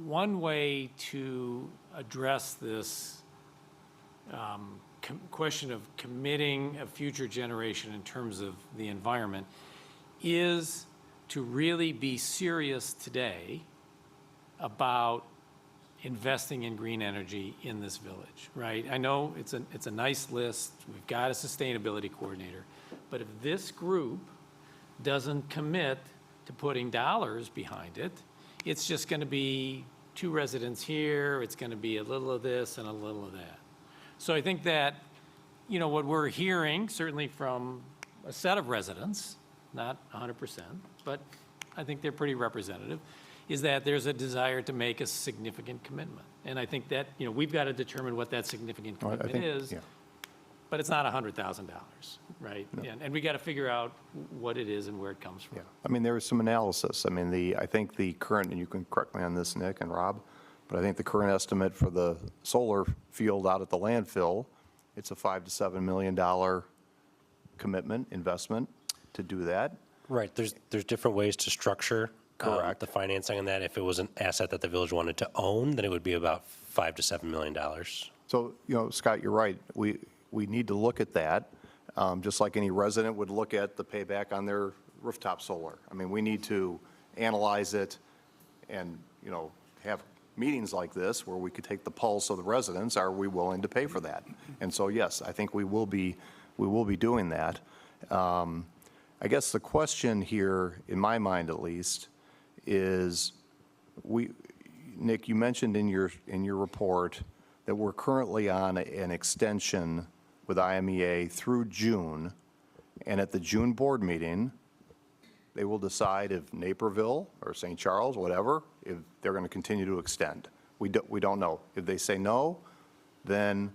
one way to address this question of committing a future generation in terms of the environment is to really be serious today about investing in green energy in this village, right? I know it's a nice list. We've got a sustainability coordinator. But if this group doesn't commit to putting dollars behind it, it's just going to be 2 residents here, it's going to be a little of this and a little of that. So I think that, you know, what we're hearing, certainly from a set of residents, not 100%, but I think they're pretty representative, is that there's a desire to make a significant commitment. And I think that, you know, we've got to determine what that significant Well, I commitment think- is. yeah. But it's not $100,000, right? And we got to figure out what it is and where it comes from. I mean, there is some analysis. I mean, I think the current, and you can correct me on this, Nick and Rob, but I think the current estimate for the solar field out at the landfill, it's a $5 to $7 million commitment, investment to do that. Right, there's different ways to structure the financing on that. If it was an asset that the village wanted to own, then it would be about $5 to $7 million. So, you know, Scott, you're right. We need to look at that, just like any resident would look at the payback on their rooftop solar. I mean, we need to analyze it and, you know, have meetings like this where we could take the pulse of the residents. Are we willing to pay for that? And so, yes, I think we will be doing that. I guess the question here, in my mind at least, is Nick, you mentioned in your report that we're currently on an extension with IMEA through June, and at the June board meeting, they will decide if Naperville or St. Charles, whatever, if they're going to continue to extend. We don't know. If they say no, then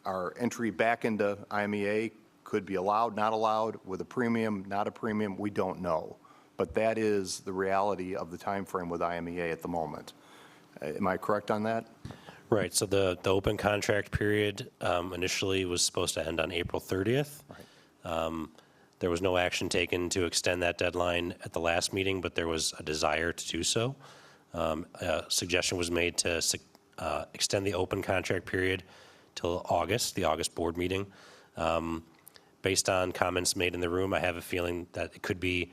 our entry back into IMEA could be allowed, not allowed, with a premium, not a premium, we don't know. But that is the reality of the timeframe with IMEA at the moment. Am I correct on that? Right, so the open contract period initially was supposed to end on April 30th. There was no action taken to extend that deadline at the last meeting, but there was a desire to do so. A suggestion was made to extend the open contract period till August, the August board meeting. Based on comments made in the room, I have a feeling that it could be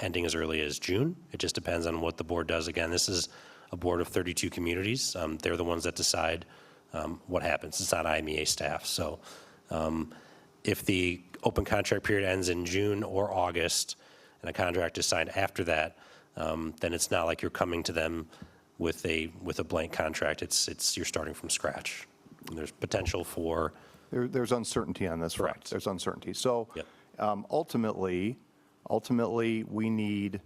ending as early as June. It just depends on what the board does. Again, this is a board of 32 communities. They're the ones that decide what happens. It's not IMEA staff. So if the open contract period ends in June or August and a contract is signed after that, then it's not like you're coming to them with a blank contract. You're starting from scratch. And there's potential for... There's uncertainty on this, right? There's uncertainty. So ultimately, we need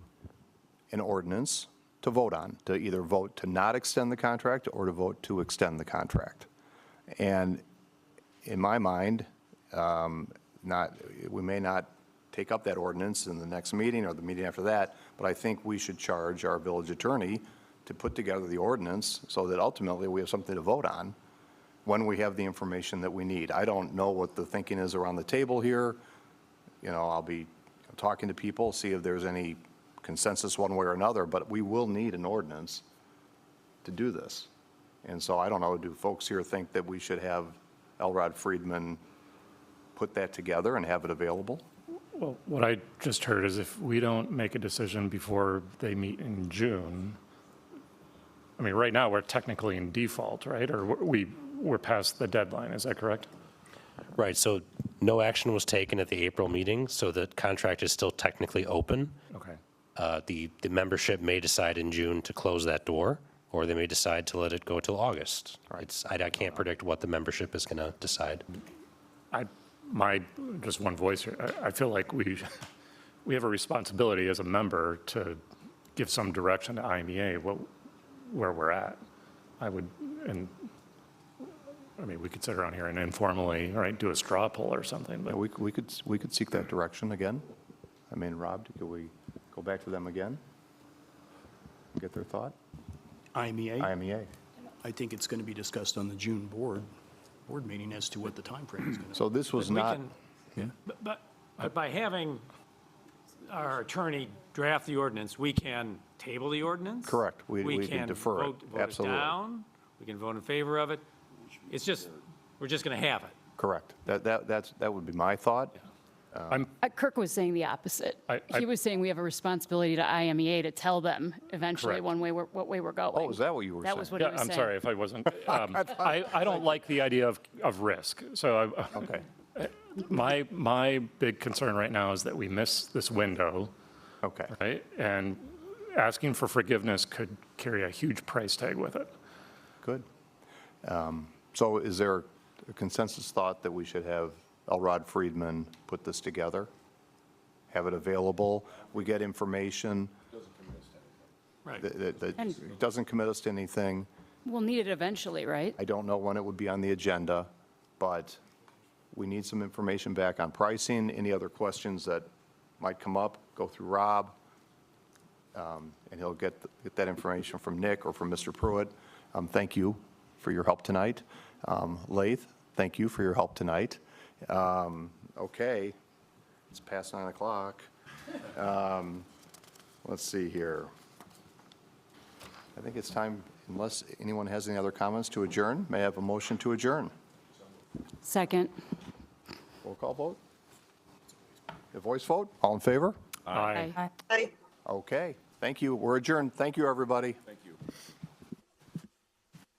an ordinance to vote on, to either vote to not extend the contract or to vote to extend the contract. And in my mind, we may not take up that ordinance in the next meeting or the meeting after that, but I think we should charge our village attorney to put together the ordinance so that ultimately we have something to vote on when we have the information that we need. I don't know what the thinking is around the table here. You know, I'll be talking to people, see if there's any consensus one way or another, but we will need an ordinance to do this. And so I don't know, do folks here think that we should have Elrod Friedman put that together and have it available? Well, what I just heard is if we don't make a decision before they meet in June, I mean, right now, we're technically in default, right? Or we're past the deadline, is that correct? Right, so no action was taken at the April meeting, so the contract is still technically open. Okay. The membership may decide in June to close that door, or they may decide to let it go till August. I can't predict what the membership is going to decide. Just one voice here, I feel like we have a responsibility as a member to give some direction to IMEA where we're at. I mean, we could sit around here and informally, right, do a straw poll or something, but. Yeah, we could seek that direction again. I mean, Rob, could we go back to them again? Get their thought? IMEA? IMEA. I think it's going to be discussed on the June board meeting as to what the timeframe is going to be. So this was not. But by having our attorney draft the ordinance, we can table the ordinance? Correct. We can defer it. Vote Absolutely. it down, we can vote in favor of it. It's just, we're just going to have it. Correct. That would be my thought. Kirk was saying the opposite. I- He was saying we have a responsibility to IMEA to tell them eventually Correct. what way we're going. Oh, is that what you were saying? That was what he Yeah, was I'm saying. sorry if I wasn't. I don't like the idea of risk. So Okay. my big concern right now is that we miss this window, Okay. right? And asking for forgiveness could carry a huge price tag with it. Good. So is there a consensus thought that we should have Elrod Friedman put this together? Have it available? We get information. Right. That doesn't commit us to anything. We'll need it eventually, right? I don't know when it would be on the agenda, but we need some information back on pricing. Any other questions that might come up, go through Rob, and he'll get that information from Nick or from Mr. Pruitt. Thank you for your help tonight. Lath, thank you for your help tonight. Okay, it's past 9 o'clock. Let's see here. I think it's time, unless anyone has any other comments, to adjourn. May I have a motion to adjourn? Second. Roll call vote? A voice vote? All in favor? Aye. Aye. Aye. Okay, thank you. We're adjourned. Thank you, everybody. Thank you.